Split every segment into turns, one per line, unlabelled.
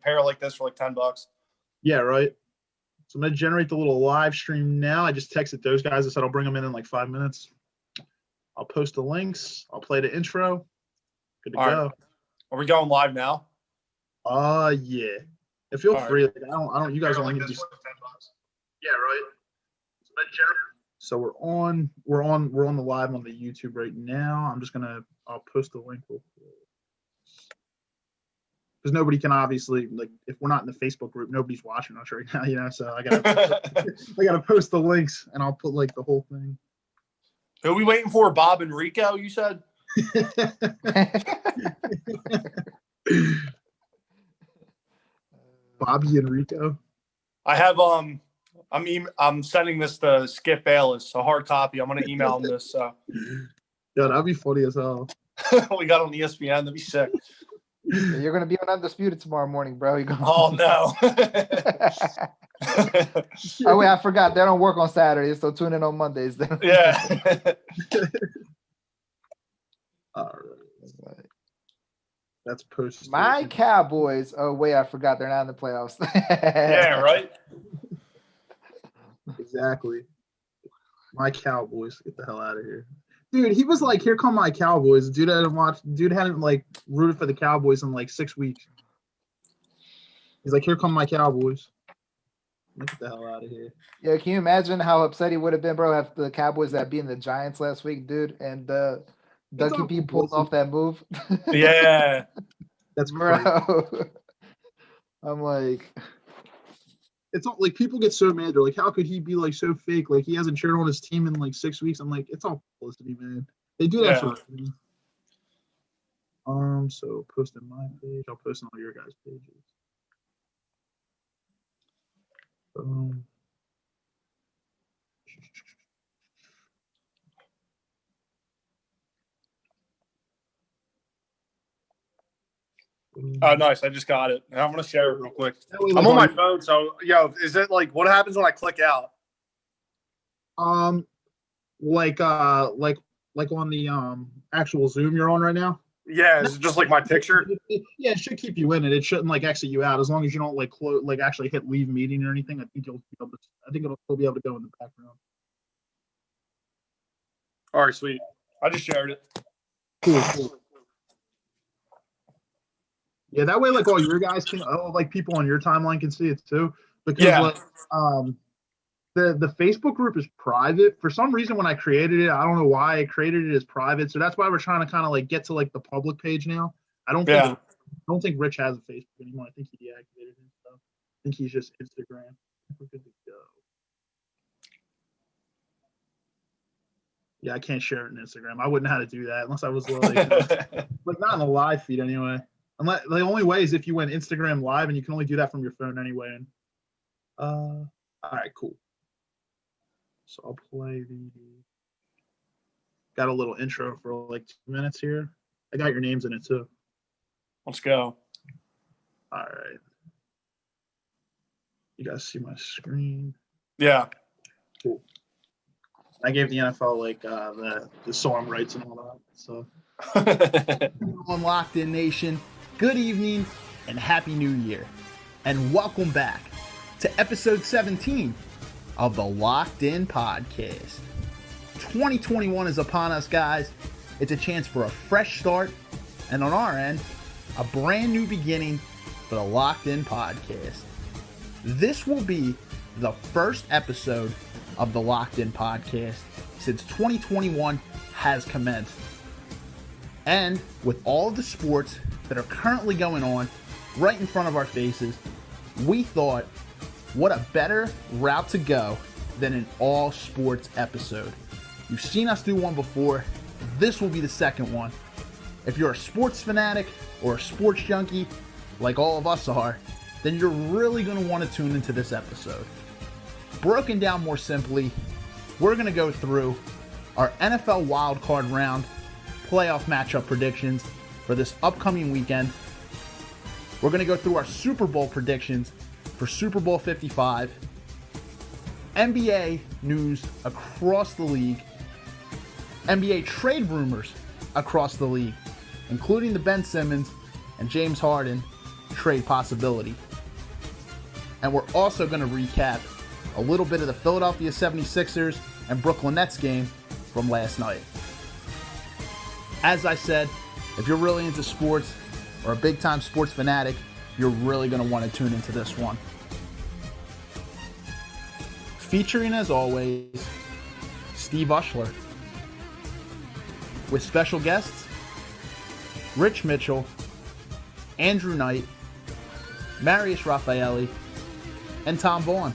pair like this for like $10.
Yeah, right. So I'm going to generate the little live stream now. I just texted those guys. I said I'll bring them in like 5 minutes. I'll post the links. I'll play the intro. Good to go.
Right. Are we going live now?
Yeah. If feel free.
Right.
Like, I don't. You guys don't need to. Yeah, right. So we're on the live on the YouTube right now. I'll post the link real quick. Because nobody can obviously, like, if we're not in the Facebook group, nobody's watching us right now, so I gotta post the links, and I'll put like the whole thing.
Who are we waiting for? Bob and Rico, you said?
Bobby and Rico.
I have I'm sending this to Skip Bayless, a hard copy. I'm gonna email him this. So
Yeah, that'd be funny as hell.
we got on ESPN. That'd be sick.
You're gonna be on Undisputed tomorrow morning, bro.
Oh no.
Oh wait, I forgot. They don't work on Saturdays, so tune in on Mondays.
Yeah.
All right. That's posted.
My Cowboys. Oh wait, I forgot. They're not in the playoffs.
Yeah, right.
Exactly. My Cowboys. Get the hell out of here. Dude, he was like, "Here come my Cowboys." Dude hadn't like rooted for the Cowboys in like 6 weeks. He's like, "Here come my Cowboys." Get the hell out of here.
Yeah, can you imagine how upset he would have been, bro, if the Cowboys that beating the Giants last week, dude, and Ducky B pulled off that move?
Yeah.
That's
bro.
crazy.
I'm like,
it's all like people get so mad. They're like, how could he be like so fake? Like he hasn't cheered on his team in like 6 weeks. I'm like, it's all publicity, man. They do that for me. So post on my page. I'll post on all your guys' pages.
Oh, nice. I just got it. I'm going to share it real quick. I'm on my phone, so, is it like, what happens when I click out?
Like on the actual Zoom you're on right now?
Yeah, is it just like my picture?
Yeah, it should keep you in it. It shouldn't like exit you out as long as you don't like actually hit leave meeting or anything. I think it'll still be able to go in the background.
All right, sweet. I just shared it.
Cool. Yeah, that way, like all your guys can, like people on your timeline can see it too. Because the Facebook group is private. For some reason, when I created it, I don't know why I created it as private. So that's why we're trying to kind of like get to like the public page now. I don't think Rich has a Facebook anymore. I think he deactivated it. So I think he's just Instagram. We're good to go. Yeah, I can't share it on Instagram. I wouldn't know how to do that unless I was like not in the live feed anyway. Unless the only way is if you went Instagram live, and you can only do that from your phone anyway. And all right, cool. So I'll play got a little intro for like 2 minutes here. I got your names in it too.
Let's go.
All right. You guys see my screen?
Yeah.
Cool. I gave the NFL like the song rights and all that. So
on Locked In Nation, good evening and Happy New Year. And welcome back to episode 17 of the Locked In Podcast. 2021 is upon us, guys. It's a chance for a fresh start, and on our end, a brand new beginning for the Locked In Podcast. This will be the first episode of the Locked In Podcast since 2021 has commenced. And with all of the sports that are currently going on right in front of our faces, we thought, what a better route to go than an all sports episode. You've seen us do one before. This will be the second one. If you're a sports fanatic or a sports junkie, like all of us are, then you're really going to want to tune into this episode. Broken down more simply, we're going to go through our NFL wildcard round playoff matchup predictions for this upcoming weekend. We're going to go through our Super Bowl predictions for Super Bowl 55, NBA news across the league, NBA trade rumors across the league, including the Ben Simmons and James Harden trade possibility. And we're also going to recap a little bit of the Philadelphia 76ers and Brooklyn Nets game from last night. As I said, if you're really into sports or a big-time sports fanatic, you're really going to want to tune into this one. Featuring, as always, Steve Ushler. With special guests, Rich Mitchell, Andrew Knight, Marius Raffaelli, and Tom Vaughn.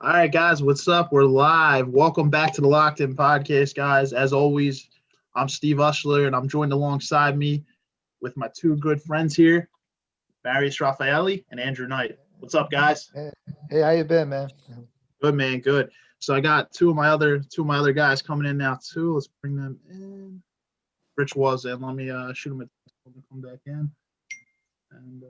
All right, guys, what's up? We're live. Welcome back to the Locked In Podcast, guys. As always, I'm Steve Ushler, and I'm joined alongside me with my two good friends here, Marius Raffaelli and Andrew Knight. What's up, guys?
Hey, how you been, man?
Good, man. Good. So I got two of my other guys coming in now too. Let's bring them in. Rich was in. Let me shoot him a come back in. And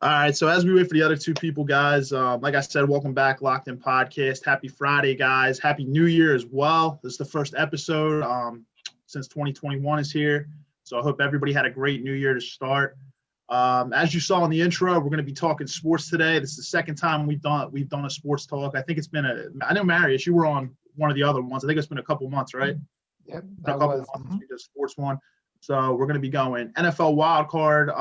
all right, so as we wait for the other two people, guys, like I said, welcome back, Locked In Podcast. Happy Friday, guys. Happy New Year as well. This is the first episode since 2021 is here. So I hope everybody had a great New Year to start. As you saw in the intro, we're going to be talking sports today. This is the second time we've done a sports talk. I think it's been I know, Marius, you were on one of the other ones. I think it's been a couple months, right?
Yep,
A couple months we did a sports one. So we're going to be going NFL wildcard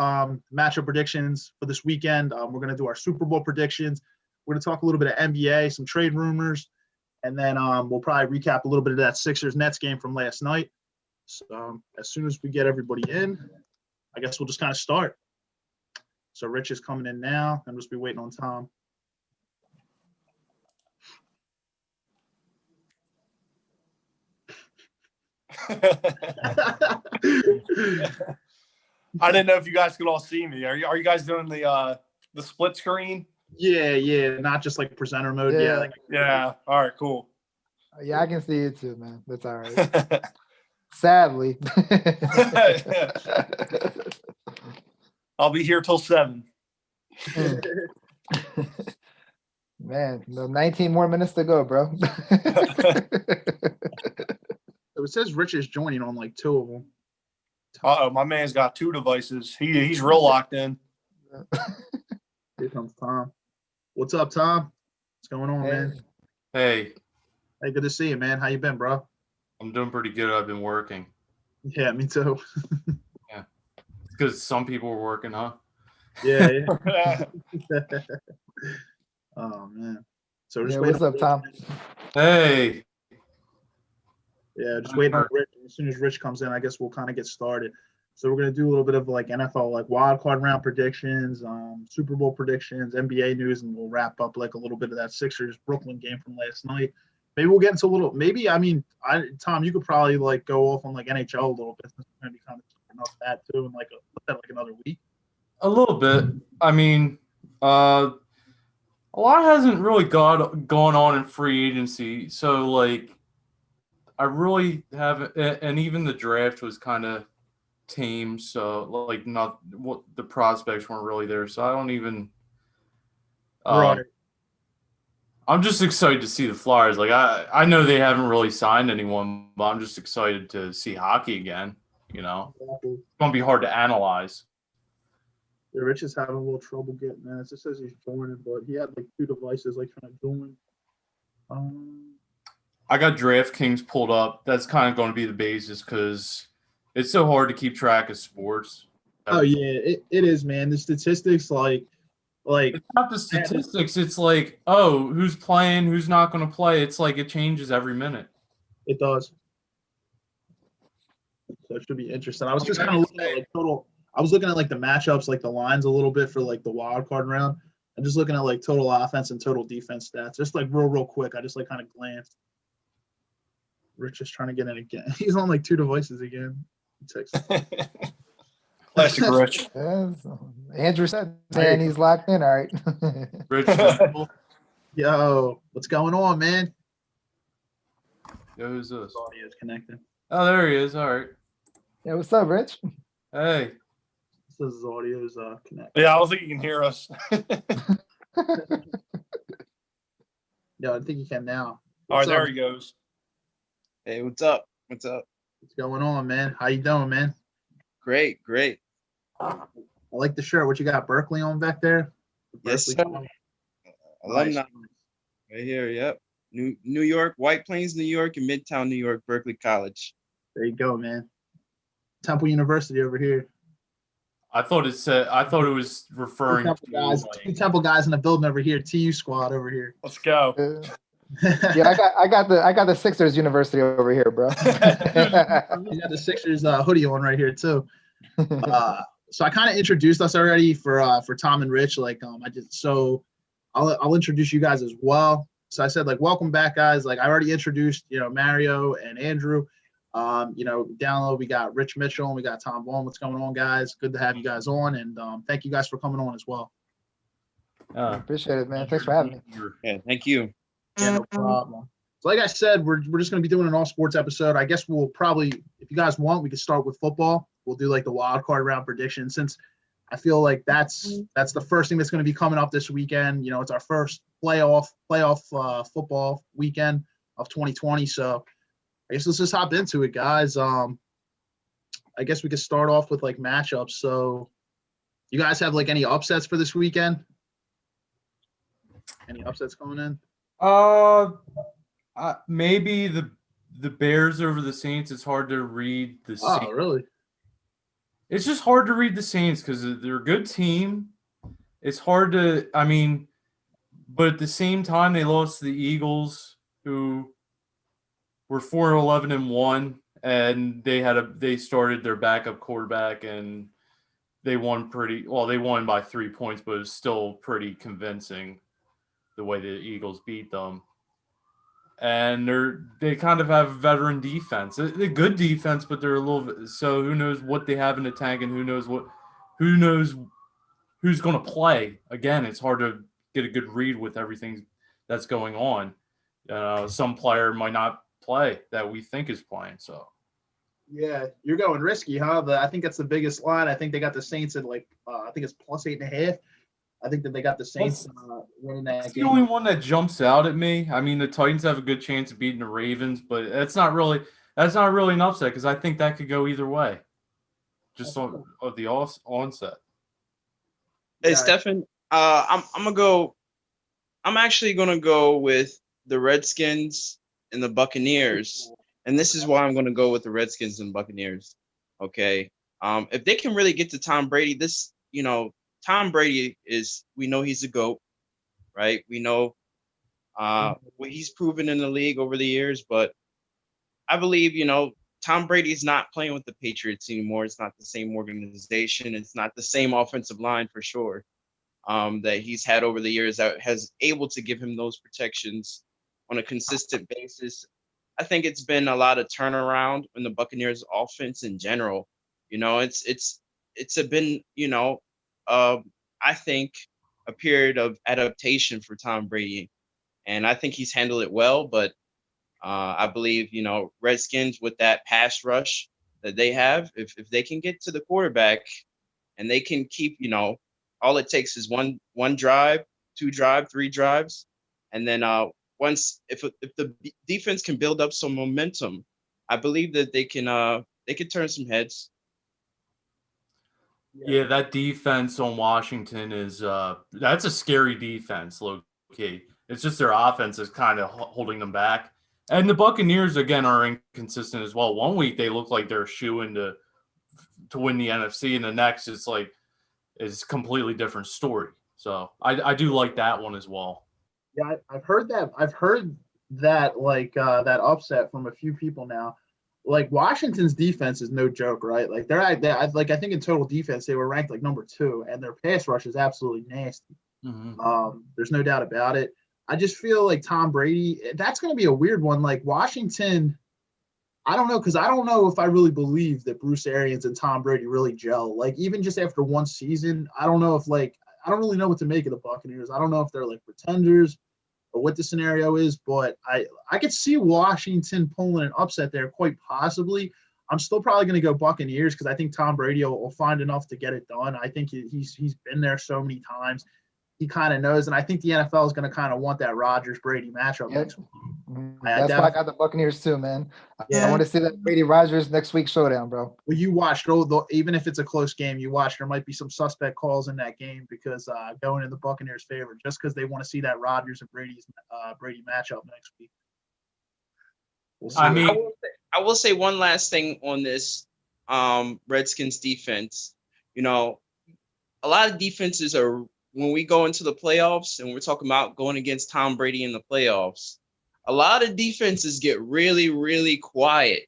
matchup predictions for this weekend. We're going to do our Super Bowl predictions. We're going to talk a little bit of NBA, some trade rumors, and then we'll probably recap a little bit of that Sixers-Nets game from last night. So as soon as we get everybody in, I guess we'll just kind of start. So Rich is coming in now, and we'll just be waiting on Tom.
I didn't know if you guys could all see me. Are you guys doing the split screen?
Yeah, not just like presenter mode.
Yeah.
Yeah. All right. Cool.
Yeah, I can see it too, man. That's all right. Sadly.
I'll be here till 7.
Man, 19 more minutes to go, bro.
So it says Rich is joining on like two of them.
Uh-oh, my man's got 2 devices. He's real locked in.
Here comes Tom. What's up, Tom? What's going on, man?
Hey,
Hey, good to see you, man. How you been, bro?
I'm doing pretty good. I've been working.
Yeah, me too.
Because some people were working, huh?
Yeah. Oh man. So just
Yeah,
waiting
what's up, Tom?
Hey,
Yeah, just waiting on Rich. As soon as Rich comes in, I guess we'll kind of get started. So we're gonna do a little bit of like NFL, like wild card round predictions, Super Bowl predictions, NBA news, and we'll wrap up like a little bit of that Sixers Brooklyn game from last night. Maybe we'll get into a little. Maybe Tom, you could probably like go off on like NHL a little bit. Since we're gonna be kind of talking about that too, and like another week.
a little bit. I mean, a lot hasn't really gone on in free agency. So like, I really haven't, and even the draft was kind of tame. So like, not what the prospects weren't really there. So I don't even.
Right.
I'm just excited to see the Flyers. Like I know they haven't really signed anyone, but I'm just excited to see hockey again. You know, it's gonna be hard to analyze.
Yeah, Rich is having a little trouble getting in. It just says he's joining, but he had like 2 devices like trying to join.
I got DraftKings pulled up. That's kind of going to be the basis because it's so hard to keep track of sports.
Oh yeah, it is, man. The statistics, like
It's not the statistics. It's like, oh, who's playing, who's not going to play. It's like it changes every minute.
it does. So it should be interesting. I was just kind of looking at like total. I was looking at like the matchups, like the lines a little bit for like the wild card round. I'm just looking at like total offense and total defense stats, just like real quick. I just like kind of glanced. Rich is trying to get in again. He's on like 2 devices again.
Classic Rich.
Yeah, so Andrew said, man, he's locked in. All right.
Rich,
Yo, what's going on, man?
Yo, who's this?
Audio's connecting.
Oh, there he is. All right.
Yeah, what's up, Rich?
Hey.
This is audio's connecting.
Yeah, I don't think you can hear us.
No, I think you can now.
All right,
What's
there
up?
he goes.
Hey, what's up? What's up?
What's going on, man? How you doing, man?
Great, great.
I like the shirt. What you got, Berkeley on back there?
Yes,
Berkeley
sir.
College?
Alumni
Nice.
right here. Yep. New York, White Plains, New York, and Midtown New York, Berkeley College.
There you go, man. Temple University over here.
I thought it was
Two
referring
Temple
to
guys,
like,
two Temple guys in the building over here. TU squad over here.
Let's go.
Yeah, I got the Sixers University over here, bro.
You got the Sixers hoodie on right here too. So I kind of introduced us already for Tom and Rich. Like I'll introduce you guys as well. So I said like welcome back, guys. Like I already introduced Mario and Andrew. Down low we got Rich Mitchell and we got Tom Vaughn. What's going on, guys? Good to have you guys on, and thank you guys for coming on as well.
Appreciate it, man. Thanks for having me.
Yeah, thank you.
Yeah, no problem. So like I said, we're just going to be doing an all sports episode. I guess we'll probably, if you guys want, we could start with football. We'll do like the wild card round prediction, since I feel like that's the first thing that's going to be coming up this weekend. It's our first playoff football weekend of 2020. So I guess let's just hop into it, guys. I guess we could start off with like matchups. So you guys have like any upsets for this weekend? Any upsets going in?
Maybe the Bears over the Saints. It's hard to read the Saints.
Oh, really?
It's just hard to read the Saints because they're a good team. It's hard to, but at the same time, they lost to the Eagles, who were 4-11-1, and they started their backup quarterback, and they won they won by 3 points, but it was still pretty convincing the way the Eagles beat them. And they kind of have veteran defense. They're good defense, but they're a little. So who knows what they have in the tank, and who knows who's going to play. Again, it's hard to get a good read with everything that's going on. Some player might not play that we think is playing. So
yeah, you're going risky, huh? I think that's the biggest line. I think they got the Saints at like I think it's +8.5. I think that they got the Saints winning that
it's
game.
the only one that jumps out at me. I mean, the Titans have a good chance of beating the Ravens, but that's not really an upset because I think that could go either way. Just on the onset.
Hey,
Yeah.
Stefan, I'm actually gonna go with the Redskins and the Buccaneers, and this is why I'm gonna go with the Redskins and Buccaneers. Okay, if they can really get to Tom Brady, Tom Brady we know he's a GOAT, right? We know what he's proven in the league over the years, but I believe, Tom Brady's not playing with the Patriots anymore. It's not the same organization. It's not the same offensive line for sure that he's had over the years that has able to give him those protections on a consistent basis. I think it's been a lot of turnaround in the Buccaneers offense in general. It's been, I think a period of adaptation for Tom Brady, and I think he's handled it well. But I believe, Redskins with that pass rush that they have, if they can get to the quarterback and they can keep, all it takes is one drive, 2 drive, 3 drives, and then if the defense can build up some momentum, I believe that they can turn some heads.
Yeah, that defense on Washington is that's a scary defense, low key. It's just their offense is kind of holding them back. And the Buccaneers again are inconsistent as well. One week they look like they're shooing to win the NFC, and the next it's a completely different story. So I do like that one as well.
Yeah, I've heard that. I've heard that that upset from a few people now. Like Washington's defense is no joke, right? Like I think in total defense they were ranked like number 2, and their pass rush is absolutely nasty.
Mm-hmm.
There's no doubt about it. I just feel like Tom Brady, that's going to be a weird one. Like Washington, I don't know, because I don't know if I really believe that Bruce Arians and Tom Brady really gel. Like even just after one season, I don't know if I don't really know what to make of the Buccaneers. I don't know if they're like pretenders. or what the scenario is, but I could see Washington pulling an upset there quite possibly. I'm still probably going to go Buccaneers because I think Tom Brady will find enough to get it done. I think he's been there so many times. He kind of knows, and I think the NFL is going to kind of want that Rodgers-Brady matchup
Yep.
next week.
That's why I got the Buccaneers too, man. I
Yeah.
want to see that Brady Rodgers next week showdown, bro.
Well, you watched, even if it's a close game, you watch there might be some suspect calls in that game because going in the Buccaneers' favor, just because they want to see that Rodgers and Brady matchup next week. We'll see.
I mean,
I will say one last thing on this Redskins defense. You know, a lot of defenses are, when we go into the playoffs and we're talking about going against Tom Brady in the playoffs, a lot of defenses get really, really quiet,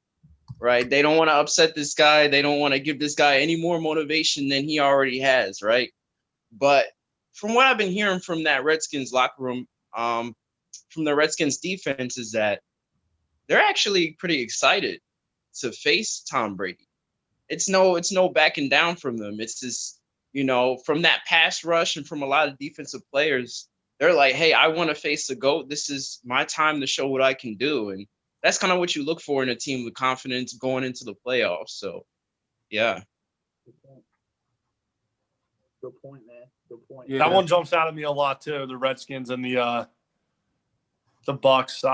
right? They don't want to upset this guy. They don't want to give this guy any more motivation than he already has, right? But from what I've been hearing from that Redskins locker room, from the Redskins defense, is that they're actually pretty excited to face Tom Brady. It's no backing down from them. It's just, you know, from that pass rush and from a lot of defensive players, they're like, hey, I want to face the GOAT. This is my time to show what I can do. And that's kind of what you look for in a team with confidence going into the playoffs. So, yeah.
Good point, man. Good point.
Yeah.
That one jumps out at me a lot too. The Redskins and the Bucks.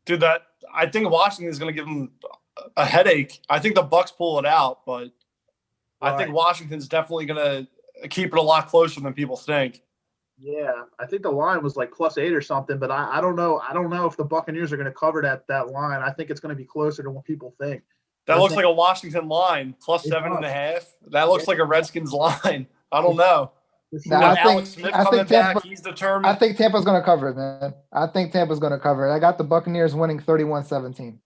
Dude, I think Washington is going to give them a headache. I think the Bucks pull it out, but I think Washington's definitely going to keep it a lot closer than people think.
Yeah, I think the line was like +8 or something, but I don't know. I don't know if the Buccaneers are going to cover that line. I think it's going to be closer than what people think.
That looks like a Washington line, +7.5. That looks like a Redskins line. I don't know.
Nah,
Got
I
Alex
think-
Smith
I
coming
think Tampa-
back. He's determined.
I think Tampa's going to cover it, man. I think Tampa's going to cover it. I got the Buccaneers winning 31-17.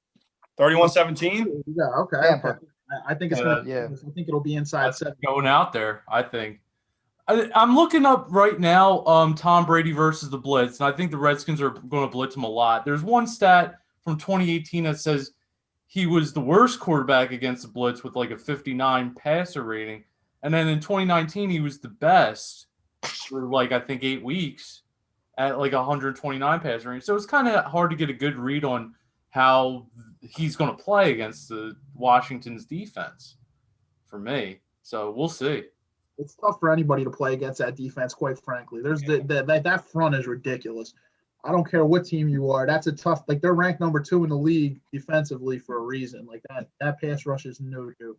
31-17.
Yeah, okay.
Tampa.
Okay. I think it's
Yeah.
going to.
Yeah.
I think it'll be inside
That's
7.
going out there, I think. I'm looking up right now Tom Brady versus the Blitz, and I think the Redskins are going to blitz him a lot. There's one stat from 2018 that says he was the worst quarterback against the Blitz with like a 59 passer rating. And then in 2019, he was the best for like, I think, 8 weeks at like 129 passer rating. So it's kind of hard to get a good read on how he's going to play against the Washington's defense for me. So we'll see.
It's tough for anybody to play against that defense, quite frankly. There's that front is ridiculous. I don't care what team you are. That's a tough. Like they're ranked number 2 in the league defensively for a reason. Like that pass rush is no joke.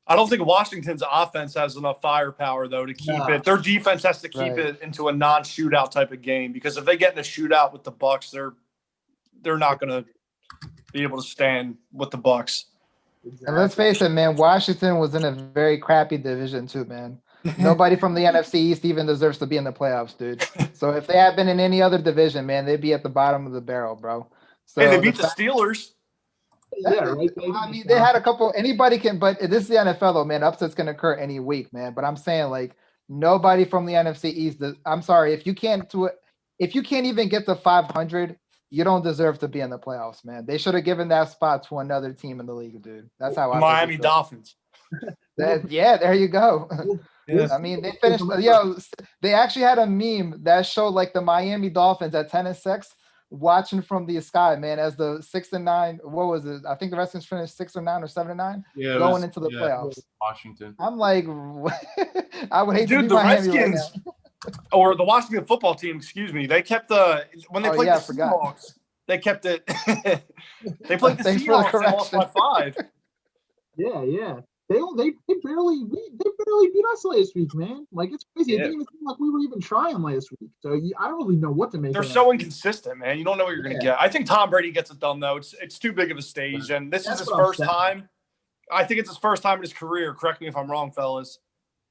I don't think Washington's offense has enough firepower, though, to keep it. Their defense has to keep it into a non-shootout type of game because if they get in a shootout with the Bucks, they're not going to be able to stand with the Bucks.
And let's face it, man, Washington was in a very crappy division too, man. Nobody from the NFC East even deserves to be in the playoffs, dude. So if they had been in any other division, man, they'd be at the bottom of the barrel, bro. So
Hey, they beat the Steelers.
Yeah, right.
I mean, they had a couple. Anybody can, but this is the NFL, though, man. Upsets can occur any week, man. But I'm saying, like, nobody from the NFC East. I'm sorry, if you can't even get to 500, you don't deserve to be in the playoffs, man. They should have given that spot to another team in the league, dude. That's how I
Miami
feel.
Dolphins.
Yeah, there you go.
Yeah.
I mean, they finished. They actually had a meme that showed like the Miami Dolphins at 10-6, watching from the sky, man, as the 6-9. What was it? I think the Redskins finished 6 or 9 or 7 or 9,
Yeah,
going into the playoffs.
Washington.
I'm like, I would hate to
Dude,
be
the
Miami right
Redskins,
now.
or the Washington football team, excuse me, they kept when they
Oh,
played
yeah, I
the
forgot.
Seahawks, they kept it. They played the
Thanks for the
Seahawks and lost by
correction.
5.
Yeah. They barely beat us last week, man. Like it's crazy. It didn't even seem like we were even trying last week. So I don't really know what to make.
They're
of that.
so inconsistent, man. You don't know what you're going to get. I think Tom Brady gets it done, though. It's too big of a stage, and this
That's
is his
what I'm
first
saying.
time. I think it's his first time in his career. Correct me if I'm wrong, fellas.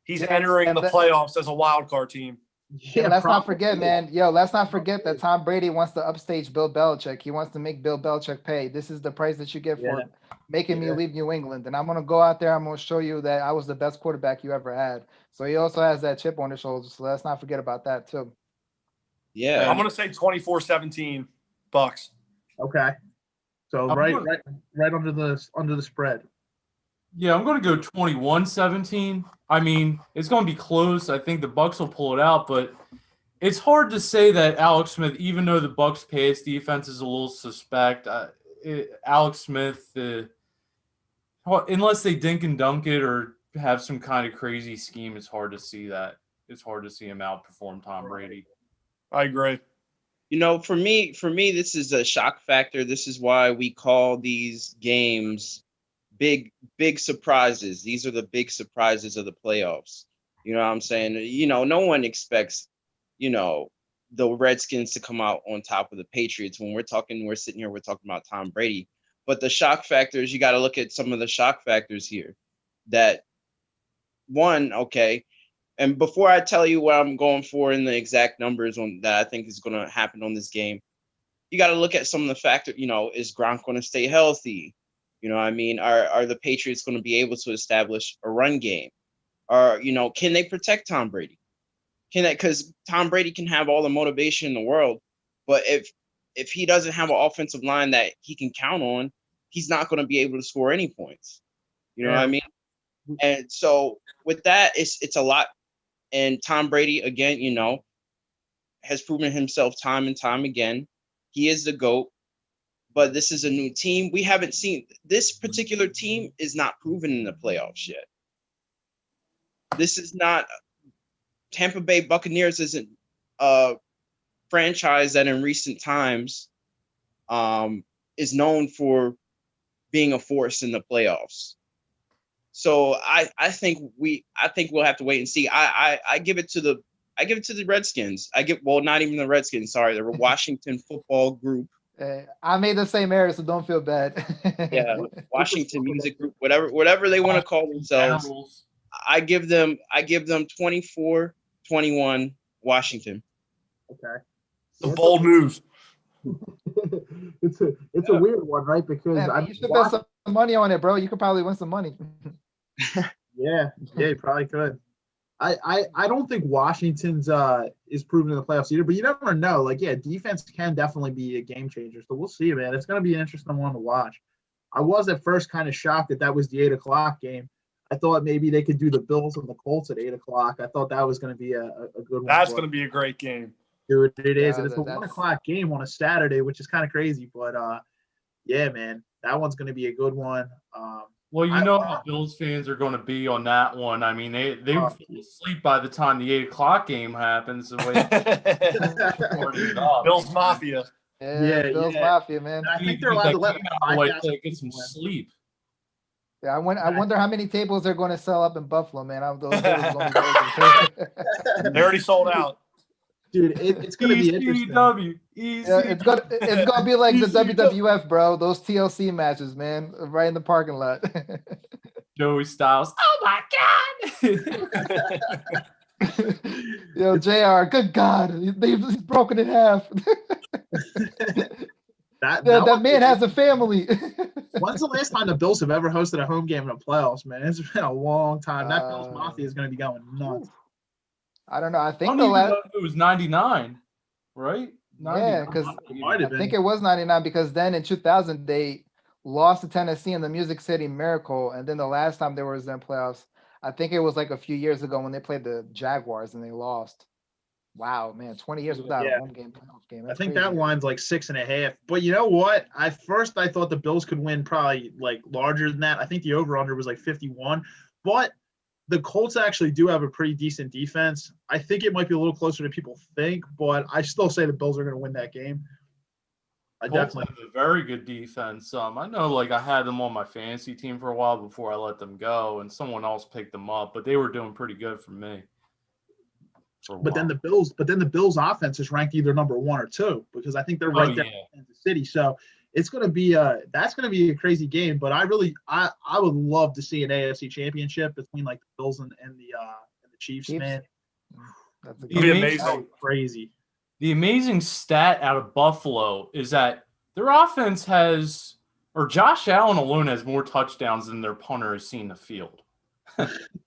He's
Yeah,
entering
and
the playoffs as a wild card team.
Yeah,
And let's not
probably.
forget, man. Let's not forget that Tom Brady wants to upstage Bill Belichick. He wants to make Bill Belichick pay. This is the price that you get for making me leave New England. And I'm going to go out there. I'm going to show you that I was the best quarterback you ever had. So he also has that chip on his shoulders. So let's not forget about that, too.
Yeah.
I'm going to say 24-17 Bucks.
Okay. So
I'm
right under the spread.
Yeah, I'm going to go 21-17. I mean, it's going to be close. I think the Bucks will pull it out, but it's hard to say that Alex Smith, even though the Bucks pass defense is a little suspect, Alex Smith, unless they dink and dunk it or have some kind of crazy scheme, it's hard to see that. It's hard to see him outperform Tom Brady.
I agree.
For me, this is a shock factor. This is why we call these games big surprises. These are the big surprises of the playoffs. You know what I'm saying? No one expects, the Redskins to come out on top of the Patriots. When we're sitting here, we're talking about Tom Brady. But the shock factors, you got to look at some of the shock factors here. That one, okay. And before I tell you what I'm going for in the exact numbers on that I think is going to happen on this game, you got to look at some of the factors. Is Gronk going to stay healthy? You know what I mean? Are the Patriots going to be able to establish a run game? Or, can they protect Tom Brady? Because Tom Brady can have all the motivation in the world, but if he doesn't have an offensive line that he can count on, he's not going to be able to score any points. You know what I mean? And so with that, it's a lot. And Tom Brady, again, has proven himself time and time again. He is the GOAT, but this is a new team. We haven't seen this particular team is not proven in the playoffs yet. This is not Tampa Bay Buccaneers isn't a franchise that in recent times is known for being a force in the playoffs. So I think we'll have to wait and see. I give it to the Redskins. Not even the Redskins. Sorry, the Washington Football Group.
I made the same error, so don't feel bad.
Yeah, Washington Music Group, whatever they want to call themselves. I give them 24-21 Washington.
Okay.
It's a bold move.
It's a weird one, right? Because
Man, you should bet some money on it, bro. You could probably win some money.
Yeah, you probably could. I don't think Washington's is proven in the playoffs either, but you never know. Defense can definitely be a game changer. So we'll see, man. It's going to be an interesting one to watch. I was at first kind of shocked that was the 8:00 game. I thought maybe they could do the Bills and the Colts at 8:00. I thought that was going to be a good one.
That's going to be a great game.
Dude, it is. And it's a
that's-
1:00 game on a Saturday, which is kind of crazy. But yeah, man, that one's going to be a good one.
Well, how Bills fans are going to be on that one. I mean, they fall asleep by the time the 8:00 game happens. The way
Bills Mafia.
Yeah, Bills Mafia, man.
And I think they're allowed to let
get some sleep.
Yeah, I wonder how many tables they're going to sell up in Buffalo, man. Those tables going to be
They already sold out.
Dude, it's going to be interesting.
Yeah, it's gonna be like the WWF, bro. Those TLC matches, man, right in the parking lot.
Joey Styles. Oh my God!
Yo, JR, good God, he's broken in half. That man has a family.
When's the last time the Bills have ever hosted a home game in the playoffs, man? It's been a long time. That Bills Mafia is going to be going nuts.
I don't know. I think
it was 99, right? 99.
Yeah, because I think it was 99 because then in 2000 they lost to Tennessee in the Music City Miracle, and then the last time there was in playoffs, I think it was like a few years ago when they played the Jaguars and they lost. Wow, man, 20 years without a home game playoff game.
I think that line's like 6.5. But you know what? I thought the Bills could win probably like larger than that. I think the over/under was like 51, but the Colts actually do have a pretty decent defense. I think it might be a little closer than people think, but I still say the Bills are going to win that game.
Colts definitely have a very good defense. I know, I had them on my fantasy team for a while before I let them go, and someone else picked them up, but they were doing pretty good for me.
But then the Bills offense is ranked either number 1 or 2 because I think they're right there in Kansas City. So it's going to be that's going to be a crazy game. But I would love to see an AFC championship between the Bills and the Chiefs, man.
That's
amazing.
Crazy.
The amazing stat out of Buffalo is that their offense Josh Allen alone has more touchdowns than their punter has seen the field.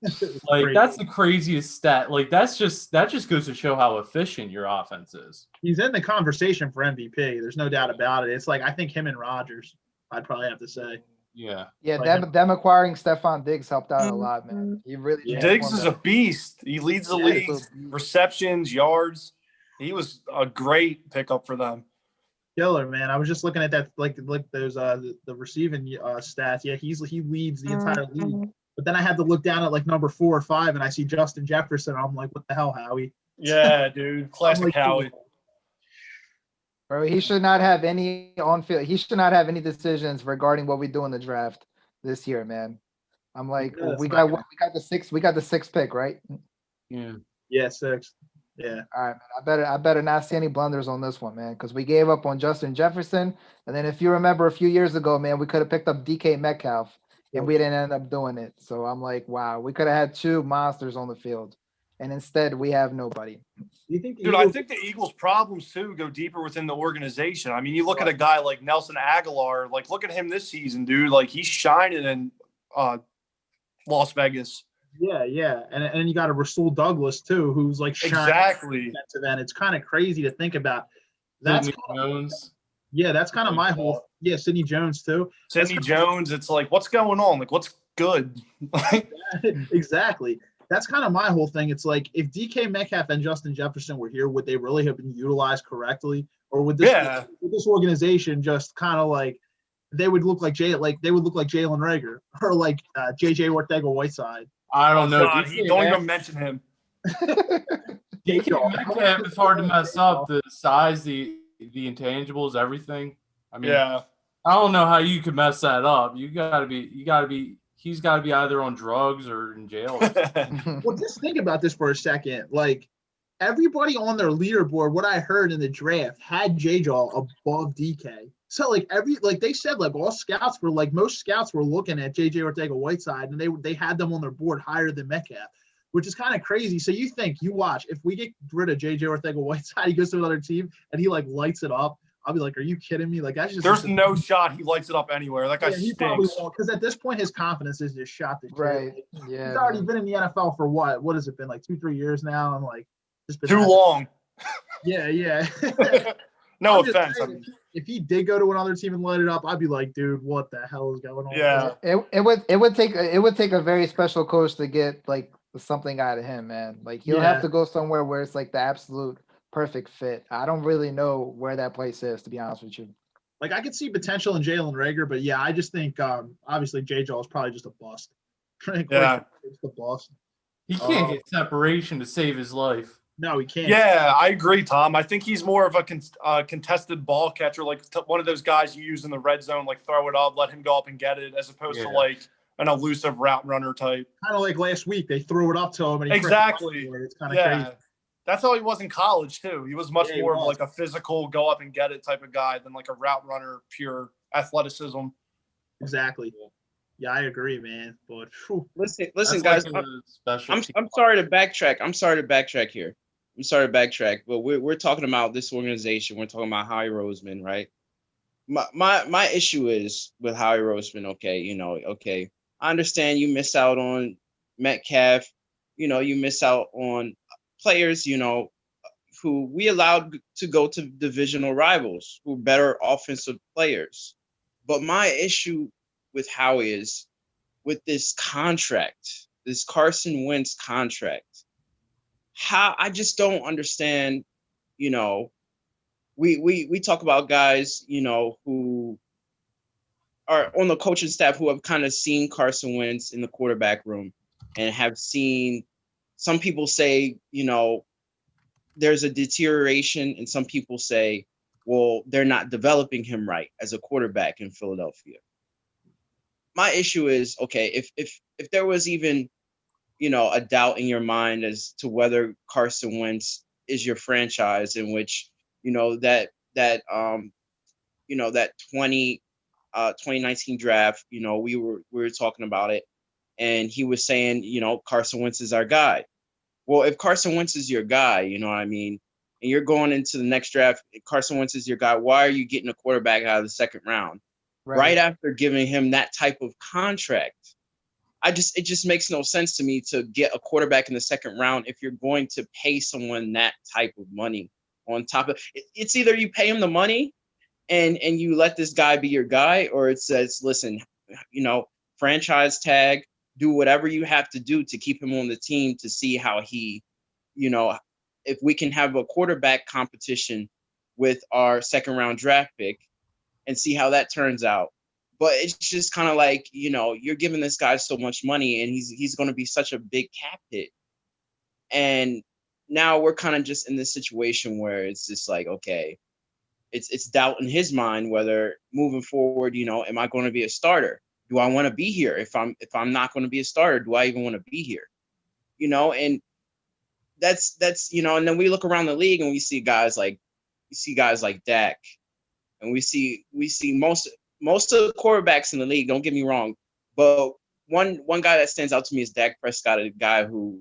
That's the craziest stat. That just goes to show how efficient your offense is.
He's in the conversation for MVP. There's no doubt about it. It's I think him and Rodgers, I'd probably have to say.
Yeah.
Yeah, them acquiring Stephon Diggs helped out a lot, man. He really
Diggs is a beast. He leads the league. Receptions, yards. He was a great pickup for them.
Killer, man. I was just looking at that, like those the receiving stats. Yeah, he leads the entire league. But then I had to look down at like number 4 or 5, and I see Justin Jefferson. I'm like, what the hell, Howie?
Yeah, dude. Classic
like,
Howie.
Bro, he should not have any on-field. He should not have any decisions regarding what we do in the draft this year, man. I'm like,
Yeah,
we
that's
got the sixth pick, right?
Yeah.
Yeah, 6. Yeah.
All right, man. I better not see any blunders on this one, man, because we gave up on Justin Jefferson, and then if you remember a few years ago, man, we could have picked up DK Metcalf, and we didn't end up doing it. So I'm like, wow, we could have had 2 monsters on the field, and instead we have nobody.
Do you think the
Dude, I
Eagles-
think the Eagles' problems too go deeper within the organization. I mean, you look at a guy like Nelson Aguilar. Like, look at him this season, dude. Like, he's shining in Las Vegas.
Yeah, and you got a Rasul Douglas too, who's like shining
Exactly.
defensive end. It's kind of crazy to think about. That's
Sidney Jones.
that's kind of my whole. Yeah, Sidney Jones too.
Sidney Jones. It's like, what's going on? Like, what's good?
Exactly. That's kind of my whole thing. It's like if DK Metcalf and Justin Jefferson were here, would they really have been utilized correctly, or would this organization just kind of like they would look like Jalen Rager or like JJ Ortega-Whiteside?
I don't know.
God, don't even mention him.
DK Metcalf is hard to mess up. The size, the intangibles, everything. I mean,
Yeah.
I don't know how you could mess that up. He's got to be either on drugs or in jail.
Well, just think about this for a second. Like everybody on their leaderboard, what I heard in the draft had J-Jaw above DK. So like they said, like all scouts were like most scouts were looking at JJ Ortega-Whiteside, and they had them on their board higher than Metcalf, which is kind of crazy. So you watch, if we get rid of JJ Ortega-Whiteside, he goes to another team and he like lights it up. I'll be like, are you kidding me? Like that's just
There's no shot he lights it up anywhere. That guy
he probably
stinks.
won't, because at this point his confidence is just shot to shit.
Right.
Like,
Yeah.
he's already been in the NFL for what has it been, like 2-3 years now? And like just been
Too long.
Yeah.
No
I'm just
offense. I
saying,
mean,
if he did go to another team and light it up, I'd be like, dude, what the hell is going on?
Yeah.
It would take a very special coach to get like something out of him, man. Like he'll
Yeah.
have to go somewhere where it's like the absolute perfect fit. I don't really know where that place is, to be honest with you.
Like I could see potential in Jalen Rager, but yeah, I just think obviously J-Jaw is probably just a bust.
Yeah.
It's a bust.
He can't get separation to save his life.
No, he can't.
yeah, I agree, Tom. I think he's more of a contested ball catcher, like one of those guys you use in the red zone, like throw it up, let him go up and get it, as opposed to
Yeah.
like an elusive route runner type.
Kind of like last week, they threw it up to him and he
Exactly.
It's kind of
Yeah.
crazy.
That's how he was in college too. He was much
Yeah, he
more of
was.
like a physical, go up and get it type of guy than like a route runner, pure athleticism.
Exactly. Yeah, I agree, man. But whew,
Listen,
That's
guys.
like a special
I'm
team.
sorry to backtrack. here. I'm sorry to backtrack, but we're talking about this organization. We're talking about Howie Roseman, right? My issue is with Howie Roseman. Okay, I understand you miss out on Metcalf. You miss out on players, who we allowed to go to divisional rivals, who are better offensive players. But my issue with Howie is with this contract, this Carson Wentz contract. How I just don't understand, we talk about guys, who are on the coaching staff who have kind of seen Carson Wentz in the quarterback room and have seen some people say, there's a deterioration, and some people say, well, they're not developing him right as a quarterback in Philadelphia. My issue is, okay, if there was even a doubt in your mind as to whether Carson Wentz is your franchise, in which, that 2019 draft, we were talking about it, and he was saying, Carson Wentz is our guy. Well, if Carson Wentz is your guy, you know what I mean, and you're going into the next draft, Carson Wentz is your guy, why are you getting a quarterback out of the second round right after giving him that type of contract? It just makes no sense to me to get a quarterback in the second round if you're going to pay someone that type of money on top of it. It's either you pay him the money and you let this guy be your guy, or it says, listen, franchise tag, do whatever you have to do to keep him on the team to see how he, if we can have a quarterback competition with our second round draft pick and see how that turns out. But it's just kind of like, you know, you're giving this guy so much money and he's going to be such a big cap hit. And now we're kind of just in this situation where it's just like, okay, it's doubt in his mind whether moving forward, you know, am I going to be a starter? Do I want to be here? If I'm not going to be a starter, do I even want to be here? You know, and that's you know, and then we look around the league and we see guys like Dak, and we see most of the quarterbacks in the league, don't get me wrong, but one guy that stands out to me is Dak Prescott, a guy who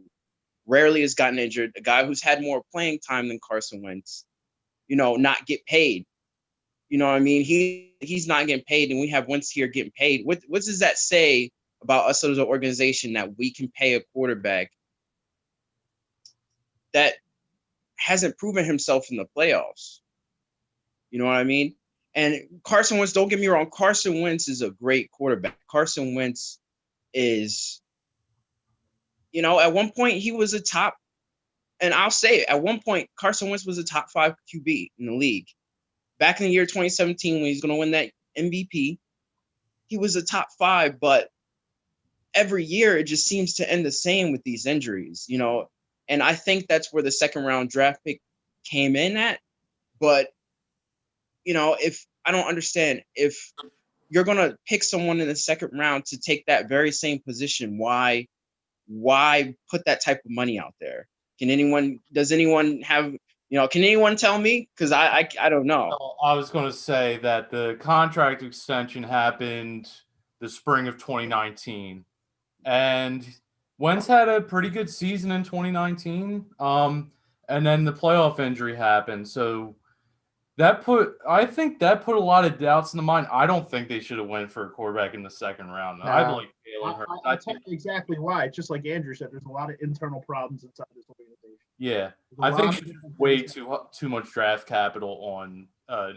rarely has gotten injured, a guy who's had more playing time than Carson Wentz, you know, not get paid. You know what I mean? He's not getting paid, and we have Wentz here getting paid. What does that say about us as an organization that we can pay a quarterback that hasn't proven himself in the playoffs? You know what I mean? And Carson Wentz, don't get me wrong, Carson Wentz is a great quarterback. Carson Wentz is, you know, at one point he was a top, and I'll say it, at one point Carson Wentz was a top 5 QB in the league. Back in the year 2017, when he's going to win that MVP, he was a top 5, but every year it just seems to end the same with these injuries, you know, and I think that's where the second round draft pick came in at. But, you know, if I don't understand, if you're going to pick someone in the second round to take that very same position, why put that type of money out there? Does anyone have, you know, can anyone tell me? Because I don't know.
Well, I was going to say that the contract extension happened the spring of 2019, and Wentz had a pretty good season in 2019. And then the playoff injury happened, so I think that put a lot of doubts in the mind. I don't think they should have went for a quarterback in the second round.
No.
I like Jalen Hurts.
I'll tell you exactly why. Just like Andrew said, there's a lot of internal problems inside this organization.
Yeah,
There's a
I
lot
think
of
it's
different
way
things.
too much draft capital on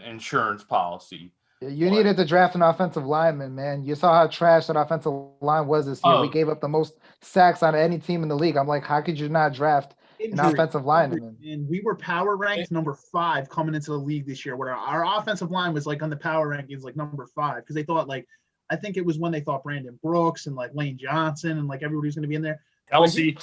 insurance policy.
You needed to draft an offensive lineman, man. You saw how trash that offensive line was this year. We
Oh.
gave up the most sacks on any team in the league. I'm like, how could you not draft an
Injury.
offensive lineman?
And we were power ranked number 5 coming into the league this year, where our offensive line was like on the power rankings, like number 5, because they thought, like, I think it was when they thought Brandon Brooks and like Lane Johnson and like everybody was going to be in there.
Kelsey.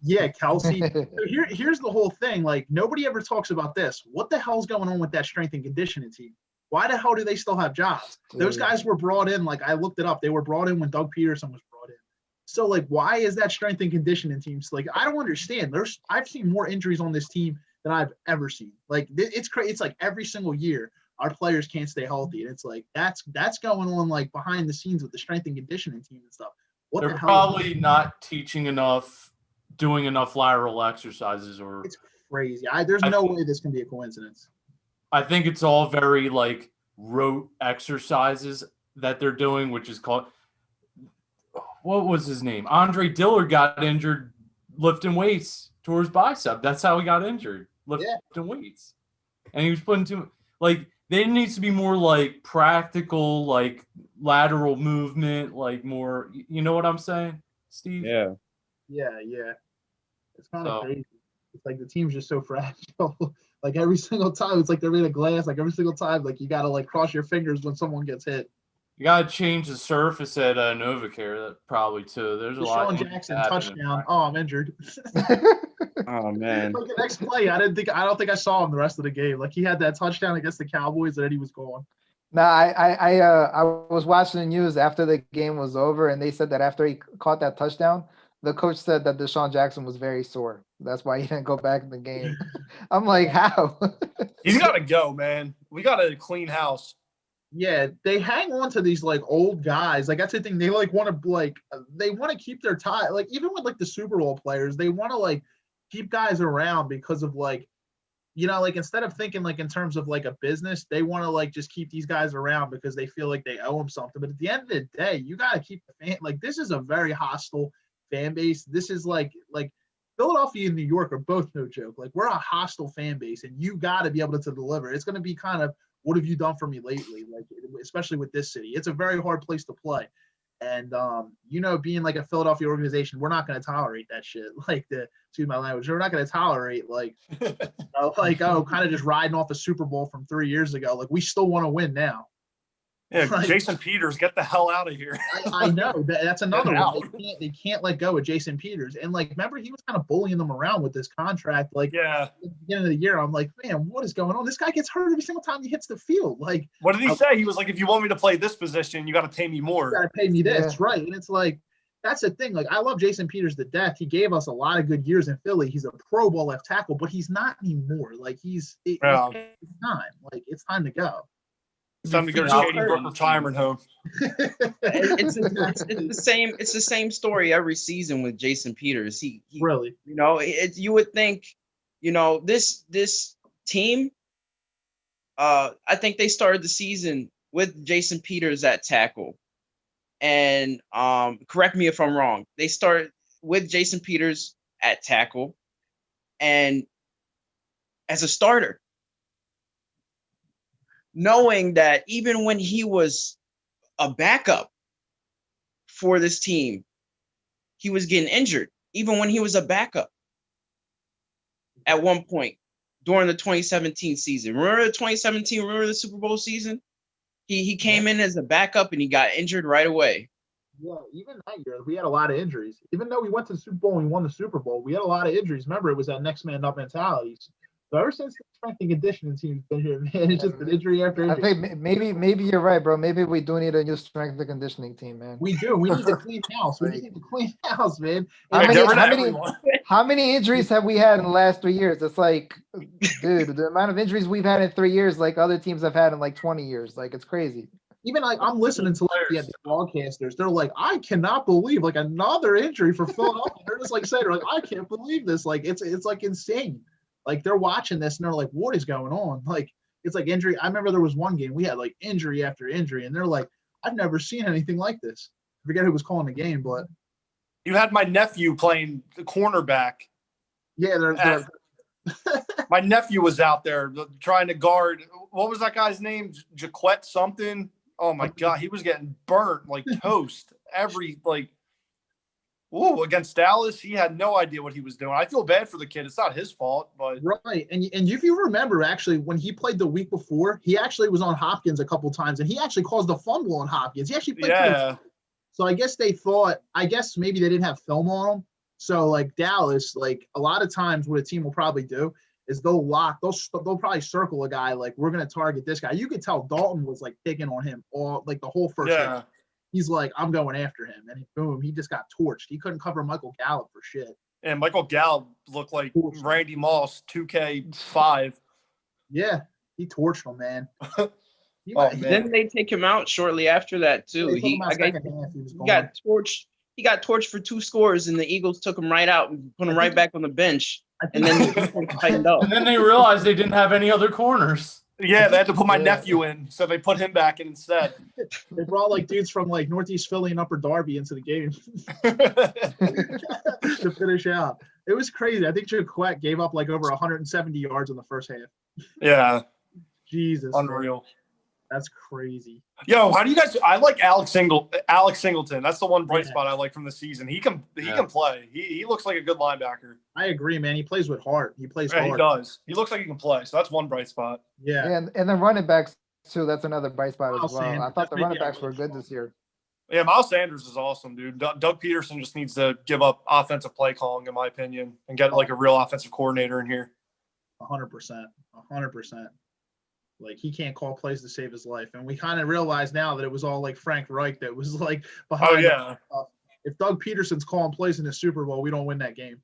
Yeah, Kelsey. So here's the whole thing. Like, nobody ever talks about this. What the hell's going on with that strength and conditioning team? Why the hell do they still have jobs? Those guys were brought in, like, I looked it up. They were brought in when Doug Peterson was brought in. So, like, why is that strength and conditioning teams? Like, I don't understand. I've seen more injuries on this team than I've ever seen. Like, it's crazy. It's like every single year our players can't stay healthy, and it's like that's going on, like, behind the scenes with the strength and conditioning team and stuff. What
They're
the hell?
probably not teaching enough, doing enough lateral exercises, or
It's crazy. There's no way this can be a coincidence.
I think it's all very like rote exercises that they're doing, which is called, what was his name? Andre Dillard got injured lifting weights to his bicep. That's how he got injured, lifting weights. And he was putting too, like, there needs to be more like practical, like lateral movement, like more, you know what I'm saying, Steve?
Yeah.
Yeah. It's kind of
So-
crazy. It's like the team's just so fragile. Like, every single time, it's like they're made of glass. Like, every single time, like, you got to, like, cross your fingers when someone gets hit.
You got to change the surface at Novacare, that probably too. There's a lot.
Deshaun Jackson touchdown. Oh, I'm injured.
Oh man.
Like, the next play, I don't think I saw him the rest of the game. Like, he had that touchdown against the Cowboys, and then he was gone.
No, I was watching the news after the game was over, and they said that after he caught that touchdown, the coach said that Deshaun Jackson was very sore. That's why he didn't go back in the game. I'm like, how?
He's got to go, man. We got to clean house.
Yeah, they hang on to these, like, old guys. Like, that's the thing. They, like, want to, like, they want to keep their tie. Like, even with, like, the Super Bowl players, they want to, like, keep guys around because of, like, you know, like, instead of thinking, like, in terms of, like, a business, they want to, like, just keep these guys around because they feel like they owe them something. But at the end of the day, you got to keep the fan. Like, this is a very hostile fan base. This is like Philadelphia and New York are both no joke. Like, we're a hostile fan base, and you got to be able to deliver. It's going to be kind of, what have you done for me lately? Like, especially with this city, it's a very hard place to play. And being like a Philadelphia organization, we're not going to tolerate that shit. Like excuse my language, we're not going to tolerate kind of just riding off a Super Bowl from 3 years ago. Like we still want to win now.
Yeah,
Like,
Jason Peters, get the hell out of here.
I know that's another
Get
one. They can't let go of Jason Peters. And like, remember he was kind of bullying them around with this contract. Like
Yeah.
at the beginning of the year, I'm like, man, what is going on? This guy gets hurt every single time he hits the field. Like,
What did he say? He was like, if you want me to play this position, you got to pay me more.
you got to pay me this, right? And it's like, that's the thing. Like, I love Jason Peters to death. He gave us a lot of good years in Philly. He's a Pro Bowl left tackle, but he's not anymore. Like, it's time. Like, it's time to go.
It's time to go to Shady Brook retirement home.
It's the same story every season with Jason Peters. He
Really,
you would think, this team. I think they started the season with Jason Peters at tackle, and correct me if I'm wrong. They started with Jason Peters at tackle, and as a starter, knowing that even when he was a backup for this team, he was getting injured, even when he was a backup at one point during the 2017 season. Remember the 2017, remember the Super Bowl season? He came in as a backup and he got injured right away.
Yeah, even that year, we had a lot of injuries. Even though we went to the Super Bowl and we won the Super Bowl, we had a lot of injuries. Remember, it was that next man up mentality. So ever since the strength and conditioning team's been here, man, it's just been injury after
I
injury.
think maybe you're right, bro. Maybe we do need a new strength and conditioning team, man.
We do. We need to clean house. We need to clean house, man.
How many injuries have we had in the last 3 years? It's like, dude, the amount of injuries we've had in 3 years, like other teams have had in like 20 years. Like, it's crazy.
Even like I'm listening to the broadcasters, they're like, I cannot believe like another injury for Philadelphia. They're just like saying, they're like, I can't believe this. Like it's like insane. Like they're watching this and they're like, what is going on? Like it's like injury. I remember there was one game we had like injury after injury, and they're like, I've never seen anything like this. I forget who was calling the game, but
you had my nephew playing the cornerback.
Yeah,
my nephew was out there trying to guard. What was that guy's name? Jaquette something. Oh my God, he was getting burnt like toast. Against Dallas, he had no idea what he was doing. I feel bad for the kid. It's not his fault, but
right. And if you remember, actually, when he played the week before, he actually was on Hopkins a couple times, and he actually caused a fumble on Hopkins. He actually played.
Yeah.
So I guess maybe they didn't have film on him. So like Dallas, like a lot of times what a team will probably do is they'll probably circle a guy like, we're going to target this guy. You could tell Dalton was like picking on him all like the whole first half. He's like, I'm going after him. And boom, he just got torched. He couldn't cover Michael Gallup for shit.
And Michael Gallup looked like Randy Moss 2K5.
Yeah, he torched him, man.
Didn't they take him out shortly after that too? He got torched. He got torched for 2 scores, and the Eagles took him right out and put him right back on the bench. And then tightened up.
And then they realized they didn't have any other corners.
Yeah, they had to put my nephew in, so they put him back in instead.
They brought like dudes from like Northeast Philly and Upper Darby into the game to finish out. It was crazy. I think Jaquette gave up like over 170 yards in the first half.
Yeah.
Jesus.
Unreal.
Man. That's crazy.
Yo, how do you guys? I like Alex Singleton. That's the one bright spot I like from the season. He can play. He looks like a good linebacker.
I agree, man. He plays with heart. He plays hard.
He does. He looks like he can play. So that's one bright spot.
Yeah.
And then running backs too. That's another bright spot as well. I thought the running backs were good this year.
Yeah, Miles Sanders is awesome, dude. Doug Peterson just needs to give up offensive play calling, in my opinion, and get like a real offensive coordinator in here.
100%. 100%. Like he can't call plays to save his life, and we kind of realize now that it was all like Frank Reich that was like behind.
Oh yeah.
If Doug Peterson's calling plays in the Super Bowl, we don't win that game.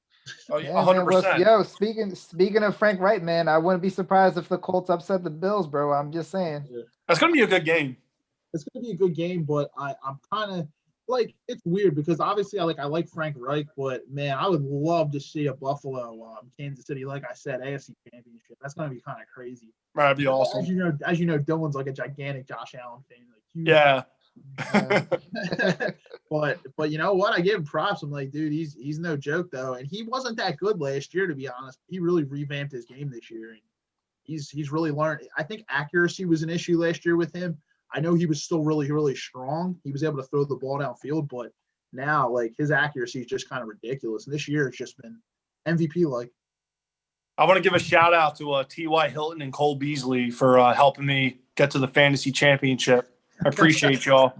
Oh, 100%.
Yo, speaking of Frank Reich, man, I wouldn't be surprised if the Colts upset the Bills, bro. I'm just saying.
That's gonna be a good game.
It's gonna be a good game, but I'm kind of like, it's weird because obviously I like Frank Reich, but man, I would love to see a Buffalo, Kansas City, like I said, AFC Championship. That's gonna be kind of crazy.
That'd be awesome.
As you know, Dylan's like a gigantic Josh Allen fan. Like,
yeah.
but you know what? I give him props. I'm like, dude, he's no joke though, and he wasn't that good last year, to be honest. He really revamped his game this year, and he's really learned. I think accuracy was an issue last year with him. I know he was still really, really strong. He was able to throw the ball downfield, but now like his accuracy is just kind of ridiculous. And this year it's just been MVP like.
I want to give a shout out to T.Y. Hilton and Cole Beasley for helping me get to the fantasy championship. I appreciate y'all.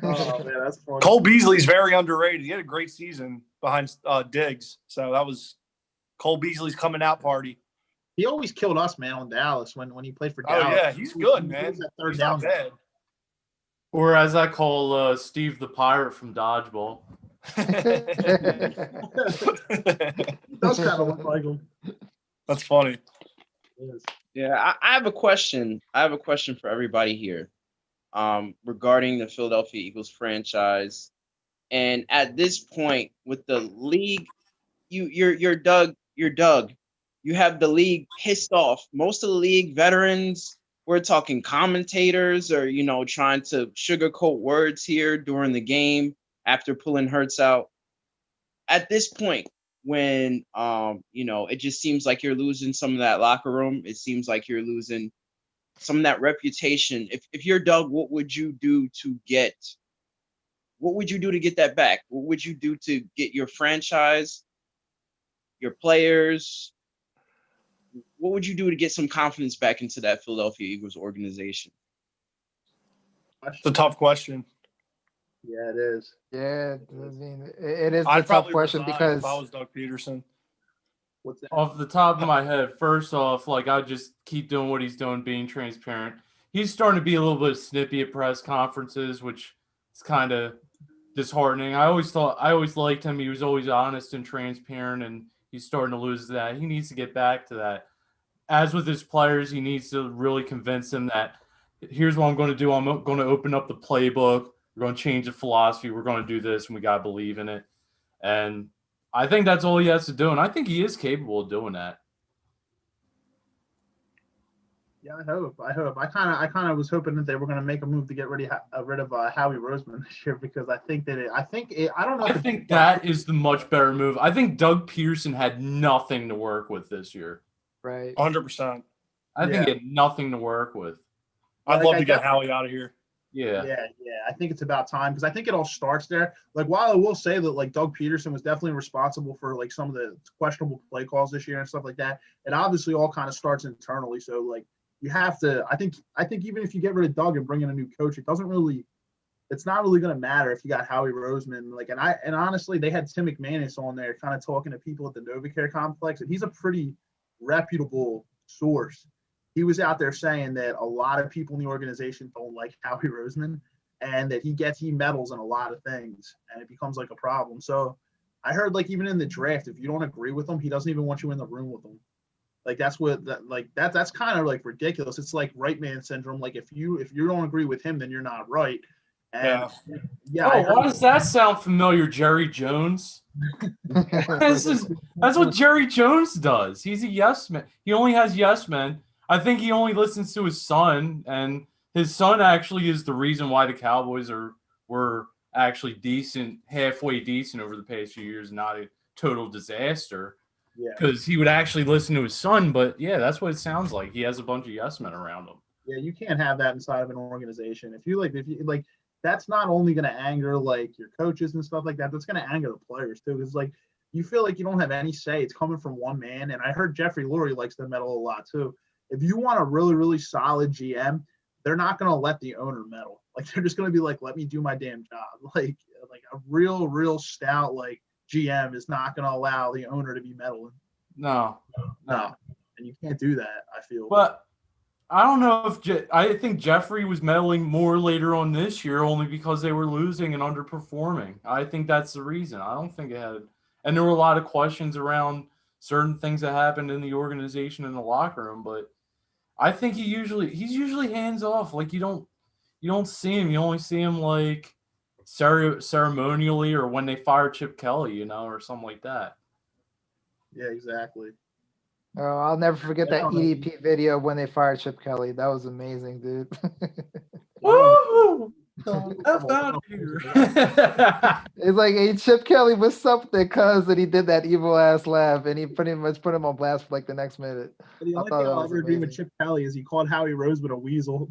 Oh man, that's funny.
Cole Beasley's very underrated. He had a great season behind Diggs. So that was Cole Beasley's coming out party.
He always killed us, man, on Dallas when he played for
Oh,
Dallas.
yeah, he's good, man.
That third
He's
down
not bad.
Or as I call Steve the Pirate from Dodgeball.
Does kind of look like him.
That's funny.
Yeah, I have a question. I have a question for everybody here, regarding the Philadelphia Eagles franchise. And at this point, with the league, you're Doug. You have the league pissed off. Most of the league veterans, we're talking commentators, or trying to sugarcoat words here during the game after pulling Hurts out. At this point, when it just seems like you're losing some of that locker room, it seems like you're losing some of that reputation. If you're Doug, what would you do to get that back? What would you do to get your franchise, your players? What would you do to get some confidence back into that Philadelphia Eagles organization?
It's a tough question.
Yeah, it is.
Yeah, I mean, it is a
I'd
tough
probably
question
resign
because
if I was Doug Peterson.
What's that?
Off the top of my head, first off, I just keep doing what he's doing, being transparent. He's starting to be a little bit snippy at press conferences, which is kind of disheartening. I always liked him. He was always honest and transparent, and he's starting to lose that. He needs to get back to that. As with his players, he needs to really convince them that here's what I'm going to do. I'm going to open up the playbook. We're going to change the philosophy. We're going to do this, and we got to believe in it. And I think that's all he has to do, and I think he is capable of doing that.
Yeah, I hope. I kind of was hoping that they were going to make a move to get rid of Howie Roseman this year, because I think I don't know.
I think that is the much better move. I think Doug Peterson had nothing to work with this year.
right.
100%.
I think he had nothing to work with.
I'd
Like,
love
I
to get
definitely-
Howie out of here.
Yeah.
Yeah. I think it's about time, because I think it all starts there. Like, while I will say that Doug Peterson was definitely responsible for some of the questionable play calls this year and stuff like that, it obviously all kind of starts internally. So you have to. I think even if you get rid of Doug and bring in a new coach, it's not really going to matter if you got Howie Roseman. And honestly, they had Tim McManus on there kind of talking to people at the NovaCare complex, and he's a pretty reputable source. He was out there saying that a lot of people in the organization don't like Howie Roseman, and that he meddles in a lot of things, and it becomes a problem. So I heard even in the draft, if you don't agree with him, he doesn't even want you in the room with him. That's kind of ridiculous. It's like right man syndrome. If you don't agree with him, then you're not right. And
Why does that sound familiar, Jerry Jones? That's what Jerry Jones does. He's a yes man. He only has yes men. I think he only listens to his son, and his son actually is the reason why the Cowboys were actually decent, halfway decent over the past few years, not a total disaster.
Yeah.
Because he would actually listen to his son, but yeah, that's what it sounds like. He has a bunch of yes men around him.
Yeah, you can't have that inside of an organization. If you that's not only going to anger your coaches and stuff like that. That's going to anger the players too. Because you feel like you don't have any say. It's coming from one man. And I heard Jeffrey Lurie likes to meddle a lot too. If you want a really, really solid GM, they're not going to let the owner meddle. They're just going to be let me do my damn job. A real stout GM is not going to allow the owner to be meddling.
No.
And you can't do that, I feel.
But I don't know if I think Jeffrey was meddling more later on this year, only because they were losing and underperforming. I think that's the reason. I don't think it had, and there were a lot of questions around certain things that happened in the organization in the locker room. But I think he's usually hands off. You don't see him. You only see him ceremonially, or when they fire Chip Kelly, or something like that.
Yeah, exactly.
Oh, I'll never forget
I
that
don't know.
EDP video when they fired Chip Kelly. That was amazing, dude.
Woo! F out of here.
It's like, hey, Chip Kelly, what's up there, cuz? And he did that evil ass laugh, and he pretty much put him on blast for like the next minute.
The
I
only
thought
thing
that
I'll
was
ever agree with
amazing.
Chip Kelly is he called Howie Roseman a weasel.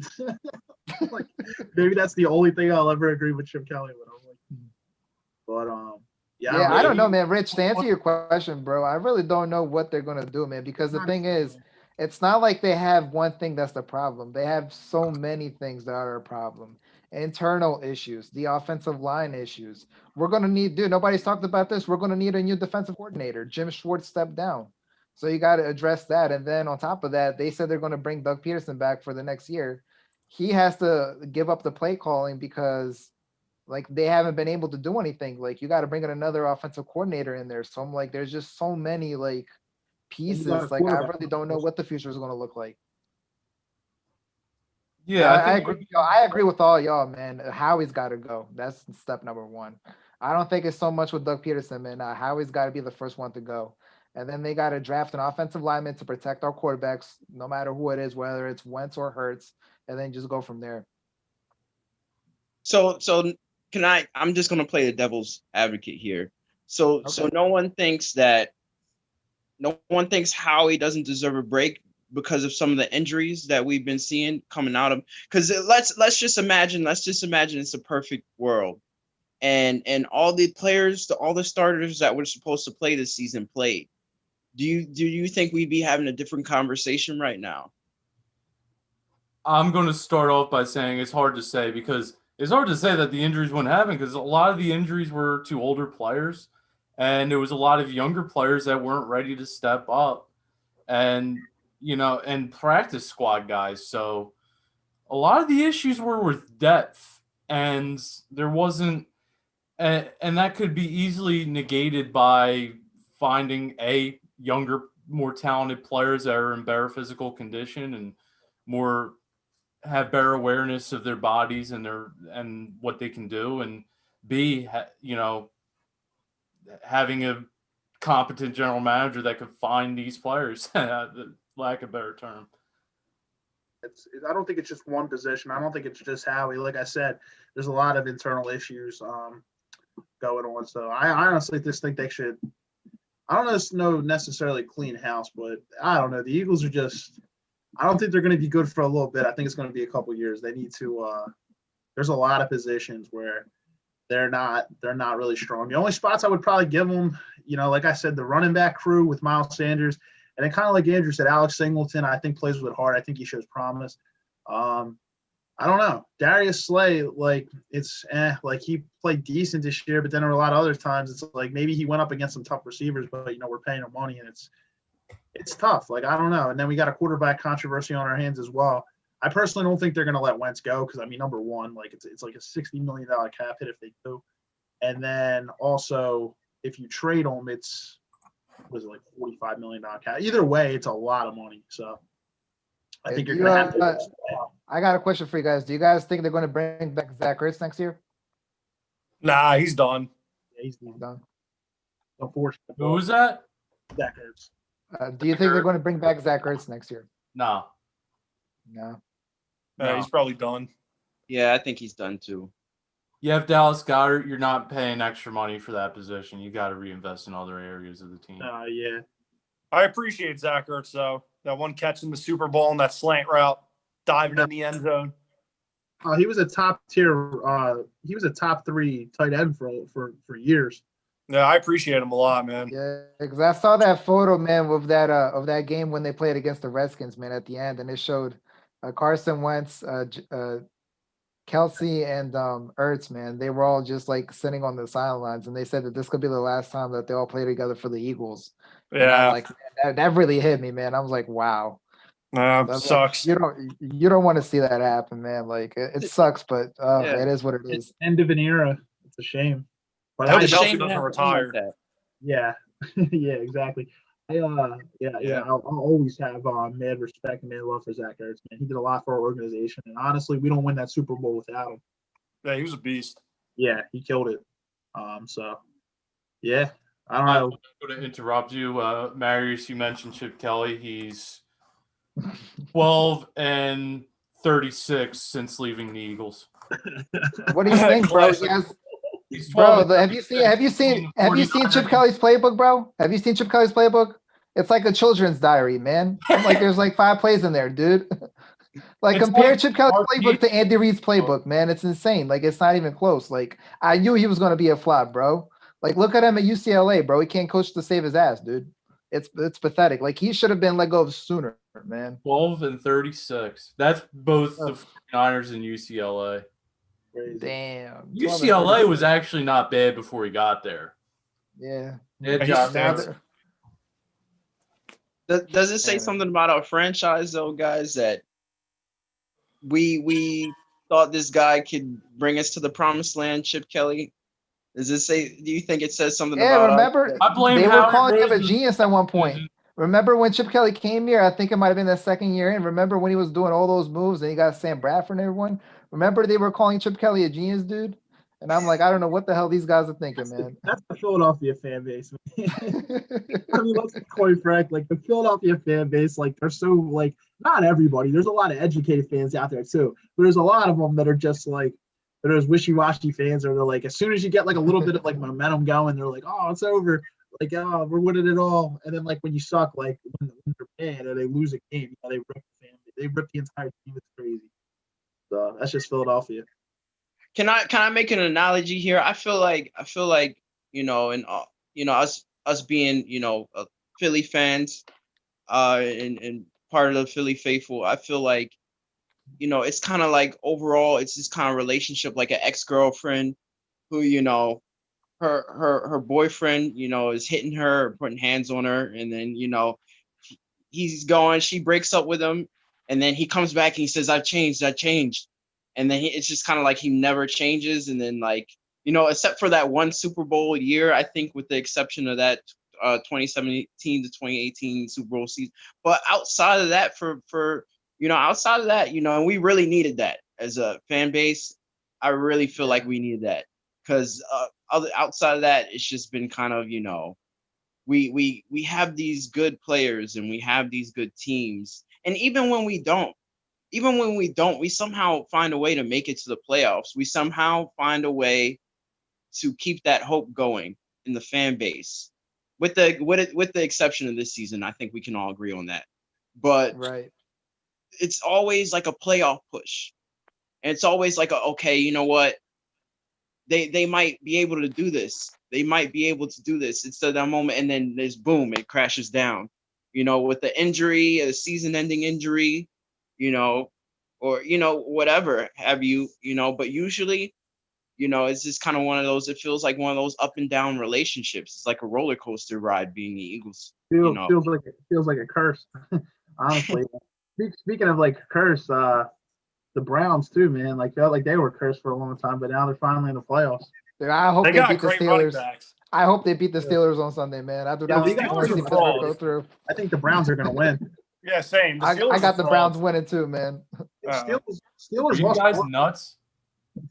Like, maybe that's the only thing I'll ever agree with Chip Kelly with. I'm like, but
Yeah, I don't know,
he-
man. Rich, to answer your question, bro, I really don't know what they're gonna do, man. Because the thing is, it's not like they have one thing that's the problem. They have so many things that are a problem. Internal issues, the offensive line issues. We're gonna need, dude, nobody's talked about this. We're gonna need a new defensive coordinator. Jim Schwartz stepped down. So you gotta address that. And then on top of that, they said they're gonna bring Doug Peterson back for the next year. He has to give up the play calling because like they haven't been able to do anything. Like you got to bring in another offensive coordinator in there. So I'm like, there's just so many like
And you got a
pieces. Like I
quarterback
really don't know what the future is going to look like.
yeah,
I agree. I agree with all y'all, man. Howie's got to go. That's step number one. I don't think it's so much with Doug Peterson, man. Howie's got to be the first one to go. And then they got to draft an offensive lineman to protect our quarterbacks, no matter who it is, whether it's Wentz or Hurts, and then just go from there.
So can I'm just gonna play the devil's advocate here. So
Okay.
no one thinks Howie doesn't deserve a break because of some of the injuries that we've been seeing coming out of. Because let's just imagine it's a perfect world, and all the players, all the starters that were supposed to play this season played. Do you think we'd be having a different conversation right now?
I'm going to start off by saying it's hard to say because it's hard to say that the injuries wouldn't happen because a lot of the injuries were to older players, and there was a lot of younger players that weren't ready to step up, and and practice squad guys. So a lot of the issues were with depth, and there wasn't, and that could be easily negated by finding younger, more talented players that are in better physical condition and more have better awareness of their bodies and what they can do, and B, having a competent general manager that could find these players, lack of a better term.
I don't think it's just one position. I don't think it's just Howie. Like I said, there's a lot of internal issues going on. So I honestly just think they should. I don't know necessarily clean house, but I don't know. The Eagles are just. I don't think they're going to be good for a little bit. I think it's going to be a couple years. They need to. There's a lot of positions where they're not really strong. The only spots I would probably give them, like I said, the running back crew with Miles Sanders, and then kind of like Andrew said, Alex Singleton, I think plays with heart. I think he shows promise. I don't know. Darius Slay, like like he played decent this year, but then there were a lot of other times it's like maybe he went up against some tough receivers, but we're paying him money and it's tough. Like, I don't know. And then we got a quarterback controversy on our hands as well. I personally don't think they're going to let Wentz go because, number one, like it's like a $60 million cap hit if they do. And then also, if you trade him, it's like $45 million cap. Either way, it's a lot of money. So I think you're going to have to.
I got a question for you guys. Do you guys think they're going to bring back Zach Ertz next year?
Nah, he's done.
Yeah, he's
Done.
unfortunate.
Who was that?
Zach Ertz.
Do you think they're going to bring back Zach Ertz next year?
No.
No.
Yeah, he's probably done.
Yeah, I think he's done too.
You have Dallas Goedert. You're not paying extra money for that position. You got to reinvest in other areas of the team.
Yeah.
I appreciate Zach Ertz, though. That one catch in the Super Bowl and that slant route, diving in the end zone.
He was a top tier. He was a top 3 tight end for years.
Yeah, I appreciate him a lot, man.
Yeah, because I saw that photo, man, of that game when they played against the Redskins, man, at the end, and it showed Carson Wentz, Kelsey, and Ertz, man. They were all just like sitting on the sidelines, and they said that this could be the last time that they all play together for the Eagles.
Yeah,
like that really hit me, man. I was like, wow.
sucks.
Like, you don't want to see that happen, man. Like it sucks, but it is what it is.
End of an era. It's a shame. But
I hope
It's a
Kelsey
shame to
doesn't
have
retire.
something like that.
yeah, yeah, exactly. I'll always have mad respect and mad love for Zach Ertz, man. He did a lot for our organization, and honestly, we don't win that Super Bowl without him.
Yeah, he was a beast.
Yeah, he killed it. So yeah, I don't
I'm
know.
going to interrupt you, Marius. You mentioned Chip Kelly. He's 12-36 since leaving the Eagles.
What do you think, bro?
Classic.
He's
Bro,
12
have you seen Chip Kelly's playbook, bro? Have you seen Chip Kelly's playbook? It's like a children's diary, man. I'm like, there's like 5 plays in there, dude. Like,
It's
compare
like
Chip Kelly's
arcade-
playbook to Andy Reid's playbook, man. It's insane. Like, it's not even close. Like, I knew he was going to be a flop, bro. Like, look at him at UCLA, bro. He can't coach to save his ass, dude. It's pathetic. Like, he should have been let go of sooner, man.
12 and 36. That's both the
Ugh.
49ers and UCLA.
Crazy.
Damn. 12 and
UCLA
30.
was actually not bad before he got there.
Yeah.
They had
He's
Josh
now
Allen.
Does it say
Yeah.
something about our franchise though, guys, that we thought this guy could bring us to the promised land, Chip Kelly? Does it say? Do you think it says something
Yeah,
about us?
remember
I blame
they were
Howard
calling him a
Roseman.
genius at one point. Remember when Chip Kelly came here? I think it might have been the second year in. Remember when he was doing all those moves and he got Sam Bradford and everyone? Remember they were calling Chip Kelly a genius, dude? And I'm like, I don't know what the hell these guys are thinking, man.
That's the Philadelphia fan base. Man. I mean, let's be quite frank. Like the Philadelphia fan base, like they're so like not everybody. There's a lot of educated fans out there too, but there's a lot of them that are just like they're those wishy-washy fans, or they're like as soon as you get like a little bit of like momentum going, they're like, oh, it's over. Like, oh, we're winning it all. And then like when you suck, like when they're bad or they lose a game, you know, they rip the fan. They rip the entire team. It's crazy. So that's just Philadelphia.
Can I make an analogy here? I feel like you know, and us being Philly fans, and part of the Philly faithful. I feel like it's kind of like overall, it's this kind of relationship like an ex-girlfriend who her boyfriend is hitting her, putting hands on her, and then he's going, she breaks up with him, and then he comes back and he says, I've changed. And then it's just kind of like he never changes. And then except for that one Super Bowl year, I think with the exception of that 2017 to 2018 Super Bowl season. But outside of that, and we really needed that as a fan base. I really feel like we needed that because outside of that, it's just been kind of, we have these good players and we have these good teams. And even when we don't, we somehow find a way to make it to the playoffs. We somehow find a way to keep that hope going in the fan base. With the exception of this season, I think we can all agree on that. But
Right.
it's always like a playoff push. And it's always like, okay, you know what? They might be able to do this. They might be able to do this. It's that moment, and then there's boom, it crashes down. With the injury, a season-ending injury, or whatever have you, but usually, it's just kind of one of those, it feels like one of those up and down relationships. It's like a roller coaster ride being the Eagles.
Feels like a curse. Honestly. Speaking of like curse, the Browns too, man. Like felt like they were cursed for a long time, but now they're finally in the playoffs.
Dude, I hope
They
they
got
beat the
great running
Steelers.
backs.
I hope they beat the Steelers on Sunday, man. After
Yeah,
that,
the
I want
Steelers
to see
are
Pittsburgh go
frauds.
through.
I think the Browns are going to win.
Yeah, same. The
I
Steelers
got
are
the
frauds.
Browns winning too, man.
Steelers
Are you
lost
guys
4.
nuts?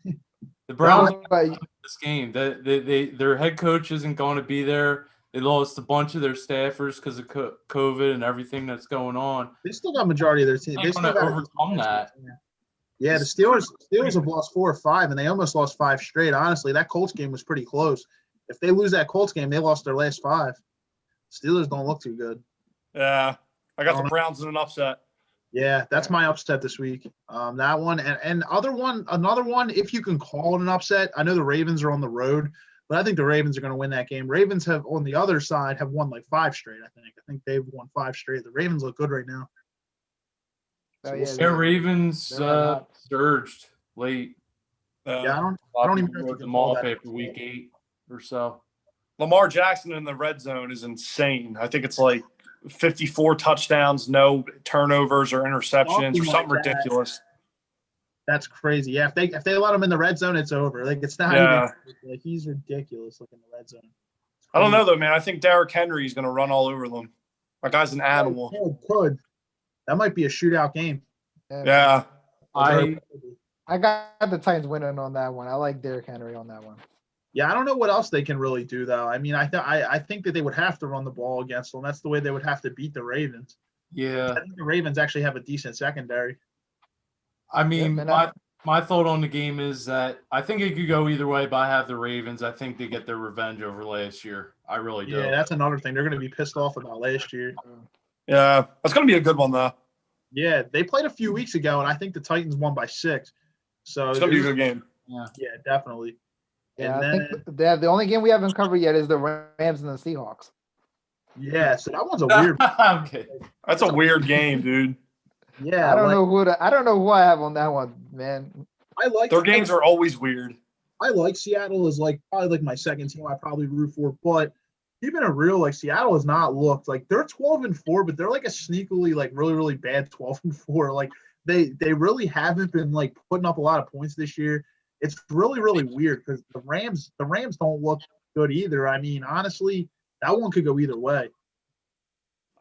The Browns
But
this game. Their head coach isn't going to be there. They lost a bunch of their staffers because of COVID and everything that's going on.
They still got majority of their team.
They're
They still
going to
got
overcome that.
Yeah, the Steelers have lost 4 or 5, and they almost lost 5 straight. Honestly, that Colts game was pretty close. If they lose that Colts game, they lost their last 5. Steelers don't look too good.
Yeah, I got the Browns in an upset.
Yeah, that's my upset this week. That one and another one, if you can call it an upset. I know the Ravens are on the road, but I think the Ravens are going to win that game. Ravens have on the other side have won like 5 straight. I think they've won 5 straight. The Ravens look good right now.
Oh,
So
yeah,
we'll see.
Their Ravens
They're not.
surged late.
Yeah,
A lot
I don't
of
even
people
know if you
wrote
can
them
call
off
that
after week 8 or so.
Lamar Jackson in the red zone is insane. I think it's like 54 touchdowns, no turnovers or interceptions, or something
like that.
ridiculous.
That's crazy. Yeah, if they let him in the red zone, it's over. Like it's not
Yeah.
even like he's ridiculous looking in the red zone.
I don't know though, man. I think Derrick Henry is going to run all over them. That guy's an animal.
Could. That might be a shootout game.
Yeah.
I got the Titans winning on that one. I like Derrick Henry on that one.
Yeah, I don't know what else they can really do though. I mean, I think that they would have to run the ball against them. That's the way they would have to beat the Ravens.
Yeah.
I think the Ravens actually have a decent secondary.
I mean,
Yeah, man,
My thought on the game is that I think it could go either way, but I have the Ravens. I think they get their revenge over last year. I really do.
Yeah, that's another thing. They're going to be pissed off about last year.
Yeah, that's gonna be a good one though.
Yeah, they played a few weeks ago, and I think the Titans won by 6. So
It's gonna be a good game.
Yeah, definitely.
Yeah,
And
I
then,
think the only game we haven't covered yet is the Rams and the Seahawks.
yeah, so that one's a weird.
Okay.
That's a weird game, dude.
Yeah,
I don't
like,
know who I have on that one, man.
I like
Their games are always weird.
I like Seattle as like probably like my second team I probably root for, but keeping it real, like Seattle has not looked like they're 12-4, but they're like a sneakily like really bad 12-4. Like they really haven't been like putting up a lot of points this year. It's really weird because the Rams don't look good either. I mean, honestly, that one could go either way.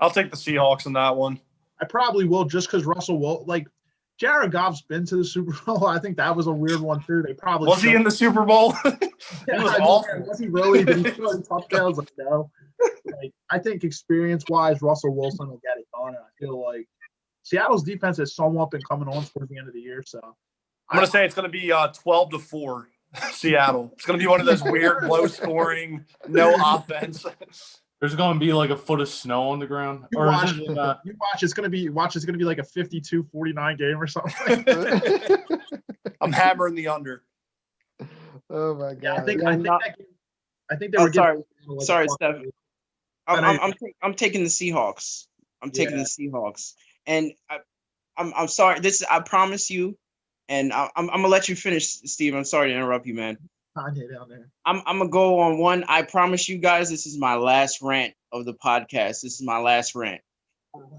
I'll take the Seahawks in that one.
I probably will just because Russell will like Jared Goff's been to the Super Bowl. I think that was a weird one too. They probably
Was he in the Super Bowl?
Yeah,
was
I mean,
awful.
was he really? Did he throw touchdowns? Like, no. Like, I think experience-wise, Russell Wilson will get it done. And I feel like Seattle's defense has somewhat been coming on towards the end of the year. So
I'm gonna say it's gonna be 12-4 Seattle. It's gonna be one of those weird, low-scoring, no offense.
There's going to be like a foot of snow on the ground.
you
Or
watch,
is it,
you watch. It's gonna be like a 52-49 game or something.
I'm hammering the under.
Oh my god.
Yeah, I think
I'm not-
that game, I think they
Oh,
were giving,
sorry,
like,
Steph. I'm taking the Seahawks. I'm taking the Seahawks, and I'm sorry. I promise you, and I'm gonna let you finish, Steve. I'm sorry to interrupt you, man.
Kanye down there.
I'm gonna go on one. I promise you guys, this is my last rant of the podcast. This is my last rant.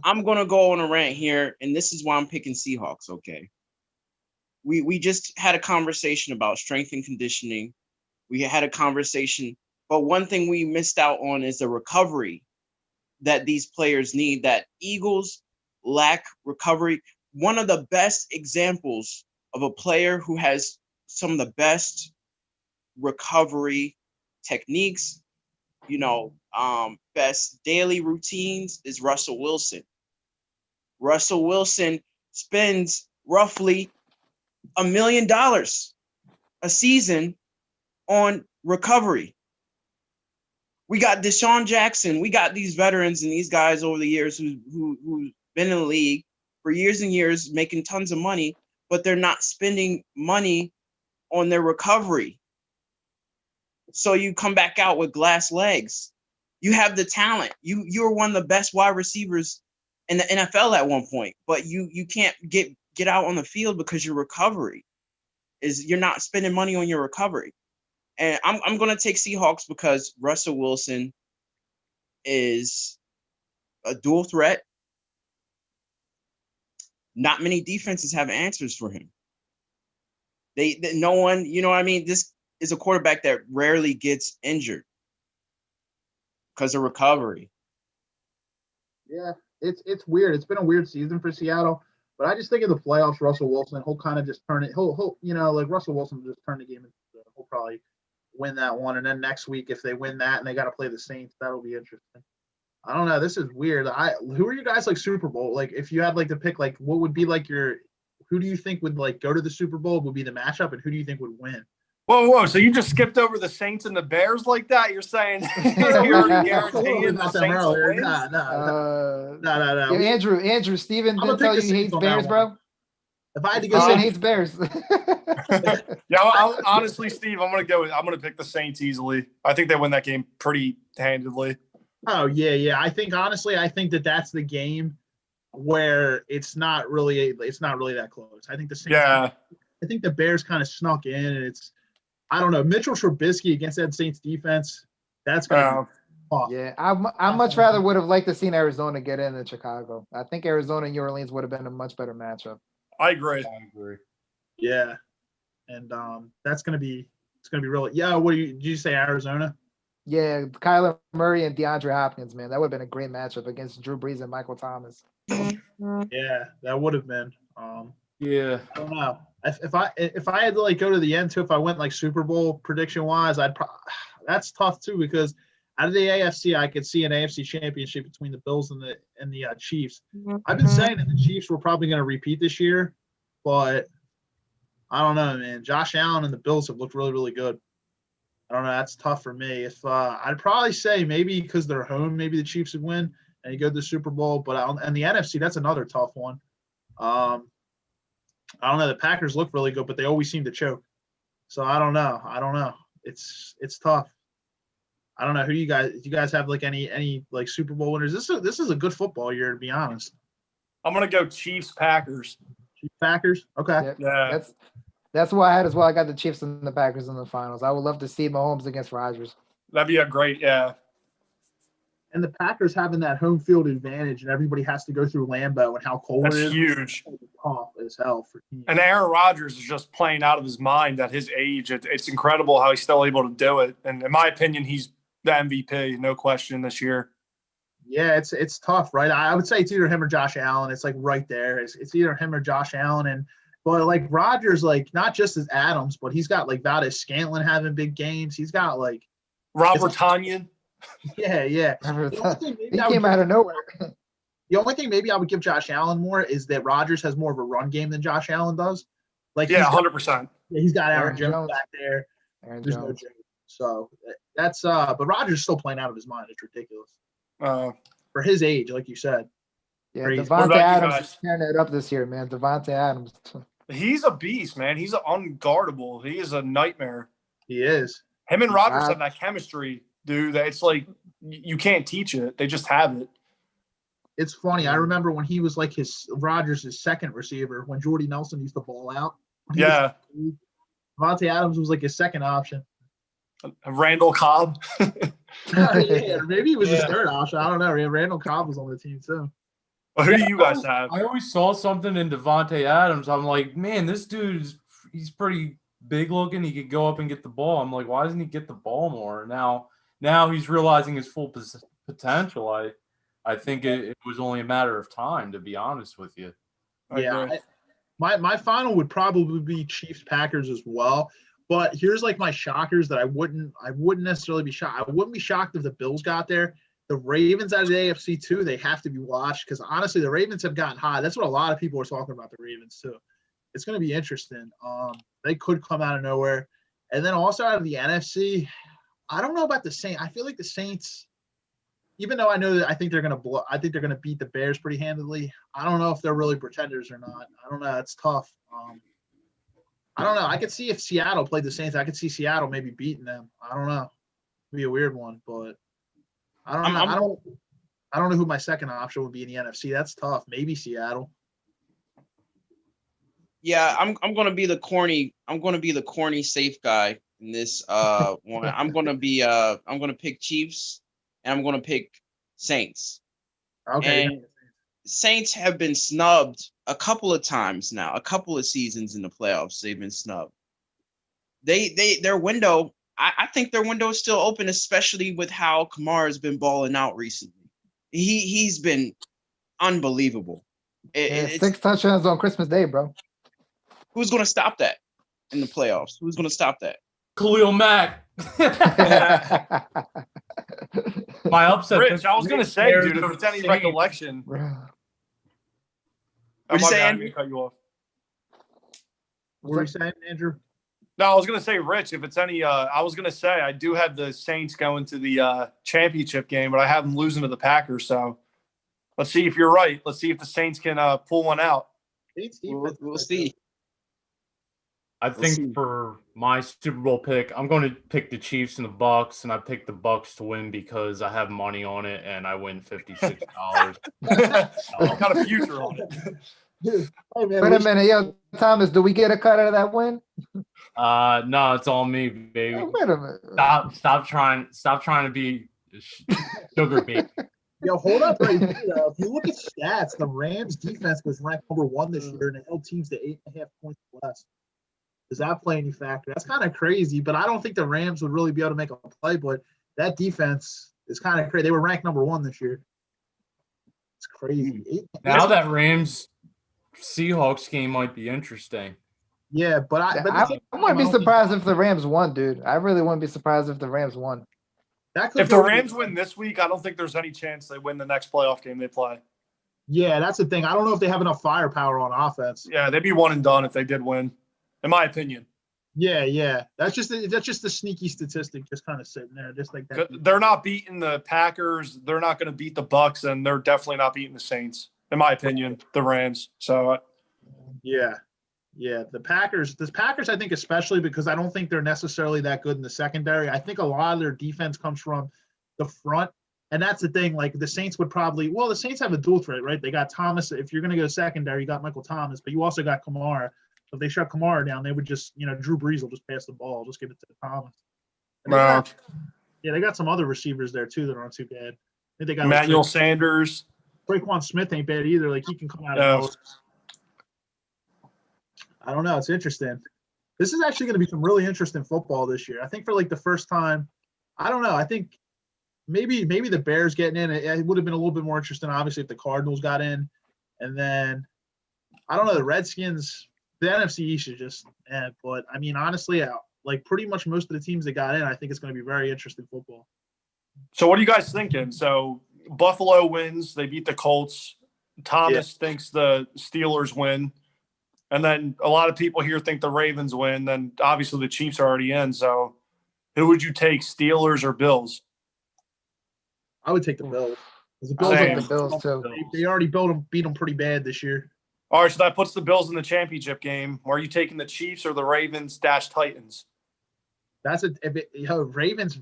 I'm gonna go on a rant here, and this is why I'm picking Seahawks. Okay. We just had a conversation about strength and conditioning. We had a conversation, but one thing we missed out on is the recovery that these players need. That Eagles lack recovery. One of the best examples of a player who has some of the best recovery techniques, best daily routines is Russell Wilson. Russell Wilson spends roughly $1 million a season on recovery. We got Deshaun Jackson. We got these veterans and these guys over the years who've been in the league for years and years, making tons of money, but they're not spending money on their recovery. So you come back out with glass legs. You have the talent. You're one of the best wide receivers in the NFL at one point, but you can't get out on the field because your recovery you're not spending money on your recovery. And I'm going to take Seahawks because Russell Wilson is a dual threat. Not many defenses have answers for him. No one, you know what I mean? This is a quarterback that rarely gets injured because of recovery.
Yeah, it's weird. It's been a weird season for Seattle, but I just think in the playoffs, Russell Wilson, he'll kind of just turn it. He'll like Russell Wilson will just turn the game. He'll probably win that one, and then next week if they win that and they got to play the Saints, that'll be interesting. I don't know. This is weird. Who are you guys like Super Bowl? Like if you had like to pick, like what would be like who do you think would like go to the Super Bowl would be the matchup, and who do you think would win?
Whoa! So you just skipped over the Saints and the Bears like that? You're saying you're already guaranteeing the Saints will win?
No.
Yeah, Andrew, Steven
I'm gonna
didn't tell
pick
you
the
he hates
Saints on that
Bears,
one.
bro.
If I had to go,
Steven
Saints,
hates Bears.
Yeah, honestly, Steve, I'm gonna pick the Saints easily. I think they win that game pretty handedly.
oh yeah. I think honestly, that's the game where it's not really that close. I think the Saints.
Yeah,
I think the Bears kind of snuck in, and I don't know, Mitchell Trubisky against that Saints defense. That's gonna be tough.
Yeah, I much rather would have liked to seen Arizona get in than Chicago. I think Arizona and New Orleans would have been a much better matchup.
I agree.
Yeah, and it's gonna be really. Yeah, did you say Arizona?
Yeah, Kyler Murray and DeAndre Hopkins, man, that would have been a great matchup against Drew Brees and Michael Thomas.
Yeah, that would have been.
Yeah.
I don't know. If I had to like go to the end too, if I went like Super Bowl prediction wise, that's tough too because out of the AFC, I could see an AFC championship between the Bills and the Chiefs. I've been saying that the Chiefs were probably going to repeat this year, but I don't know, man. Josh Allen and the Bills have looked really, really good. I don't know. That's tough for me. If I'd probably say maybe because they're home, maybe the Chiefs would win and you go to the Super Bowl. But and the NFC, that's another tough one. I don't know. The Packers look really good, but they always seem to choke. So I don't know. It's tough. I don't know. Do you guys have like any like Super Bowl winners? This is a good football year, to be honest.
I'm gonna go Chiefs Packers.
Chiefs Packers. Okay.
Yeah.
That's what I had as well. I got the Chiefs and the Packers in the finals. I would love to see Mahomes against Rodgers.
That'd be a great, yeah.
And the Packers having that home field advantage, and everybody has to go through Lambeau and how cold
That's
it is.
huge.
Tough as hell for teams.
And Aaron Rodgers is just playing out of his mind at his age. It's incredible how he's still able to do it. And in my opinion, he's the MVP, no question, this year.
Yeah, it's tough, right? I would say it's either him or Josh Allen. It's like right there. It's either him or Josh Allen. But like Rodgers, like not just as Adams, but he's got like Valdez Scantlin having big games. He's got like
Robert Tonyan.
Yeah.
He came out of nowhere.
The only thing maybe I would give Josh Allen more is that Rodgers has more of a run game than Josh Allen does. Like
yeah, 100%.
He's got Aaron
Aaron
Jones
Jones.
back there.
Aaron
There's
Jones.
no joke. So that's but Rodgers is still playing out of his mind. It's ridiculous for his age, like you said.
Yeah,
Crazy.
What
Devontae
about you
Adams
guys?
is tearing it up this year, man. Devontae Adams.
He's a beast, man. He's unguardable. He is a nightmare.
He is.
Him and Rodgers
Wow.
have that chemistry, dude. That it's like you can't teach it. They just have it.
It's funny. I remember when he was like Rodgers' second receiver when Jordy Nelson used to ball out.
Yeah.
Devontae Adams was like his second option.
Randall Cobb.
Yeah, maybe he was his
Yeah.
third option. I don't know. Randall Cobb was on the team too.
Who do you guys have?
I always saw something in Devontae Adams. I'm like, man, this he's pretty big looking. He could go up and get the ball. I'm like, why doesn't he get the ball more? Now he's realizing his full potential. I think it was only a matter of time, to be honest with you.
My final would probably be Chiefs Packers as well. But here's like my shockers that I wouldn't necessarily be shocked. I wouldn't be shocked if the Bills got there. The Ravens out of the AFC too, they have to be watched because honestly, the Ravens have gotten high. That's what a lot of people are talking about the Ravens too. It's going to be interesting. They could come out of nowhere. And then also out of the NFC, I don't know about the Saints. I feel like the Saints, even though I think they're going to beat the Bears pretty handily. I don't know if they're really pretenders or not. I don't know. It's tough. I don't know. I could see if Seattle played the Saints, I could see Seattle maybe beating them. I don't know. It'd be a weird one, but I don't know. I don't know who my second option would be in the NFC. That's tough. Maybe Seattle.
Yeah, I'm gonna be the corny safe guy in this one. I'm gonna pick Chiefs and I'm gonna pick Saints.
Okay.
And Saints have been snubbed a couple of times now, a couple of seasons in the playoffs. They've been snubbed. Their window, I think their window is still open, especially with how Kamara's been balling out recently. He's been unbelievable. It's
6 touchdowns on Christmas Day, bro.
Who's going to stop that in the playoffs? Who's going to stop that?
Khalil Mack. My upset.
Rich, I was going to say,
Bears
dude, if
are
it's any
insane.
recollection.
Bro.
What you
My bad, I
saying?
didn't cut you off.
What were you saying, Andrew?
No, I was going to say, Rich, if it's any, I was going to say, I do have the Saints going to the championship game, but I have them losing to the Packers. So let's see if you're right. Let's see if the Saints can pull one out.
We'll see.
I
We'll
think
see.
for my Super Bowl pick, I'm going to pick the Chiefs and the Bucks, and I picked the Bucks to win because I have money on it, and I win $56.
What kind of future on it?
Hey, man,
Wait a minute, yo, Thomas, do we get a cut out of that win?
No, it's all me, baby.
Oh, wait a minute.
Stop trying to be sugar bean.
Yo, hold up right here. If you look at stats, the Rams defense was ranked number 1 this year and it held teams to 8.5 points less. Does that play any factor? That's kind of crazy, but I don't think the Rams would really be able to make a play, but that defense is kind of crazy. They were ranked number 1 this year. It's crazy.
Now that Rams Seahawks game might be interesting.
Yeah, but
I
the
wouldn't be surprised if the Rams won, dude. I really wouldn't be surprised if the Rams won.
that could
If the
go-
Rams win this week, I don't think there's any chance they win the next playoff game they play.
Yeah, that's the thing. I don't know if they have enough firepower on offense.
Yeah, they'd be one and done if they did win. in my opinion.
Yeah. That's just the sneaky statistic, just kind of sitting there, just like that.
They're not beating the Packers. They're not going to beat the Bucks, and they're definitely not beating the Saints, in my opinion. The Rams. So
Yeah. The Packers, I think, especially because I don't think they're necessarily that good in the secondary. I think a lot of their defense comes from the front. And that's the thing. Like the Saints would probably, the Saints have a dual threat, right? They got Thomas. If you're going to go secondary, you got Michael Thomas, but you also got Kamara. So if they shut Kamara down, they would just, Drew Brees will just pass the ball, just give it to Thomas. They got some other receivers there too that aren't too bad. I think they got
Emmanuel Sanders.
Raekwon Smith ain't bad either. Like he can come out of nowhere. I don't know. It's interesting. This is actually going to be some really interesting football this year. I think for like the first time, I don't know. I think maybe the Bears getting in, it would have been a little bit more interesting, obviously, if the Cardinals got in. And then, I don't know, the Redskins, the NFC East is just, but I mean, honestly, like pretty much most of the teams that got in, I think it's going to be very interesting football.
So what are you guys thinking? So Buffalo wins. They beat the Colts. Thomas thinks the Steelers win. And then a lot of people here think the Ravens win. Then obviously the Chiefs are already in. So who would you take, Steelers or Bills?
I would take the Bills.
I'll take the Bills too.
They already beat them pretty bad this year.
All right, so that puts the Bills in the championship game. Are you taking the Chiefs or the Ravens - Titans?
Ravens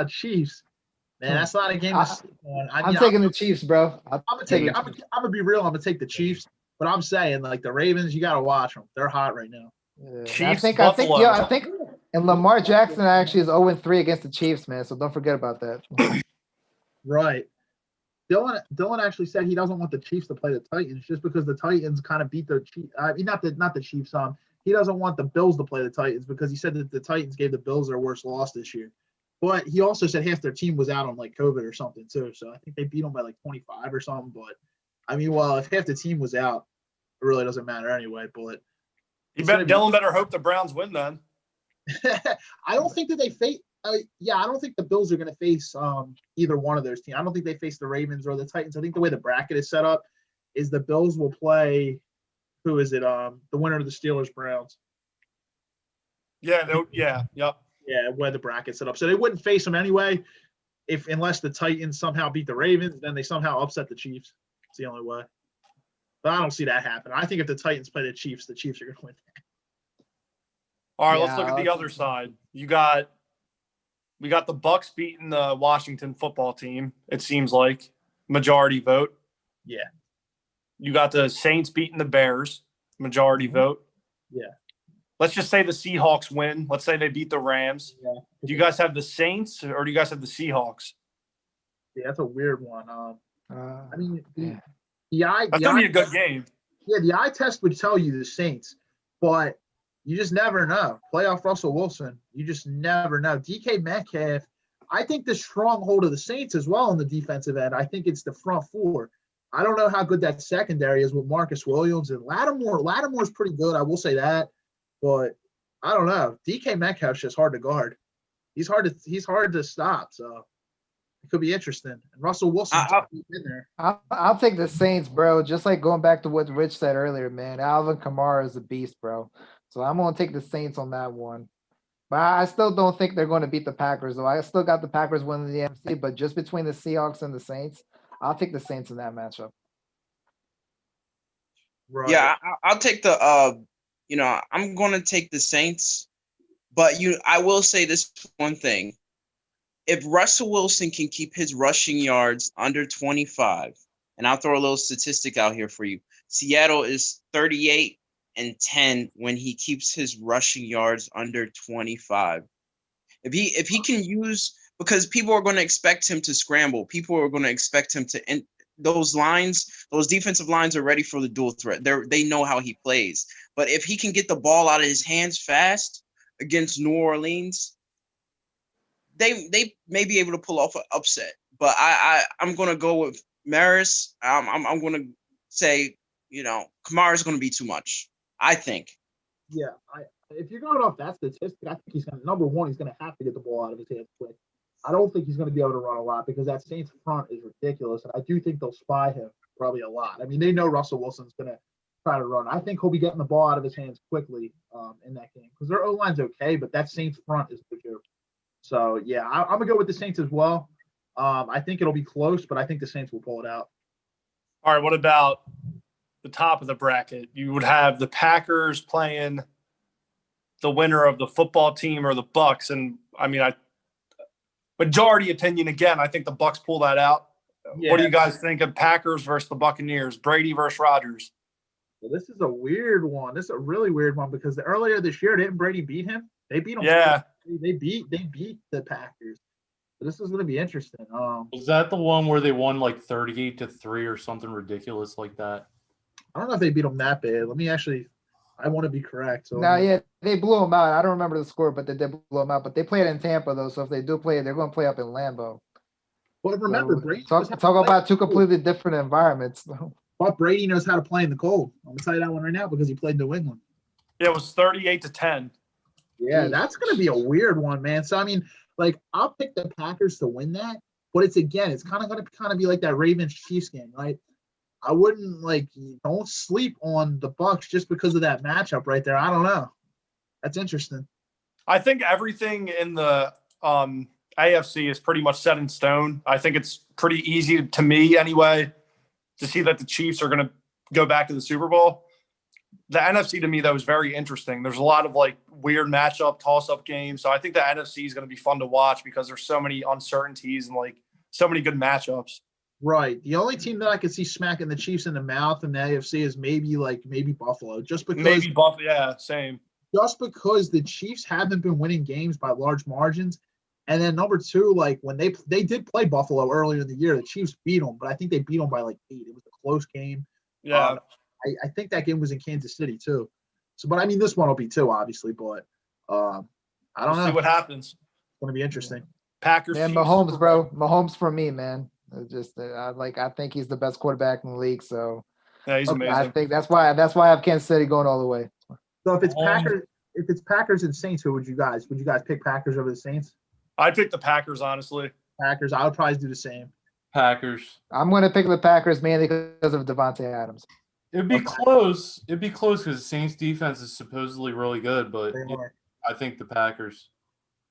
Chiefs. Man, that's not a game to sleep on.
I'm taking the Chiefs, bro.
I'm gonna be real. I'm gonna take the Chiefs, but I'm saying like the Ravens, you gotta watch them. They're hot right now.
Yeah.
Chiefs,
I think, and Lamar Jackson actually is 0-3 against the Chiefs, man. So don't forget about that.
Right. Dylan actually said he doesn't want the Chiefs to play the Titans just because the Titans kind of beat the Chiefs. Not the Chiefs. He doesn't want the Bills to play the Titans because he said that the Titans gave the Bills their worst loss this year. But he also said half their team was out on like COVID or something too. So I think they beat them by like 25 or something. But I mean, well, if half the team was out, it really doesn't matter anyway. But
Dylan better hope the Browns win then.
I don't think that they face. I don't think the Bills are going to face either one of those teams. I don't think they face the Ravens or the Titans. I think the way the bracket is set up is the Bills will play. Who is it? The winner of the Steelers Browns.
Yep.
Yeah, where the bracket's set up, so they wouldn't face them anyway. Unless the Titans somehow beat the Ravens, then they somehow upset the Chiefs. It's the only way. But I don't see that happen. I think if the Titans play the Chiefs are going to win.
All right, let's look at the other side. We got the Bucks beating the Washington football team. It seems like majority vote.
Yeah.
You got the Saints beating the Bears, majority vote.
Yeah.
Let's just say the Seahawks win. Let's say they beat the Rams.
Yeah.
Do you guys have the Saints or do you guys have the Seahawks?
Yeah, that's a weird one. I mean,
that's gonna be a good game.
Yeah, the eye test would tell you the Saints, but you just never know. Playoff Russell Wilson, you just never know. DK Metcalf, I think the stronghold of the Saints as well in the defensive end. I think it's the front four. I don't know how good that secondary is with Marcus Williams and Lattimore. Lattimore's pretty good, I will say that, but I don't know. DK Metcalf's just hard to guard. He's hard to stop. So it could be interesting. And Russell Wilson in there.
I'll take the Saints, bro. Just like going back to what Rich said earlier, man. Alvin Kamara is a beast, bro. So I'm going to take the Saints on that one. But I still don't think they're going to beat the Packers, though. I still got the Packers winning the NFC, but just between the Seahawks and the Saints, I'll take the Saints in that matchup.
Right. Yeah, I'll take the I'm going to take the Saints, but I will say this one thing. If Russell Wilson can keep his rushing yards under 25, and I'll throw a little statistic out here for you. Seattle is 38-10 when he keeps his rushing yards under 25. If he can use, because people are going to expect him to scramble. People are going to expect him to those defensive lines are ready for the dual threat. They know how he plays. But if he can get the ball out of his hands fast against New Orleans, they may be able to pull off an upset. But I'm going to go with Maris. I'm going to say, Kamara is going to be too much, I think.
Yeah, if you're going off that statistic, I think he's going to, number one, he's going to have to get the ball out of his hands quick. I don't think he's going to be able to run a lot because that Saints front is ridiculous. And I do think they'll spy him probably a lot. I mean, they know Russell Wilson's going to try to run. I think he'll be getting the ball out of his hands quickly in that game because their O line's okay, but that Saints front is the joke. So yeah, I'm gonna go with the Saints as well. I think it'll be close, but I think the Saints will pull it out.
All right, what about the top of the bracket? You would have the Packers playing the winner of the football team or the Bucks, and I mean, majority opinion again. I think the Bucks pull that out. What do you guys think of Packers versus the Buccaneers? Brady versus Rodgers.
Well, this is a weird one. This is a really weird one because earlier this year, didn't Brady beat him? They beat him.
Yeah.
They beat the Packers. So this is going to be interesting.
Was that the one where they won like 38-3 or something ridiculous like that?
I don't know if they beat them that bad. Let me actually. I want to be correct. So
No, yeah, they blew them out. I don't remember the score, but they did blow them out. But they played in Tampa though, so if they do play it, they're going to play up in Lambeau.
But remember,
So,
Brady
talk about two completely different environments.
But Brady knows how to play in the cold. I'm gonna tell you that one right now because he played New England.
Yeah, it was 38-10.
Yeah, that's gonna be a weird one, man. So I mean, like, I'll pick the Packers to win that, but it's kind of gonna be like that Ravens Chiefs game, right? I wouldn't don't sleep on the Bucks just because of that matchup right there. I don't know. That's interesting.
I think everything in the AFC is pretty much set in stone. I think it's pretty easy to me anyway to see that the Chiefs are going to go back to the Super Bowl. The NFC to me, though, is very interesting. There's a lot of weird matchup, toss-up games. So I think the NFC is going to be fun to watch because there's so many uncertainties and so many good matchups.
Right. The only team that I could see smacking the Chiefs in the mouth in the AFC is maybe Buffalo, just because.
Maybe Buffalo, yeah, same.
Just because the Chiefs haven't been winning games by large margins. And then number two, when they did play Buffalo earlier in the year, the Chiefs beat them, but I think they beat them by 8. It was a close game.
Yeah.
I think that game was in Kansas City too. So, but I mean, this one will be too, obviously, but I don't know.
See what happens.
It's going to be interesting.
Packers.
Man,
Chiefs,
Mahomes, bro. Mahomes for me, man. It's just I think he's the best quarterback in the league. So
Yeah, he's amazing.
I think that's why I have Kansas City going all the way.
So if it's Packers and Saints, who would you guys pick Packers over the Saints?
I'd pick the Packers, honestly.
Packers. I would probably do the same.
Packers.
I'm going to pick the Packers mainly because of Devontae Adams.
It'd be close. It'd be close because the Saints defense is supposedly really good, but I think the Packers.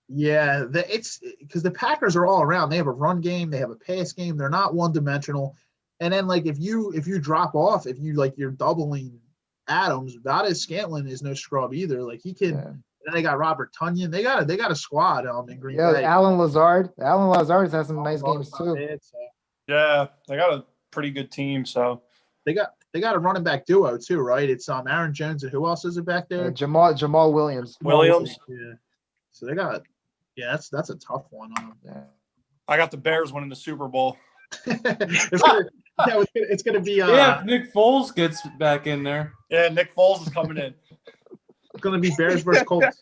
Yeah, it's because the Packers are all around. They have a run game, they have a pass game. They're not one dimensional. And then if you drop off, if you're doubling Adams, Valdez-Scantling is no scrub either. He can.
Yeah.
And they got Robert Tonyan. They got a squad in Green Bay.
Alan Lazard. Alan Lazard has some nice games too.
Yeah, they got a pretty good team. So
They got a running back duo too, right? It's Aaron Jones and who else is it back there?
Jamal Williams.
Williams.
Yeah. So they got. Yeah, that's a tough one.
Yeah.
I got the Bears winning the Super Bowl.
it's gonna be.
Yeah, if Nick Foles gets back in there.
Yeah, Nick Foles is coming in.
It's gonna be Bears versus Colts.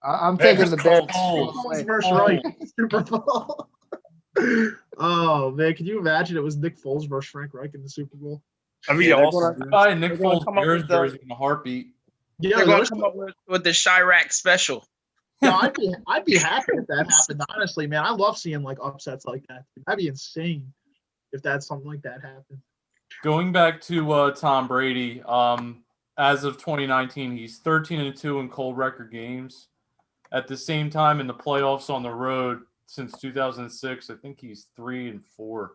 I'm taking the Bears.
Colts versus Wright Super Bowl. Oh man, can you imagine it was Nick Foles versus Frank Reich in the Super Bowl?
I mean, awesome.
Buy Nick
They're gonna
Foles
come up
Bears
with the-
jersey in a heartbeat.
Yeah,
They're going to come up with the Chirac special.
no, I'd be happy if that happened. Honestly, man, I love seeing upsets like that. That'd be insane if that's something like that happened.
Going back to Tom Brady, as of 2019, he's 13-2 in cold record games. At the same time, in the playoffs on the road since 2006, I think he's 3-4.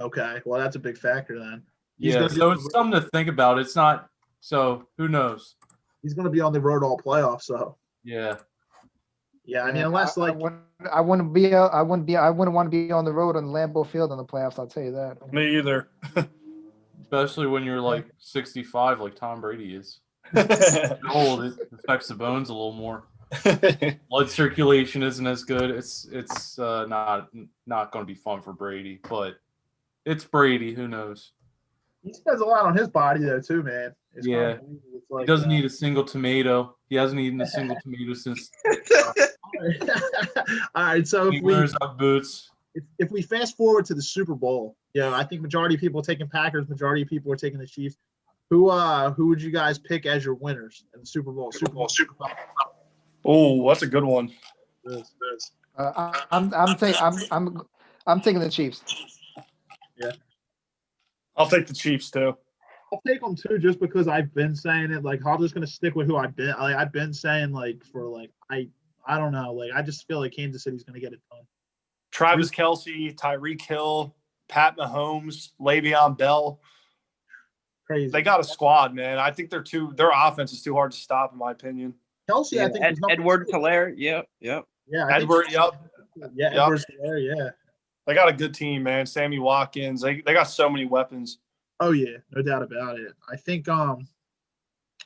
Okay, well that's a big factor then.
Yeah, so it's something to think about. It's not so. Who knows?
He's going to be on the road all playoffs, so
Yeah.
yeah. I mean, unless
I wouldn't want to be on the road on Lambeau Field in the playoffs. I'll tell you that.
Me either.
Especially when you're 65, like Tom Brady is. Old, it affects the bones a little more. Blood circulation isn't as good. It's not going to be fun for Brady, but it's Brady. Who knows?
he spends a lot on his body though too, man. It's
Yeah.
kinda crazy. It's
He doesn't eat a single tomato. He hasn't eaten a single tomato since
All right, so
he wears our boots.
if we fast forward to the Super Bowl, I think majority of people are taking Packers, majority of people are taking the Chiefs. Who would you guys pick as your winners in the Super Bowl?
Oh, that's a good one.
I'm taking the Chiefs.
I'll take the Chiefs too.
I'll take them too, just because I've been saying it. Like, I'm just gonna stick with who I've been saying like for like I don't know. Like, I just feel like Kansas City's gonna get it done.
Travis Kelce, Tyreek Hill, Pat Mahomes, Le'Veon Bell.
Crazy.
They got a squad, man. I think their offense is too hard to stop, in my opinion.
Kelsey,
Yeah,
I think was number
Edward
2.
Hilaire. Yep.
Yeah, I think
Edward, yep.
Yeah,
Yep.
Edward's there. Yeah.
They got a good team, man. Sammy Watkins. They got so many weapons.
Oh yeah, no doubt about it. I think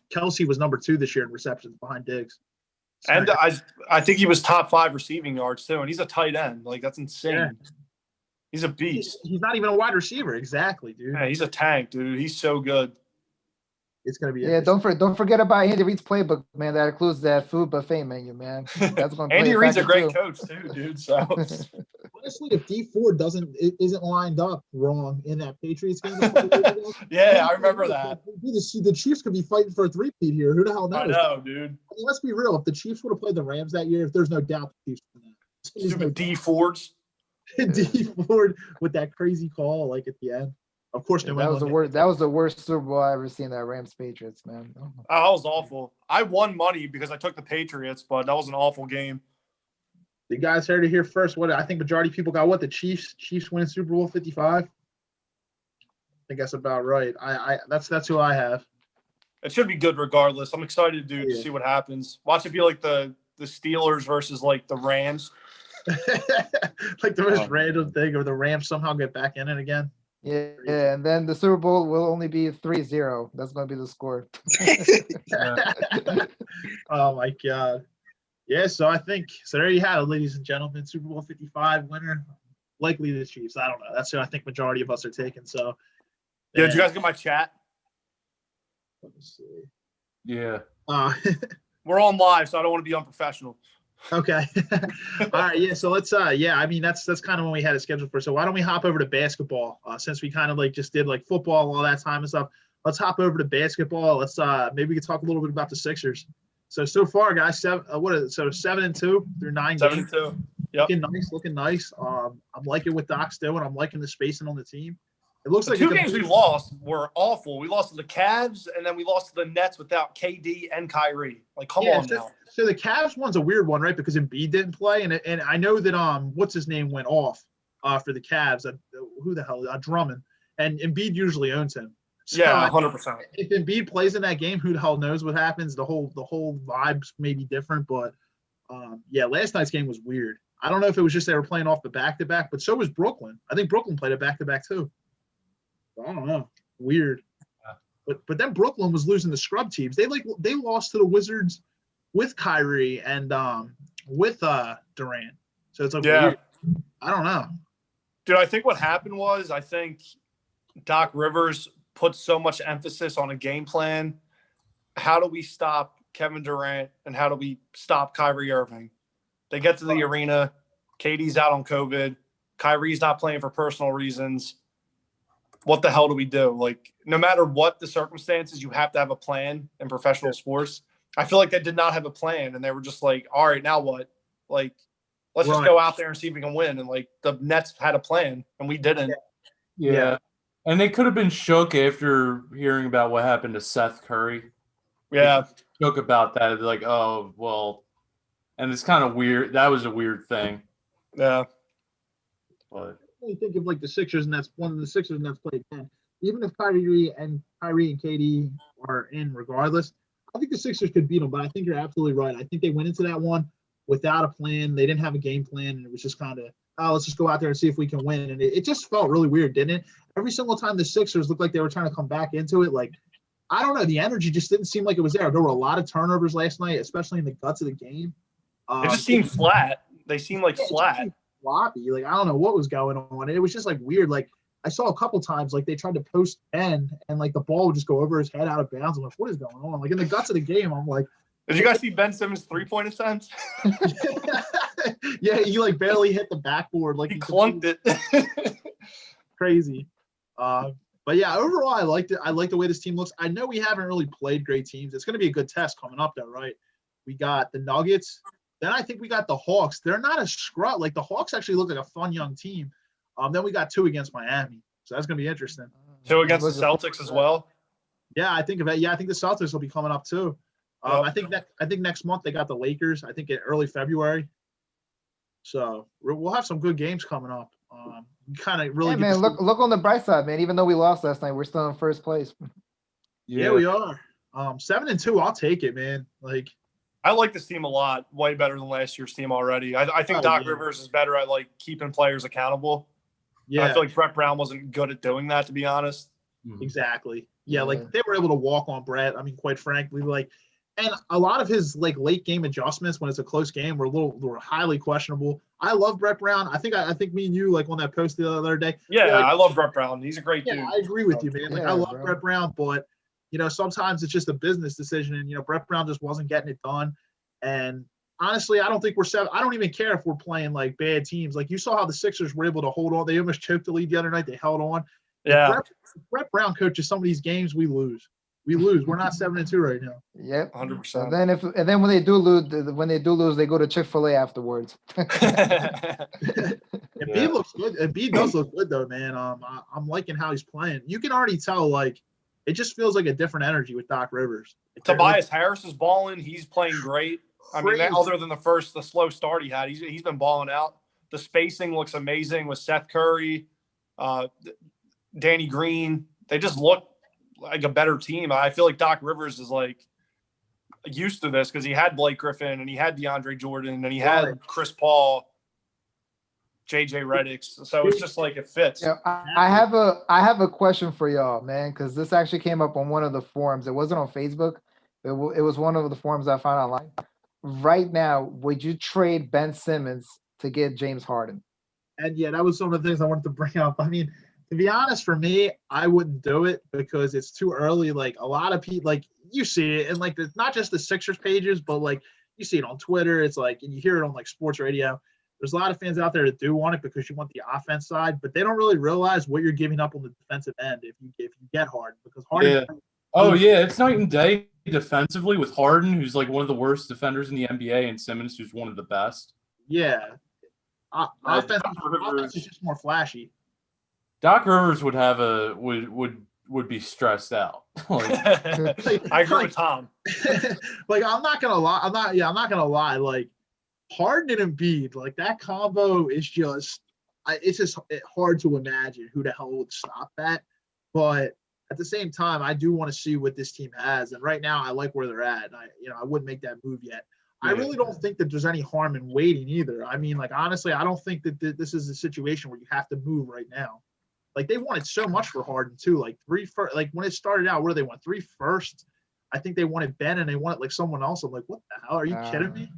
Kelsey was number 2 this year in receptions behind Diggs. So,
And I think he was top 5 receiving yards too. And he's a tight end. Like, that's insane.
Yeah.
He's a beast.
he's not even a wide receiver. Exactly, dude.
Yeah, he's a tank, dude. He's so good.
It's gonna be
Yeah, don't forget about Andy Reid's playbook, man. That includes that food buffet menu, man. That's gonna
Andy
play
Reid's a
factor
great
too.
coach too, dude. So
Honestly, if D Ford isn't lined up wrong in that Patriots game,
yeah, I remember that.
The Chiefs could be fighting for a 3-peat here. Who the hell knows?
I know, dude.
I mean, let's be real. If the Chiefs would have played the Rams that year, there's no doubt the Chiefs would have. There's no
Stupid D Fords.
D Ford with that crazy call, like at the end. Of course,
Yeah,
New
that was the
England-
worst. That was the worst Super Bowl I ever seen. That Rams Patriots, man.
Oh, that was awful. I won money because I took the Patriots, but that was an awful game.
You guys heard it here first. What I think majority of people got what the Chiefs win Super Bowl 55. I think that's about right. That's who I have.
It should be good regardless. I'm excited, dude, to
Yeah.
see what happens. Watch it be like the Steelers versus like the Rams.
Like the most random thing, or the Rams somehow get back in it again.
Yeah, and then the Super Bowl will only be 3-0. That's gonna be the score.
Oh my god. Yeah, so I think so. There you have it, ladies and gentlemen. Super Bowl 55 winner, likely the Chiefs. I don't know. That's who I think majority of us are taking. So,
Yeah, did you guys get my chat?
let me see.
Yeah.
We're on live, so I don't want to be unprofessional.
Okay. All right. Yeah. So let's. Yeah. I mean, that's kind of when we had it scheduled for. So why don't we hop over to basketball? Since we kind of like just did like football all that time and stuff. Let's hop over to basketball. Let's maybe we can talk a little bit about the Sixers. So far, guys, 7-2 through 9 games.
7-2. Yep.
Looking nice. I'm liking what Doc's doing. I'm liking the spacing on the team. It looks
The
like
2
a
games we lost were awful. We lost to the Cavs, and then we lost to the Nets without KD and Kyrie. Like, come on now.
So the Cavs one's a weird one, right? Because Embiid didn't play, and I know that what's his name went off for the Cavs. Who the hell? Drummond, and Embiid usually owns him. So,
Yeah, 100%.
if Embiid plays in that game, who the hell knows what happens? The whole vibes may be different, but yeah, last night's game was weird. I don't know if it was just they were playing off the back-to-back, but so was Brooklyn. I think Brooklyn played a back-to-back too. I don't know. Weird. But then Brooklyn was losing the scrub teams. They lost to the Wizards with Kyrie and with Durant. So it's like weird. I don't know.
Dude, I think what happened was I think Doc Rivers put so much emphasis on a game plan. How do we stop Kevin Durant and how do we stop Kyrie Irving? They get to the arena. KD's out on COVID. Kyrie's not playing for personal reasons. What the hell do we do? Like, no matter what the circumstances, you have to have a plan in professional sports. I feel like they did not have a plan, and they were just like, all right, now what? Like, let's just go out there and see if we can win. And, like, the Nets had a plan, and we didn't.
Yeah. And they could have been shook after hearing about what happened to Seth Curry.
Yeah.
Joke about that. Like, oh, well, and it's kind of weird. That was a weird thing.
Yeah.
But
You think of like the Sixers, and that's one of the Sixers, and that's played 10. Even if Kyrie and KD are in, regardless, I think the Sixers could beat them. But I think you're absolutely right. I think they went into that one without a plan. They didn't have a game plan, and it was just kind of, let's just go out there and see if we can win. And it just felt really weird, didn't it? Every single time the Sixers looked like they were trying to come back into it, like, I don't know, the energy just didn't seem like it was there. There were a lot of turnovers last night, especially in the guts of the game.
It just seemed flat. They seemed like
Yeah, it just
flat.
seemed floppy. Like, I don't know what was going on. It was just like weird. Like, I saw a couple times, like they tried to post Ben and like the ball would just go over his head out of bounds. I'm like, what is going on? Like in the guts of the game, I'm like,
Did you guys see Ben Simmons' 3-point attempts?
yeah, he like barely hit the backboard. Like
He clunked it.
crazy. But yeah, overall, I liked it. I like the way this team looks. I know we haven't really played great teams. It's going to be a good test coming up, though, right? We got the Nuggets. Then I think we got the Hawks. They're not a scrub. Like the Hawks actually look like a fun young team. Then we got 2 against Miami, so that's going to be interesting.
2 against the Celtics as well.
Yeah, I think of it. Yeah, I think the Celtics will be coming up too.
Yep.
I think next month they got the Lakers. I think in early February. So we'll have some good games coming up. Kind of really
Yeah,
get
man.
to
Look on the bright side, man. Even though we lost last night, we're still in first place.
yeah, we are. 7-2, I'll take it, man. Like,
I like this team a lot, way better than last year's team already. I think
Oh,
Doc
yeah.
Rivers is better at like keeping players accountable.
yeah,
I feel like Brett Brown wasn't good at doing that, to be honest.
exactly. Yeah,
Yeah.
like they were able to walk on Brett. I mean, quite frankly, like, and a lot of his like late game adjustments when it's a close game were highly questionable. I love Brett Brown. I think me and you like on that post the other day.
Yeah,
like,
I love Brett Brown. He's a great
yeah,
dude.
I agree with you, man. Like,
Yeah,
I love
bro.
Brett Brown, but sometimes it's just a business decision, and Brett Brown just wasn't getting it done. And honestly, I don't think we're seven. I don't even care if we're playing like bad teams. Like, you saw how the Sixers were able to hold on. They almost choked the lead the other night. They held on.
Yeah,
Brett Brown coaches some of these games, we lose. We're not 7-2 right now.
Yep.
100%.
And then when they do lose, they go to Chick-fil-A afterwards.
Embiid looks good. Embiid does look good though, man. I'm liking how he's playing. You can already tell, like, it just feels like a different energy with Doc Rivers. Like,
Tobias Harris is balling. He's playing great. I mean,
Crazy.
other than the slow start he had, he's been balling out. The spacing looks amazing with Seth Curry, Danny Green. They just look like a better team. I feel like Doc Rivers is like used to this because he had Blake Griffin and he had DeAndre Jordan and he had
Right.
Chris Paul, JJ Redick. So it's just like it fits.
Yeah, I have a question for y'all, man, because this actually came up on one of the forums. It wasn't on Facebook. It was one of the forums I found online. Right now, would you trade Ben Simmons to get James Harden?
And yeah, that was some of the things I wanted to bring up. I mean, to be honest, for me, I wouldn't do it because it's too early. Like, a lot of people, like, you see it, and like, it's not just the Sixers pages, but like you see it on Twitter. It's like, and you hear it on like sports radio. There's a lot of fans out there that do want it because you want the offense side, but they don't really realize what you're giving up on the defensive end if you get Harden, because Harden.
Yeah. Oh yeah, it's night and day defensively with Harden, who's like one of the worst defenders in the NBA, and Simmons, who's one of the best.
Yeah. Offense
Rivers-
is just more flashy.
Doc Rivers would be stressed out. Like,
I agree with Tom.
Like, I'm not gonna lie. Like, Harden and Embiid, like, that combo is just hard to imagine who the hell would stop that. But at the same time, I do want to see what this team has. And right now, I like where they're at. I wouldn't make that move yet. I really don't think that there's any harm in waiting either. I mean, like, honestly, I don't think that this is a situation where you have to move right now. Like, they wanted so much for Harden too. Like, like when it started out, where they want 3 firsts. I think they wanted Ben and they wanted like someone else. I'm like, what the hell? Are you kidding me?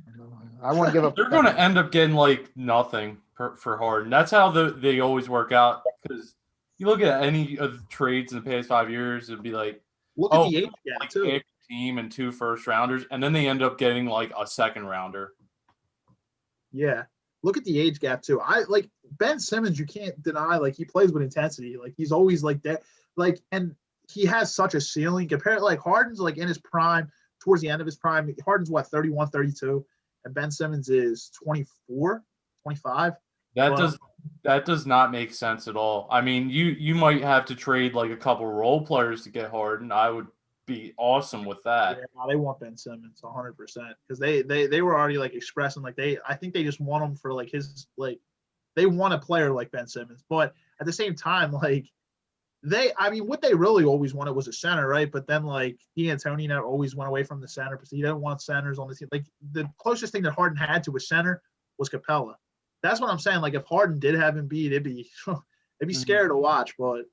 I want to give up.
they're going to end up getting like nothing for Harden. That's how they always work out. Because you look at any of the trades in the past 5 years, it'd be like,
Look at the age gap
like
too.
team and 2 first rounders, and then they end up getting like a second rounder.
Yeah. Look at the age gap too. I like Ben Simmons, you can't deny, like, he plays with intensity. Like, he's always like that. Like, and he has such a ceiling compared, like, Harden's like in his prime, towards the end of his prime. Harden's what, 31, 32, and Ben Simmons is 24, 25.
That does not make sense at all. I mean, you might have to trade like a couple role players to get Harden. I would be awesome with that.
Yeah, no, they want Ben Simmons 100% because they were already like expressing like I think they just want him for like his, like, they want a player like Ben Simmons, but at the same time, like, what they really always wanted was a center, right? But then, like, D'Antoni always went away from the center because he didn't want centers on the team. Like, the closest thing that Harden had to a center was Capella. That's what I'm saying. Like, if Harden did have Embiid, it'd be scary to watch. But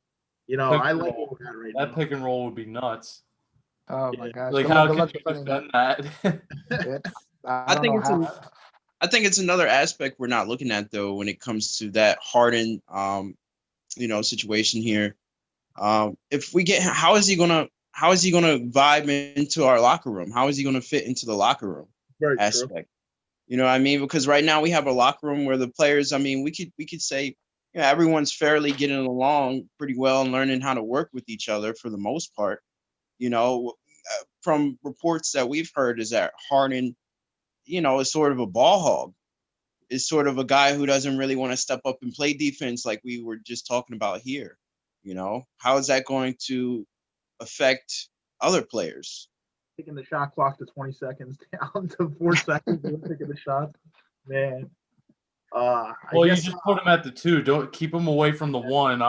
I like what we got right now.
That pick and roll would be nuts.
Oh my gosh!
Like,
Good
how
luck
could you
defending
defend that?
I
think
don't know
it's I think it's another aspect we're not looking at though when it comes to that Harden situation here. If we get, how is he gonna vibe into our locker room? How is he gonna fit into the locker room
Very true.
aspect? You know what I mean? Because right now we have a locker room where the players, I mean, we could say, everyone's fairly getting along pretty well and learning how to work with each other for the most part. From reports that we've heard is that Harden, is sort of a ball hog, is sort of a guy who doesn't really want to step up and play defense like we were just talking about here. How is that going to affect other players.
Taking the shot clock to 20 seconds down to 4 seconds. Taking the shots, man. I
Well, you
guess,
just put them at the 2. Don't keep them away from the 1.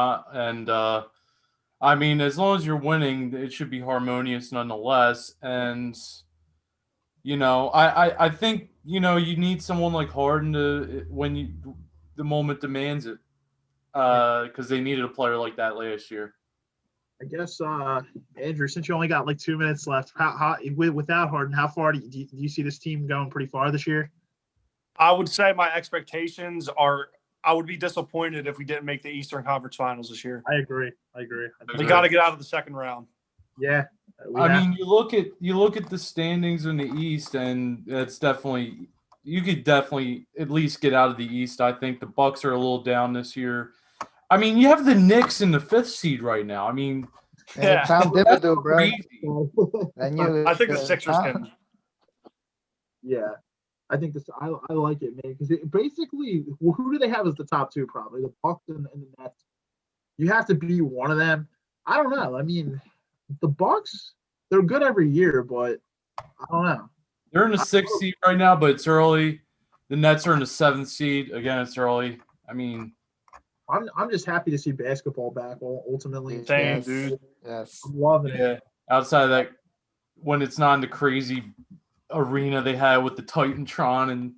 I mean, as long as you're winning, it should be harmonious nonetheless. And I think you need someone like Harden to the moment demands it, because they needed a player like that last year.
I guess, Andrew, since you only got like 2 minutes left, how without Harden, how far do you see this team going? Pretty far this year?
I would say my expectations are I would be disappointed if we didn't make the Eastern Conference Finals this year.
I agree.
We got to get out of the second round.
Yeah.
I mean, you look at the standings in the East, and that's definitely you could definitely at least get out of the East. I think the Bucks are a little down this year. I mean, you have the Knicks in the 5th seed right now. I mean,
Yeah.
Tom Thibodeau, bro.
crazy.
I think the Sixers can.
Yeah. I think this. I like it, man, because basically, who do they have as the top 2? Probably the Bucks and the Nets. You have to be one of them. I don't know. I mean, the Bucks, they're good every year, but I don't know.
They're in the 6th seed right now, but it's early. The Nets are in the 7th seed. Again, it's early. I mean,
I'm just happy to see basketball back. Ultimately,
Same,
Yes.
dude.
Yes.
I'm loving it.
yeah. Outside of that, when it's not in the crazy arena they had with the Titantron and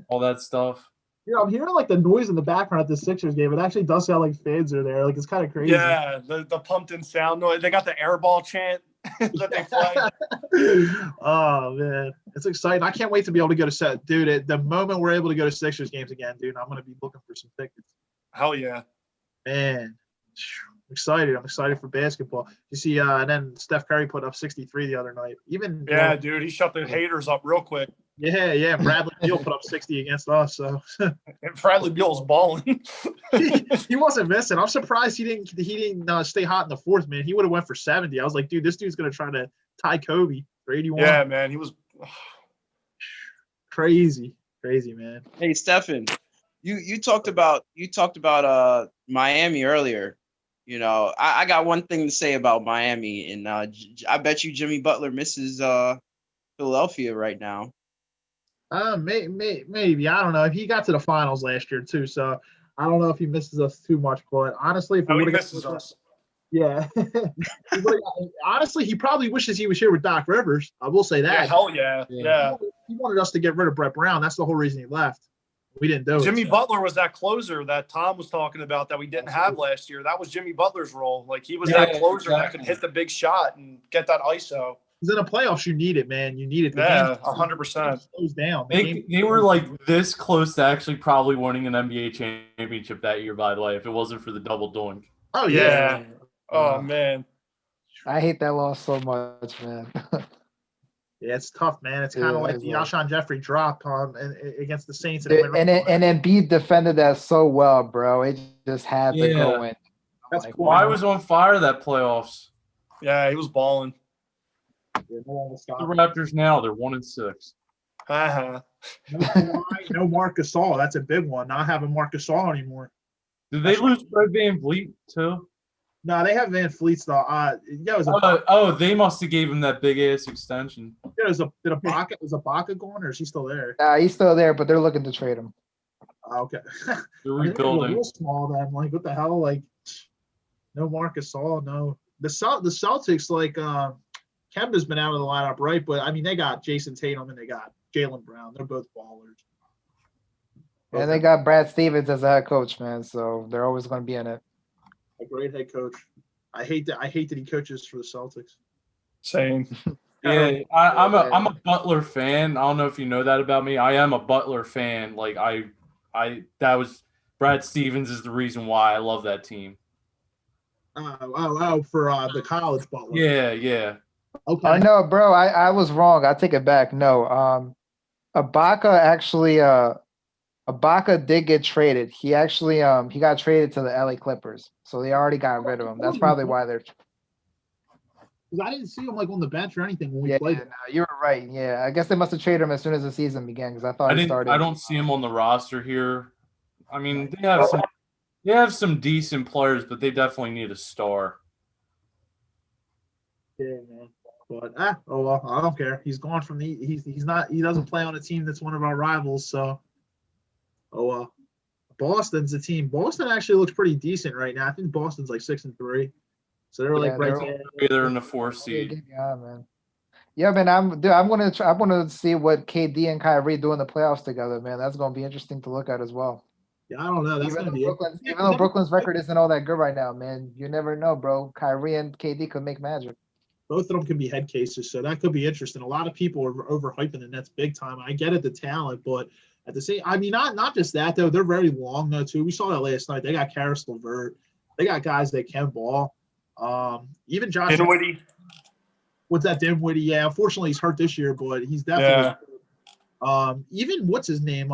all that stuff.
Yeah, I'm hearing like the noise in the background at the Sixers game. It actually does sound like fans are there. Like it's kind of crazy.
Yeah, the pumped in sound noise. They got the air ball chant that they play.
Oh man, it's exciting. I can't wait to be able to go to set, dude. The moment we're able to go to Sixers games again, dude, I'm gonna be looking for some tickets.
Hell yeah.
Man, I'm excited. I'm excited for basketball. You see, and then Steph Curry put up 63 the other night.
Yeah, dude, he shut the haters up real quick.
Yeah. Bradley Beal put up 60 against us. So
And Bradley Beal's balling.
he wasn't missing. I'm surprised he didn't stay hot in the 4th, man. He would have went for 70. I was like, dude, this dude's gonna try to tie Kobe for 81.
Yeah, man, he was.
Crazy, man.
Hey, Stefan, you talked about Miami earlier. I got one thing to say about Miami, and I bet you Jimmy Butler misses Philadelphia right now.
Maybe I don't know. He got to the finals last year too, so I don't know if he misses us too much. But honestly, if
No,
we
he
would have
misses us.
yeah. Honestly, he probably wishes he was here with Doc Rivers. I will say
Yeah,
that.
hell yeah. Yeah.
He wanted us to get rid of Brett Brown. That's the whole reason he left. We didn't do it.
Jimmy
so.
Butler was that closer that Tom was talking about that we didn't have last year. That was Jimmy Butler's role. Like he was that closer that could hit the big shot and get that ISO.
Because in the playoffs, you need it, man. You need it. The
Yeah,
game
100%.
slows down.
They were like this close to actually probably winning an NBA championship that year, by the way, if it wasn't for the double doink.
Oh
Yeah. Oh man.
I hate that loss so much, man.
Yeah, it's tough, man. It's kind of like the Alshon Jeffrey drop against the Saints.
And Embiid defended that so well, bro. It just had to go in.
That's
Like,
cool.
Well, I was on fire that playoffs.
Yeah, he was balling.
Yeah, no one will stop
The
him.
Raptors now, they're 1-6.
Uh-huh.
No Marc Gasol. That's a big one. Not having Marc Gasol anymore.
Did they lose Fred VanVleet too?
No, they have Van Fleet though. Yeah, it was
They must have gave him that big ass extension.
is Ibaka going or is he still there?
He's still there, but they're looking to trade him.
Okay.
They're
I mean, they're a
rebuilding.
little small then. Like what the hell? Like no Marc Gasol, no. The Celtics, like Kemba's been out of the lineup, right? But I mean they got Jason Tatum and they got Jaylen Brown. They're both ballers.
And they got Brad Stevens as a head coach, man. So they're always going to be in it.
A great head coach. I hate that he coaches for the Celtics.
Same.
Yeah, I'm a Butler fan. I don't know if you know that about me. I am a Butler fan. Like that was Brad Stevens is the reason why I love that team.
For the college Butler.
Yeah.
Okay.
No, bro, I was wrong. I take it back. No, Ibaka actually, Ibaka did get traded. He actually, he got traded to the LA Clippers, so they already got rid of him. That's probably why they're.
Because I didn't see him like on the bench or anything when we
Yeah,
played.
no, you were right. Yeah, I guess they must have traded him as soon as the season began because I thought he started.
I don't see him on the roster here. I mean, they have some decent players, but they definitely need a star.
Yeah, man. But oh well, I don't care. He's gone from the he doesn't play on a team that's one of our rivals, so oh well. Boston's a team. Boston actually looks pretty decent right now. I think Boston's like 6-3. So they're like right there.
They're in the 4th seed.
Yeah, man. Yeah, man. I'm gonna try. I'm gonna see what KD and Kyrie do in the playoffs together, man. That's gonna be interesting to look at as well.
Yeah, I don't know. That's gonna be
even though Brooklyn's record isn't all that good right now, man. You never know, bro. Kyrie and KD could make magic.
Both of them can be head cases, so that could be interesting. A lot of people are overhyping the Nets big time. I get it, the talent, but at the same, I mean, not just that though. They're very long though too. We saw that last night. They got Karis LeVert. They got guys that can ball. Even Josh
Dinwiddie.
What's that, Dinwiddie? Yeah, unfortunately he's hurt this year, but he's definitely. Yeah. Even what's his name?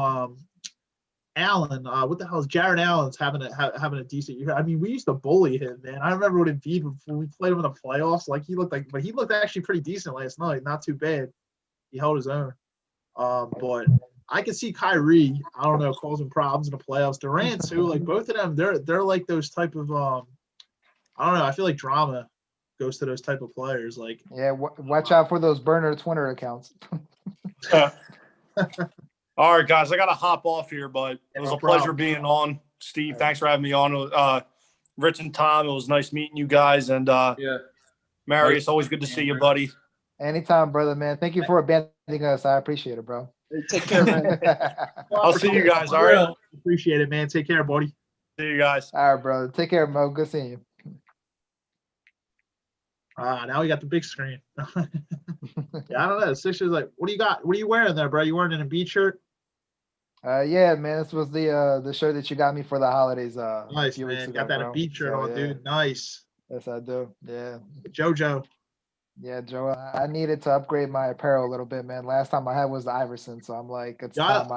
Allen. What the hell is Jared Allen's having a decent year? I mean, we used to bully him, man. I remember when Embiid when we played him in the playoffs. Like he looked actually pretty decent last night. Not too bad. He held his own. But I can see Kyrie. I don't know, causing problems in the playoffs. Durant too. Like both of them, they're like those type of I don't know. I feel like drama goes to those type of players. Like
watch out for those burner Twitter accounts.
All right, guys, I got to hop off here, but it was a pleasure being on. Steve, thanks for having me on. Rich and Tom, it was nice meeting you guys. And Marius, always good to see you, buddy.
Anytime, brother, man. Thank you for abandoning us. I appreciate it, bro.
Take care, man.
I'll see you guys. All right.
Appreciate it, man. Take care, buddy.
See you guys.
All right, brother. Take care, Mo. Good seeing you.
Now we got the big screen. Yeah, I don't know. The Sixers, like, what do you got? What are you wearing there, bro? You wearing an Embiid shirt?
Yeah, man. This was the shirt that you got me for the holidays.
Nice, man. Got that Embiid shirt on, dude. Nice.
Yes, I do. Yeah.
JoJo.
Yeah, Joe. I needed to upgrade my apparel a little bit, man. Last time I had was the Iverson, so I'm like, it's time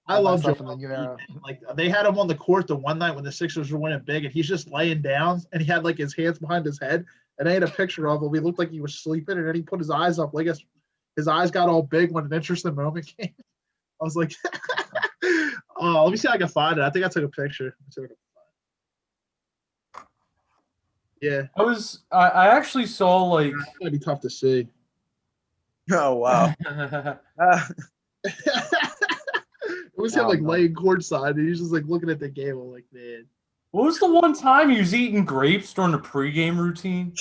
I love Joe
in the new era.
Like they had him on the court the one night when the Sixers were winning big, and he's just laying down, and he had like his hands behind his head, and they had a picture of him. He looked like he was sleeping, and then he put his eyes up, like his eyes got all big when an interesting moment came. I was like, oh, let me see if I can find it. I think I took a picture. Yeah.
I actually saw like
it's gonna be tough to see.
Oh wow.
It was him like laying courtside and he's just like looking at the game. I'm like, man.
What was the one time he was eating grapes during the pregame routine?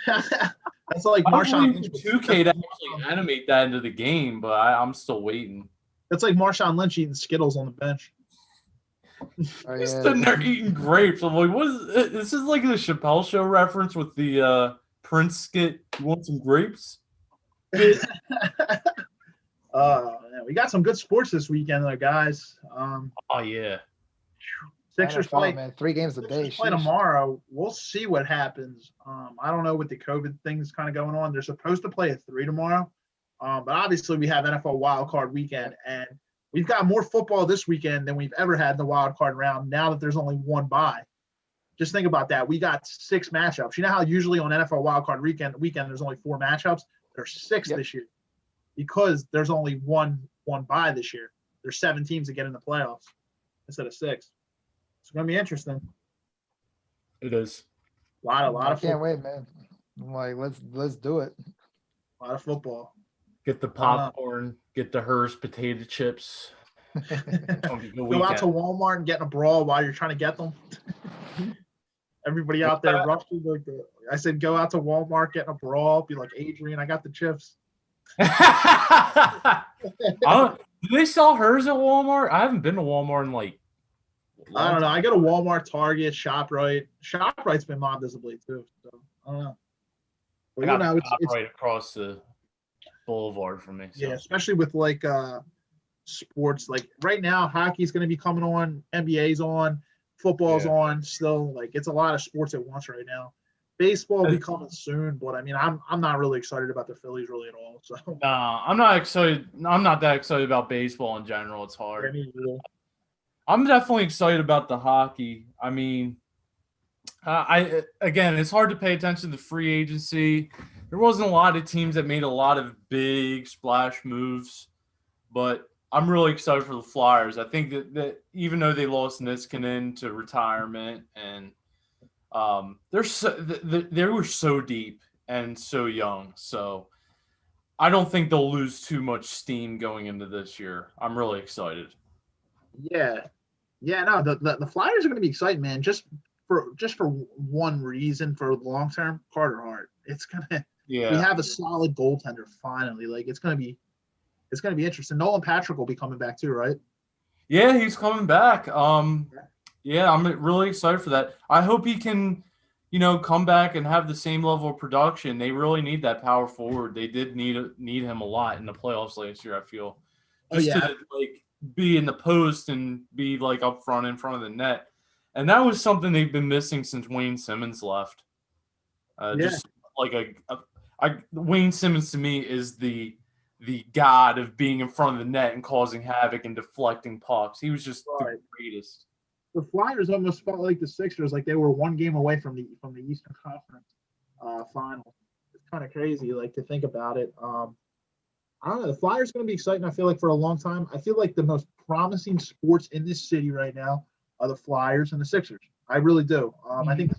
That's like Marshawn Lynch.
2K to actually animate that into the game, but I'm still waiting.
That's like Marshawn Lynch eating Skittles on the bench.
He's sitting there eating grapes. I'm like, what is this? Is like the Chappelle Show reference with the Prince skit. You want some grapes?
We got some good sports this weekend, though, guys.
Oh yeah.
Sixers play,
man. 3 games a day.
Play tomorrow. We'll see what happens. I don't know with the COVID things kind of going on. They're supposed to play at 3 tomorrow, but obviously we have NFL Wild Card Weekend, and we've got more football this weekend than we've ever had in the wild card round. Now that there's only one bye, just think about that. We got 6 matchups. You know how usually on NFL Wild Card weekend there's only 4 matchups. There's 6 this year because there's only one bye this year. There's 7 teams that get in the playoffs instead of 6. It's gonna be interesting.
It is.
A lot of
I
football.
can't wait, man. I'm like, let's do it.
A lot of football.
Get the popcorn. Get the Hearst potato chips.
Go out to Walmart and get in a brawl while you're trying to get them. Everybody out there rushing. I said, go out to Walmart, get in a brawl. Be like, Adrian, I got the chips.
Do they sell hers at Walmart? I haven't been to Walmart in like.
I don't know. I go to Walmart, Target, ShopRite. ShopRite's been mobbed visibly too. So I don't know.
But I got it's right across the boulevard from me. So.
Yeah, especially with like sports. Like right now, hockey's going to be coming on, NBA's on, football's on. Still, like it's a lot of sports at once right now. Baseball will be coming soon, but I mean, I'm not really excited about the Phillies really at all. So
I'm not excited. I'm not that excited about baseball in general. It's hard. I'm definitely excited about the hockey. I mean, again, it's hard to pay attention to free agency. There wasn't a lot of teams that made a lot of big splash moves, but I'm really excited for the Flyers. I think that even though they lost Niskanen to retirement, and they were so deep and so young, so I don't think they'll lose too much steam going into this year. I'm really excited.
Yeah, yeah. No, the Flyers are going to be exciting, man. Just for one reason, for the long term, Carter Hart. It's gonna.
Yeah.
We have a solid goaltender finally. Like it's gonna be interesting. Nolan Patrick will be coming back too, right?
Yeah, he's coming back. Yeah, I'm really excited for that. I hope he can, come back and have the same level of production. They really need that power forward. They did need him a lot in the playoffs last year, I feel. Just to be in the post and be like up front in front of the net. And that was something they've been missing since Wayne Simmons left. Just like Wayne Simmons to me is the god of being in front of the net and causing havoc and deflecting pucks. He was just the greatest.
The Flyers almost felt like the Sixers, like they were one game away from the Eastern Conference final. It's kind of crazy, like to think about it. I don't know. The Flyers are going to be exciting. I feel like for a long time. I feel like the most promising sports in this city right now are the Flyers and the Sixers. I really do. I think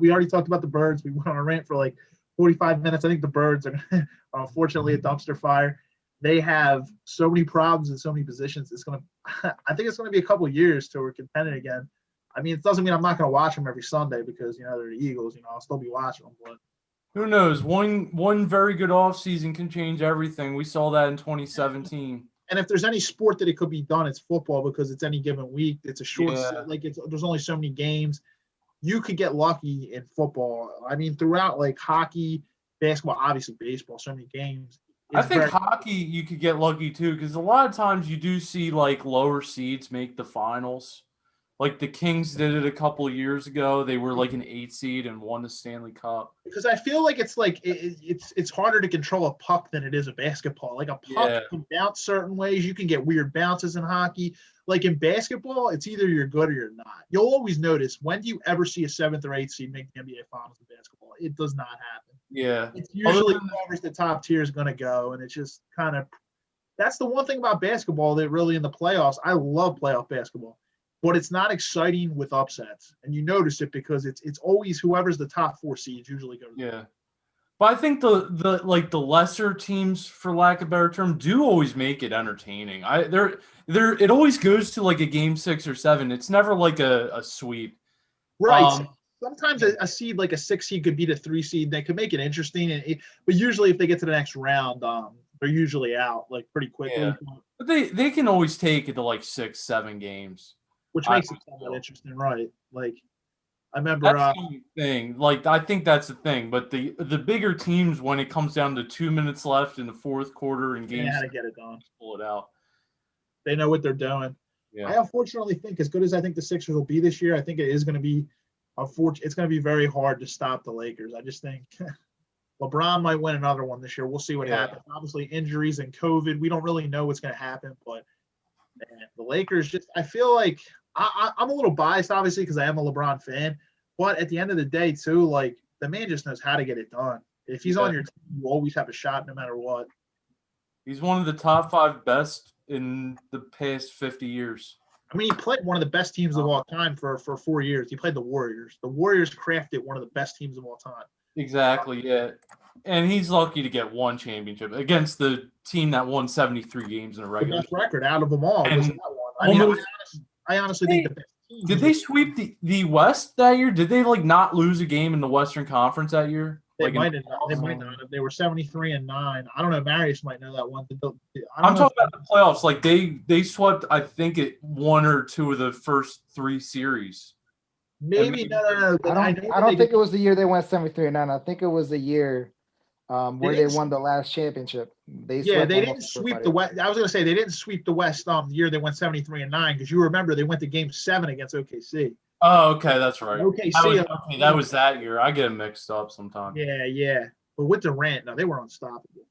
we already talked about the Birds. We went on a rant for like 45 minutes. I think the Birds are unfortunately a dumpster fire. They have so many problems in so many positions. I think it's going to be a couple of years till we're contending again. I mean, it doesn't mean I'm not going to watch them every Sunday because, they're the Eagles. I'll still be watching them. But
who knows? One very good offseason can change everything. We saw that in 2017.
And if there's any sport that it could be done, it's football because it's any given week. It's a short, there's only so many games. You could get lucky in football. I mean, throughout like hockey, basketball, obviously baseball, so many games.
I think hockey you could get lucky too because a lot of times you do see like lower seeds make the finals. Like the Kings did it a couple of years ago. They were like an 8 seed and won the Stanley Cup.
Because I feel like it's like it's harder to control a puck than it is a basketball. Like a puck can bounce certain ways. You can get weird bounces in hockey. Like in basketball, it's either you're good or you're not. You'll always notice, when do you ever see a 7th or 8th seed make the NBA Finals in basketball? It does not happen.
Yeah.
It's usually whoever's the top tier is going to go, and it's just kind of – that's the one thing about basketball that really in the playoffs – I love playoff basketball. But it's not exciting with upsets, and you notice it because it's always whoever's the top 4 seeds usually goes.
Yeah, but I think the lesser teams, for lack of a better term, do always make it entertaining. It always goes to like a game 6 or 7. It's never like a sweep.
Right. Sometimes a seed like a 6 seed could beat a 3 seed. They could make it interesting, but usually if they get to the next round, they're usually out like pretty quickly.
Yeah. But they can always take it to like 6, 7 games.
Which makes it somewhat interesting, right? Like, I remember
that's the thing. Like, I think that's the thing. But the bigger teams, when it comes down to 2 minutes left in the fourth quarter and games,
they know how to get it done.
Pull it out.
They know what they're doing.
Yeah.
I unfortunately think, as good as I think the Sixers will be this year, I think it is going to be it's going to be very hard to stop the Lakers. I just think LeBron might win another one this year. We'll see what happens. Obviously, injuries and COVID, we don't really know what's going to happen, but. Man, the Lakers I feel like I'm a little biased, obviously, because I am a LeBron fan. But at the end of the day, too, like the man just knows how to get it done. If he's on your team, you always have a shot no matter what.
He's one of the top 5 best in the past 50 years.
I mean, he played one of the best teams of all time for 4 years. He played the Warriors. The Warriors crafted one of the best teams of all time.
Exactly, yeah. And he's lucky to get one championship against the team that won 73 games in a regular.
The best record out of them all.
And
was that one. I honestly think the best team.
Did they sweep the West that year? Did they like not lose a game in the Western Conference that year?
They
like
might have. They might not have. They were 73-9. I don't know. Marius might know that one.
I'm talking about the playoffs. Like they swept, I think, 1 or 2 of the first 3 series.
Maybe no.
I don't think it was the year they went 73-9. I think it was the year where they won the last championship. They
didn't sweep the West. I was going to say they didn't sweep the West the year they went 73-9 because you remember they went to Game 7 against OKC.
Oh, okay, that's right.
OKC.
That was that year. I get them mixed up sometimes.
Yeah. But with Durant, no, they were unstoppable.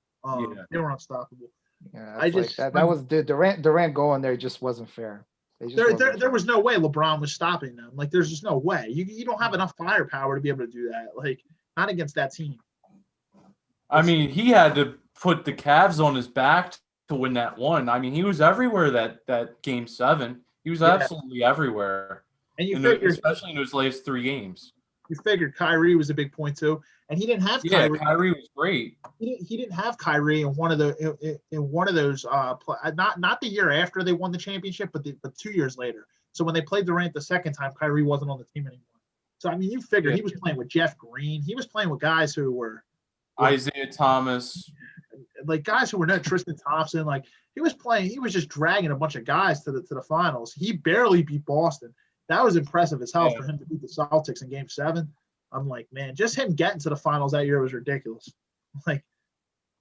They were unstoppable.
Yeah, that was the Durant going there just wasn't fair.
There was no way LeBron was stopping them. Like, there's just no way. You don't have enough firepower to be able to do that. Like, not against that team.
I mean, he had to put the Cavs on his back to win that one. I mean, he was everywhere that Game 7. He was absolutely everywhere.
And
especially in those last 3 games.
You figured Kyrie was a big point too.
and he didn't have
Yeah,
Kyrie.
Kyrie was great.
He didn't have Kyrie in one of those not the year after they won the championship, but 2 years later. So when they played Durant the second time, Kyrie wasn't on the team anymore. So I mean, you figure he was playing with Jeff Green. He was playing with guys who were
Isaiah Thomas,
like guys who were no Tristan Thompson. Like he was just dragging a bunch of guys to the finals. He barely beat Boston. That was impressive as hell for him to beat the Celtics in Game 7. I'm like, man, just him getting to the finals that year was ridiculous. Like,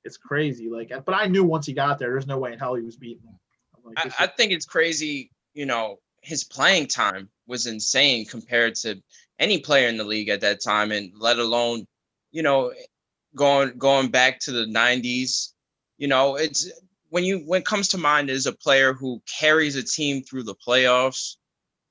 it's crazy. Like, but I knew once he got there, there's no way in hell he was beating them.
Like, I think it's crazy. You know, his playing time was insane compared to any player in the league at that time, and let alone, you know, going back to the 90s. You know, it's when it comes to mind is a player who carries a team through the playoffs.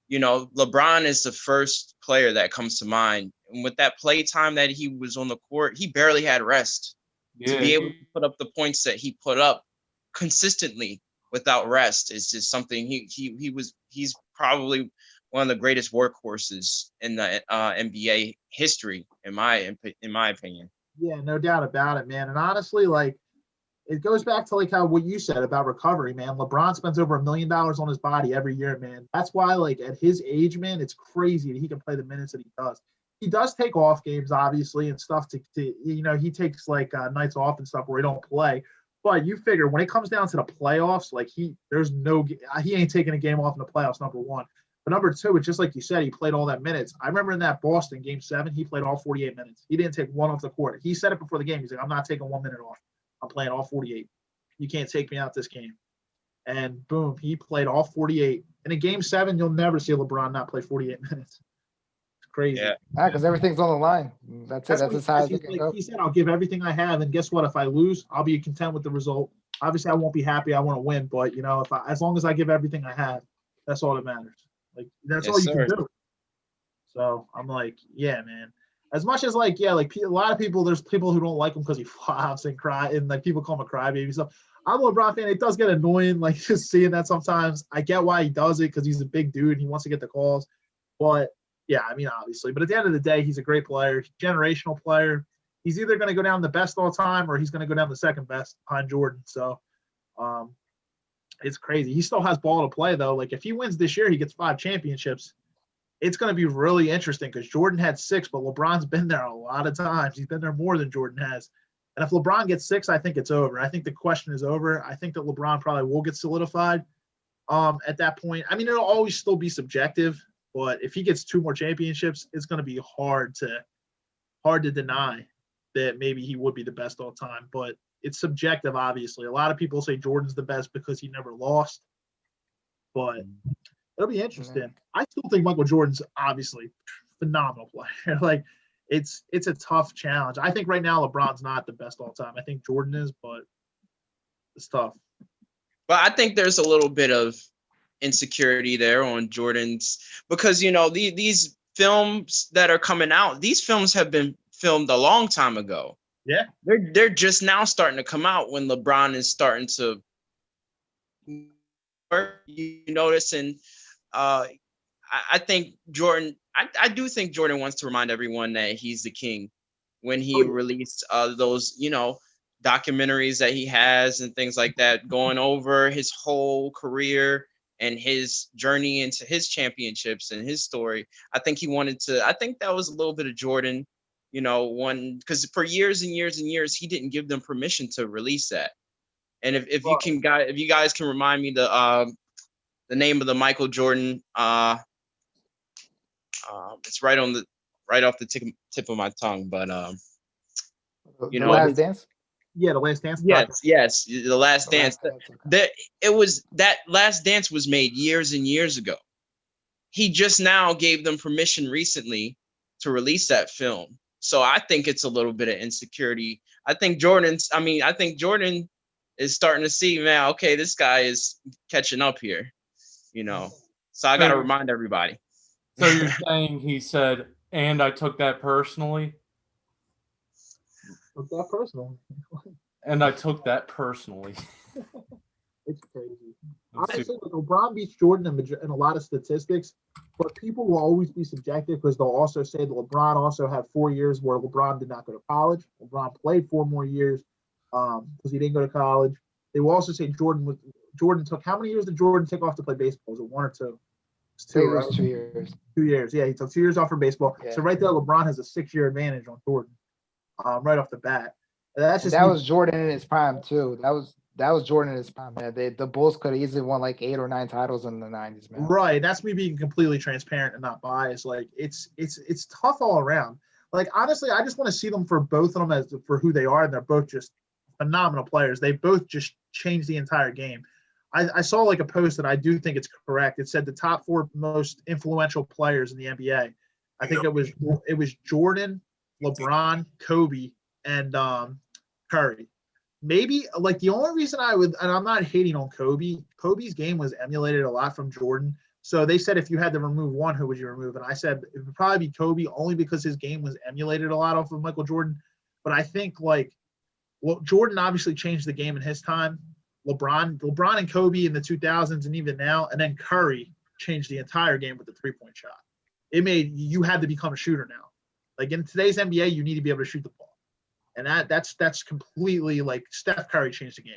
You know, LeBron is the first player that comes to mind. And with that play time that he was on the court, he barely had rest to be able to put up the points that he put up consistently without rest. Is just something he's probably one of the greatest workhorses in the NBA history, in my opinion.
Yeah, no doubt about it, man. And honestly, like, it goes back to like how what you said about recovery, man. LeBron spends over $1 million on his body every year, man. That's why, like, at his age, man, it's crazy that he can play the minutes that he does. He does take off games, obviously, and stuff to you know, he takes like nights off and stuff where he don't play. But you figure when it comes down to the playoffs, like he ain't taking a game off in the playoffs, number one. But number two, it's just like you said, he played all that minutes. I remember in that Boston Game 7, he played all 48 minutes. He didn't take one off the court. He said it before the game. He's like, I'm not taking 1 minute off. I'm playing all 48. You can't take me out this game. And boom, he played all 48. And in Game 7, you'll never see LeBron not play 48 minutes. It's crazy.
Yeah,
because everything's on the line. That's it. That's as high as it can go.
He said, I'll give everything I have. And guess what? If I lose, I'll be content with the result. Obviously, I won't be happy. I want to win. But, you know, as long as I give everything I have, that's all that matters. Like, that's all you can do. So I'm like, yeah, man. As much as like, yeah, like a lot of people, there's people who don't like him because he flops and cry, and like people call him a crybaby. So I'm a LeBron fan. It does get annoying, like just seeing that sometimes. I get why he does it because he's a big dude and he wants to get the calls. But yeah, I mean, obviously. But at the end of the day, he's a great player, generational player. He's either going to go down the best all time or he's going to go down the second best behind Jordan. So it's crazy. He still has ball to play though. Like if he wins this year, he gets 5 championships. It's going to be really interesting because Jordan had 6, but LeBron's been there a lot of times. He's been there more than Jordan has. And if LeBron gets 6, I think it's over. I think the question is over. I think that LeBron probably will get solidified at that point. I mean, it'll always still be subjective, but if he gets 2 more championships, it's going to be hard to deny that maybe he would be the best all time. But it's subjective, obviously. A lot of people say Jordan's the best because he never lost. But it'll be interesting. I still think Michael Jordan's obviously phenomenal player. Like it's a tough challenge. I think right now LeBron's not the best all time. I think Jordan is, but it's tough.
But I think there's a little bit of insecurity there on Jordan's because, you know, these films that are coming out, these films have been filmed a long time ago.
Yeah.
They're just now starting to come out when LeBron is starting to notice. And I think Jordan, I do think Jordan wants to remind everyone that he's the king when he released those, you know, documentaries that he has and things like that, going over his whole career and his journey into his championships and his story. I think that was a little bit of Jordan, you know, because for years and years and years, he didn't give them permission to release that. And if you guys can remind me the name of the Michael Jordan, it's right off the tip of my tongue, but
The Last Dance.
Yeah, The Last Dance.
Yes, The Last Dance. That Last Dance was made years and years ago. He just now gave them permission recently to release that film. So I think it's a little bit of insecurity. I think Jordan is starting to see, man, okay, this guy is catching up here, you know. So I got to remind everybody.
So you're saying he said, and I took that personally?
Took that personally.
And I took that personally.
It's crazy. Honestly, like, LeBron beats Jordan in a lot of statistics, but people will always be subjective because they'll also say that LeBron also had 4 years where LeBron did not go to college. LeBron played 4 more years because he didn't go to college. They will also say Jordan took how many years did Jordan take off to play baseball? Was it 1 or 2? It's
I think
2,
it was
right?
2 years.
2 years. Yeah, he took 2 years off for baseball.
Yeah.
So right there, LeBron has a 6-year advantage on Jordan, right off the bat. And that's
And
just
that was Jordan in his prime too. That was Jordan in his prime, man. The Bulls could have easily won like 8 or 9 titles in the 90s, man.
right. That's me being completely transparent and not biased. Like it's tough all around. Like honestly, I just want to see them for both of them as for who they are, and they're both just phenomenal players. They both just changed the entire game. I saw like a post that I do think it's correct. It said the top 4 most influential players in the NBA. I think it was Jordan, LeBron, Kobe, and Curry. Maybe like the only reason I would, and I'm not hating on Kobe's game was emulated a lot from Jordan. So they said if you had to remove one, who would you remove? And I said it would probably be Kobe, only because his game was emulated a lot off of Michael Jordan. But I think like, well, Jordan obviously changed the game in his time. LeBron and Kobe in the 2000s and even now, and then Curry changed the entire game with the 3-point shot. It made you had to become a shooter now. Like in today's NBA, you need to be able to shoot the ball. And that's completely like Steph Curry changed the game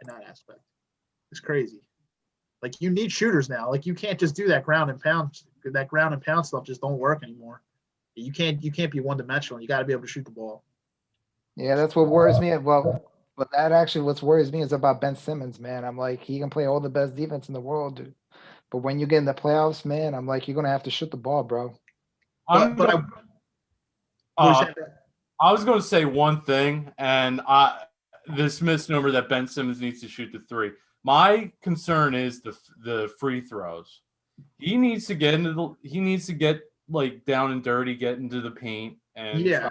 in that aspect. It's crazy. Like you need shooters now. Like you can't just do that ground and pound. That ground and pound stuff just don't work anymore. You can't be one dimensional. You got to be able to shoot the ball.
Yeah, that's what worries me. Well, but that actually what worries me is about Ben Simmons, man. I'm like, he can play all the best defense in the world, dude. But when you get in the playoffs, man, I'm like, you're gonna have to shoot the ball, bro.
I was going to say one thing, and this misnomer that Ben Simmons needs to shoot the 3. My concern is the free throws. He needs to get like down and dirty, get into the paint, and try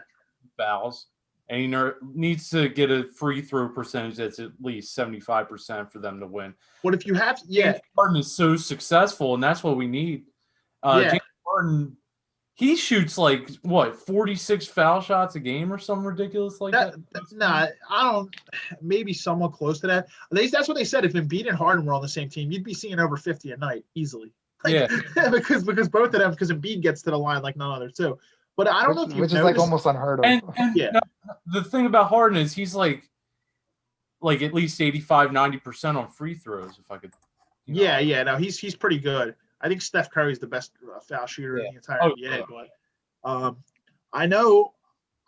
fouls. And he needs to get a free throw percentage that's at least 75% for them to win.
What if you have?
James Harden is so successful, and that's what we need. James Harden, he shoots like 46 foul shots a game or something ridiculous like that.
Nah, I don't. Maybe somewhat close to that. That's what they said. If Embiid and Harden were on the same team, you'd be seeing over 50 a night easily. Like, yeah, because both of them, because Embiid gets to the line like none other too. But I don't know if you've
which is
noticed,
like almost unheard of.
And
yeah.
The thing about Harden is he's like at least 85-90% on free throws. If I could.
No, he's pretty good. I think Steph Curry's the best foul shooter in the entire NBA. But I know,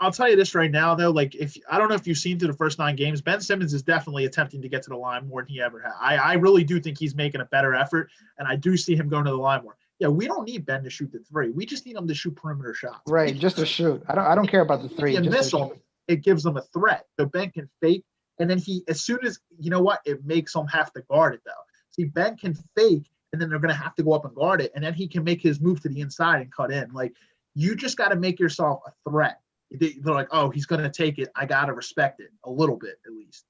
I'll tell you this right now though. Like I don't know if you've seen through the first 9 games, Ben Simmons is definitely attempting to get to the line more than he ever had. I really do think he's making a better effort, and I do see him going to the line more. Yeah, we don't need Ben to shoot the 3. We just need him to shoot perimeter shots.
Right, just to shoot. I don't care about the 3.
If you miss him, it gives them a threat. So Ben can fake, and then as soon as you know what, it makes them have to guard it though. See, Ben can fake, and then they're going to have to go up and guard it, and then he can make his move to the inside and cut in. Like you just got to make yourself a threat. They're like, oh, he's going to take it. I got to respect it a little bit at least.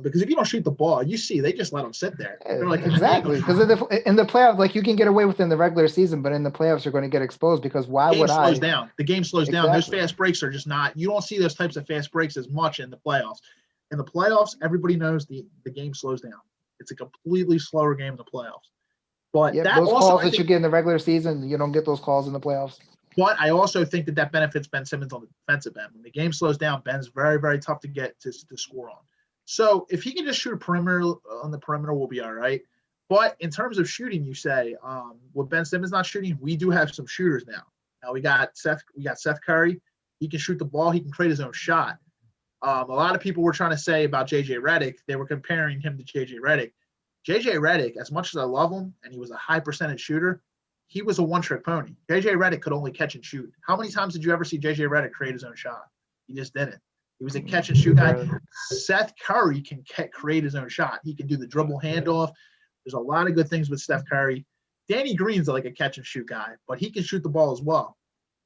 Because if you don't shoot the ball, you see they just let them sit there. They're like,
exactly. Because in the playoffs, like you can get away with it in the regular season, but in the playoffs, you're going to get exposed because why would I?
The game slows down. Those fast breaks are just not. You don't see those types of fast breaks as much in the playoffs. In the playoffs, everybody knows the game slows down. It's a completely slower game in the playoffs. But
yeah,
that
those
also,
calls that you get in the regular season, you don't get those calls in the playoffs.
But I also think that benefits Ben Simmons on the defensive end. When the game slows down, Ben's very, very tough to get to score on. So if he can just shoot on the perimeter, we'll be all right. But in terms of shooting, you say, with Ben Simmons not shooting, we do have some shooters now. Now we got Seth Curry. He can shoot the ball. He can create his own shot. A lot of people were trying to say about JJ Redick, they were comparing him to JJ Redick. JJ Redick, as much as I love him, and he was a high percentage shooter, he was a one-trick pony. JJ Redick could only catch and shoot. How many times did you ever see JJ Redick create his own shot? He just didn't. He was a catch and shoot guy. Seth Curry can create his own shot. He can do the dribble handoff. There's a lot of good things with Steph Curry. Danny Green's like a catch and shoot guy, but he can shoot the ball as well.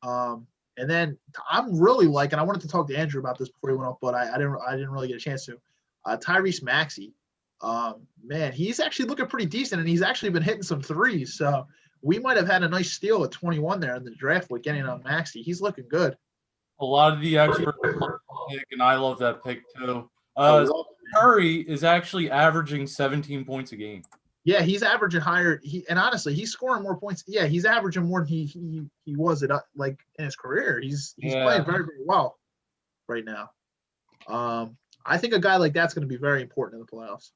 And then I'm really liking, I wanted to talk to Andrew about this before he went off, but I didn't really get a chance to. Tyrese Maxey, man, he's actually looking pretty decent, and he's actually been hitting some threes. So we might have had a nice steal at 21 there in the draft with getting on Maxey. He's looking good.
A lot of the experts love that pick, and I love that pick too. Curry is actually averaging 17 points a game.
Yeah, he's averaging higher. And honestly, he's scoring more points. Yeah, he's averaging more than he was in his career. He's playing very, very well right now. I think a guy like that's going to be very important in the playoffs.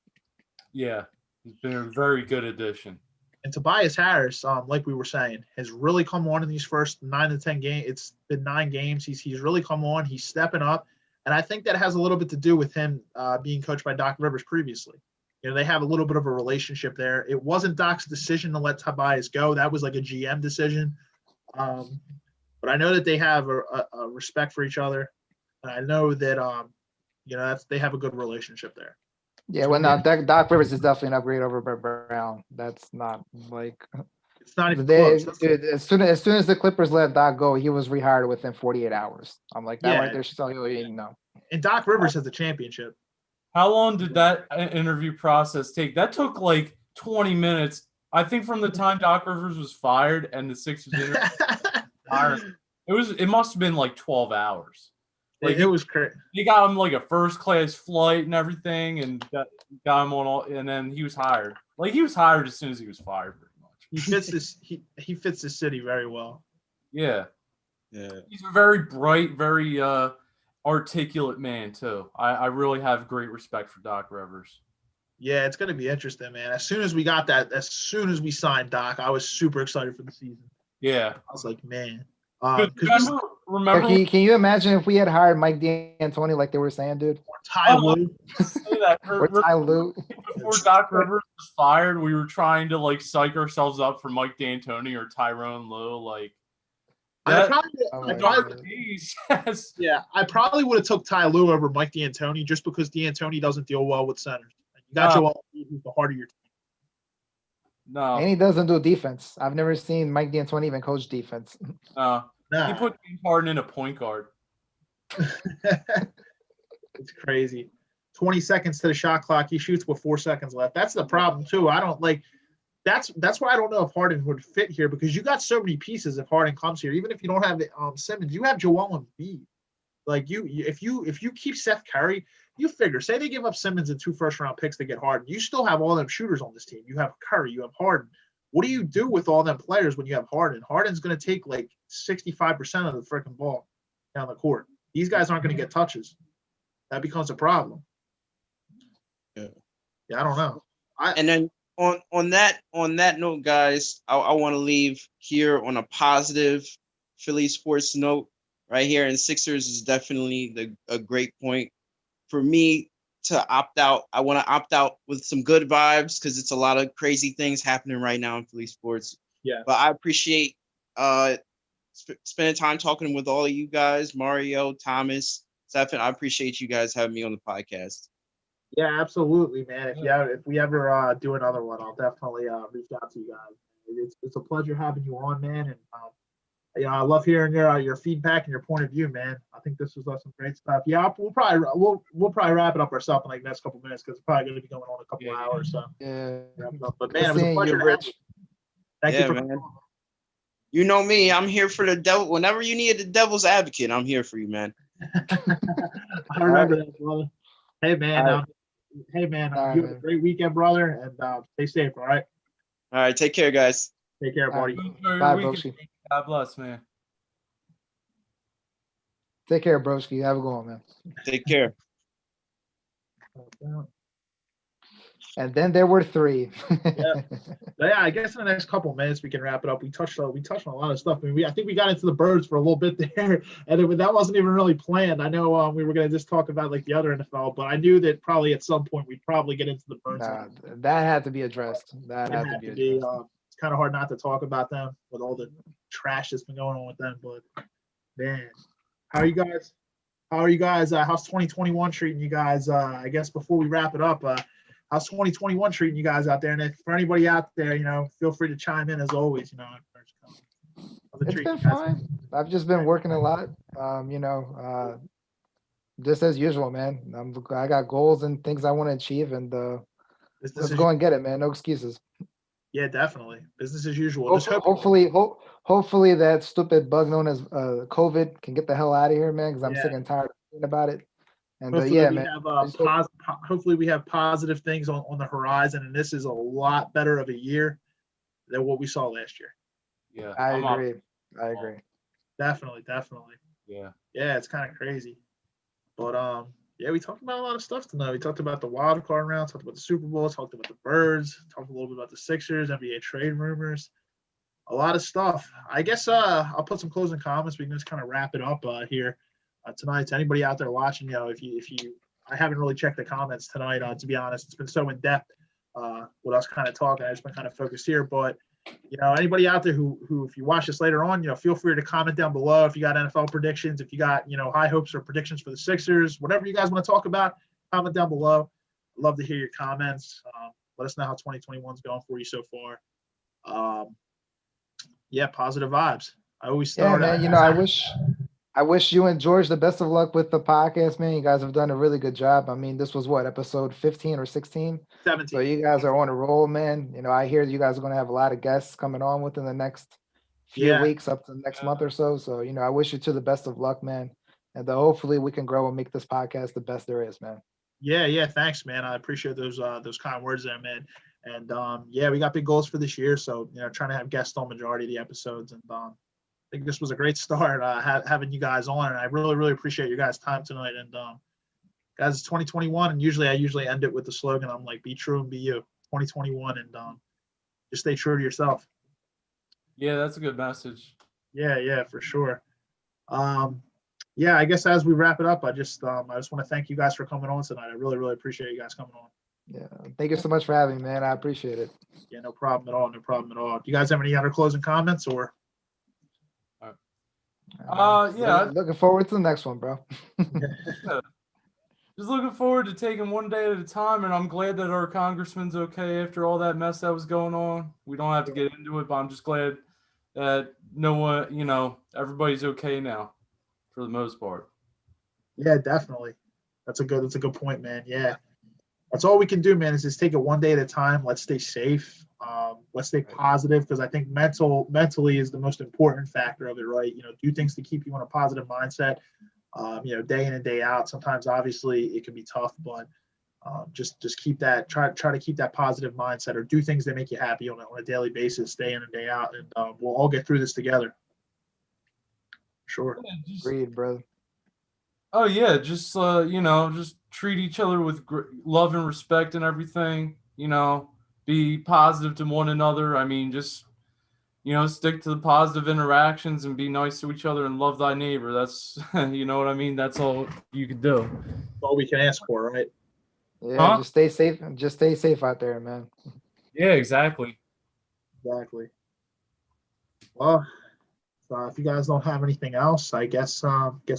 Yeah, he's been a very good addition.
And Tobias Harris, like we were saying, has really come on in these first 9 to 10 games. It's been 9 games. He's really come on. He's stepping up, and I think that has a little bit to do with him being coached by Doc Rivers previously. They have a little bit of a relationship there. It wasn't Doc's decision to let Tobias go. That was like a GM decision. But I know that they have a respect for each other, and I know that they have a good relationship there.
Yeah, well, no, Doc Rivers is definitely an upgrade over Brett Brown. That's not like
it's not even
close.
close.
Dude, as soon as the Clippers let Doc go, he was rehired within 48 hours. I'm like, that right there should tell you no.
And Doc Rivers has the championship.
How long did that interview process take? That took like 20 minutes. I think from the time Doc Rivers was fired and the Sixers interview, it must have been like 12 hours. Like
it was crazy.
He got him like a first class flight and everything, and got him on all. And then he was hired. Like he was hired as soon as he was fired, pretty much.
He fits the city very well.
Yeah.
Yeah.
He's a very bright, very articulate man too. I really have great respect for Doc Rivers.
Yeah, it's gonna be interesting, man. As soon as we signed Doc, I was super excited for the season.
Yeah.
I was like, man.
Remember
can you imagine if we had hired Mike D'Antoni like they were saying, dude?
Ty Lue.
Or Ty Lue.
Before Doc Rivers was fired, we were trying to like psych ourselves up for Mike D'Antoni or Tyrone Lue. Like
I probably would have took Ty Lue over Mike D'Antoni just because D'Antoni doesn't deal well with centers. You got Joel Embiid, who's the heart of your team.
No.
And he doesn't do defense. I've never seen Mike D'Antoni even coach defense.
Nah.
He put James Harden in a point guard.
It's crazy. 20 seconds to the shot clock. He shoots with 4 seconds left. That's the problem too. I don't like. That's why I don't know if Harden would fit here because you got so many pieces. If Harden comes here, even if you don't have Simmons, you have Joel Embiid. Like if you keep Seth Curry, you figure. Say they give up Simmons and 2 first-round picks to get Harden, you still have all them shooters on this team. You have Curry, you have Harden. What do you do with all them players when you have Harden? Harden's going to take like 65% of the freaking ball down the court. These guys aren't going to get touches. That becomes a problem. Yeah, I don't know.
And then on that note, guys, I want to leave here on a positive Philly sports note right here. And Sixers is definitely a great point for me to opt out. I want to opt out with some good vibes because it's a lot of crazy things happening right now in Philly sports.
Yeah.
But I appreciate spending time talking with all of you guys, Mario, Thomas, Stephen. I appreciate you guys having me on the podcast.
Yeah, absolutely, man. If we ever do another one, I'll definitely reach out to you guys. It's a pleasure having you on, man. And I love hearing your feedback and your point of view, man. I think this was some great stuff. Yeah, we'll probably wrap it up ourselves in like the next couple minutes because it's probably going to be going on a couple hours. So but man, it was a pleasure to have you. Thank you for
man. You know me, I'm here for the devil. Whenever you need the devil's advocate, I'm here for you, man.
I remember that, brother. Hey, man. You have a great weekend, brother, and stay safe. All right.
All right. Take care, guys.
Take care, buddy.
Bye, Broski.
God bless, man.
Take care, Broski. Have a good one, man.
Take care.
And then there were 3.
Yeah, I guess in the next couple of minutes we can wrap it up. We touched on a lot of stuff. I think we got into the birds for a little bit there, and that wasn't even really planned. I know we were going to just talk about like the other NFL, but I knew that probably at some point we'd probably get into the birds.
That had to be addressed. That had to be addressed.
It's kind of hard not to talk about them with all the trash that's been going on with them. But man, how are you guys? How's 2021 treating you guys? I guess before we wrap it up. How's 2021 treating you guys out there? And if for anybody out there, feel free to chime in as always.
It's been fine. I've just been working a lot. Just as usual, man. I got goals and things I want to achieve, and let's go and get it, man. No excuses.
Yeah, definitely. Business as usual.
Hopefully that stupid bug known as COVID can get the hell out of here, man. Because I'm sick and tired of thinking about it. And
Hopefully
yeah,
we
man.
have
I just hope-
hopefully we have positive things on the horizon, and this is a lot better of a year than what we saw last year.
Yeah,
I
I'm
agree. I agree.
Definitely.
Yeah.
Yeah, it's kind of crazy. But yeah, we talked about a lot of stuff tonight. We talked about the wild card round, talked about the Super Bowl, talked about the Birds, talked a little bit about the Sixers, NBA trade rumors, a lot of stuff. I guess I'll put some closing comments. We can just kind of wrap it up here tonight. To anybody out there watching, if you I haven't really checked the comments tonight. To be honest, it's been so in depth with us kind of talking. I just been kind of focused here, but anybody out there who if you watch this later on, feel free to comment down below if you got NFL predictions, if you got high hopes or predictions for the Sixers, whatever you guys want to talk about, comment down below. I'd love to hear your comments. Let us know how 2021 is going for you so far. Yeah, positive vibes. I always
Yeah,
start.
man. I wish you and George the best of luck with the podcast, man. You guys have done a really good job. I mean, this was what, episode 15 or 16?
17.
So you guys are on a roll, man. I hear you guys are going to have a lot of guests coming on within the next few
Yeah.
weeks up to the next month or so. So, I wish you to the best of luck, man. And hopefully we can grow and make this podcast the best there is, man.
Yeah, thanks, man. I appreciate those kind words there, man. And yeah, we got big goals for this year. So, trying to have guests on majority of the episodes. And I think this was a great start having you guys on. And I really, really appreciate your guys' time tonight. And guys, it's 2021. And I usually end it with the slogan. I'm like, be true and be you. 2021. And just stay true to yourself.
Yeah, that's a good message.
Yeah, for sure. Yeah, I guess as we wrap it up, I just want to thank you guys for coming on tonight. I really, really appreciate you guys coming on.
Yeah. Thank you so much for having me, man. I appreciate it.
Yeah, no problem at all. Do you guys have any other closing comments or?
Yeah.
Looking forward to the next one, bro.
Just looking forward to taking one day at a time, and I'm glad that our congressman's okay after all that mess that was going on. We don't have to get into it, but I'm just glad that no one, everybody's okay now, for the most part.
Yeah, definitely. That's a good point, man. Yeah, that's all we can do, man. Is just take it one day at a time. Let's stay safe. Let's stay positive, because I think mentally is the most important factor of it, right? Do things to keep you in a positive mindset. Day in and day out. Sometimes, obviously, it can be tough, but just keep that. Try to keep that positive mindset, or do things that make you happy on a daily basis, day in and day out, and we'll all get through this together. Sure.
Agreed, brother.
Oh yeah, just just treat each other with love and respect and everything. Be positive to one another. I mean, just stick to the positive interactions and be nice to each other and love thy neighbor. That's you know what I mean. That's all you can do.
That's all we can ask for, right?
Yeah, just stay safe. Just stay safe out there, man.
Yeah, exactly.
Exactly. Well, if you guys don't have anything else, I guess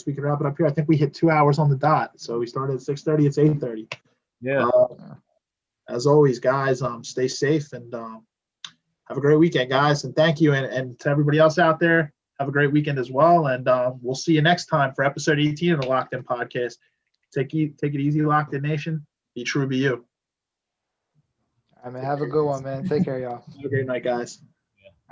we can wrap it up here. I think we hit 2 hours on the dot. So we started at 6:30. It's 8:30.
Yeah.
As always, guys, stay safe and have a great weekend, guys. And thank you. And to everybody else out there, have a great weekend as well. And we'll see you next time for episode 18 of the Locked In Podcast. Take it easy, Locked In Nation. Be true, be you.
I mean, have a good one, man. Take care, y'all.
Have a great night, guys.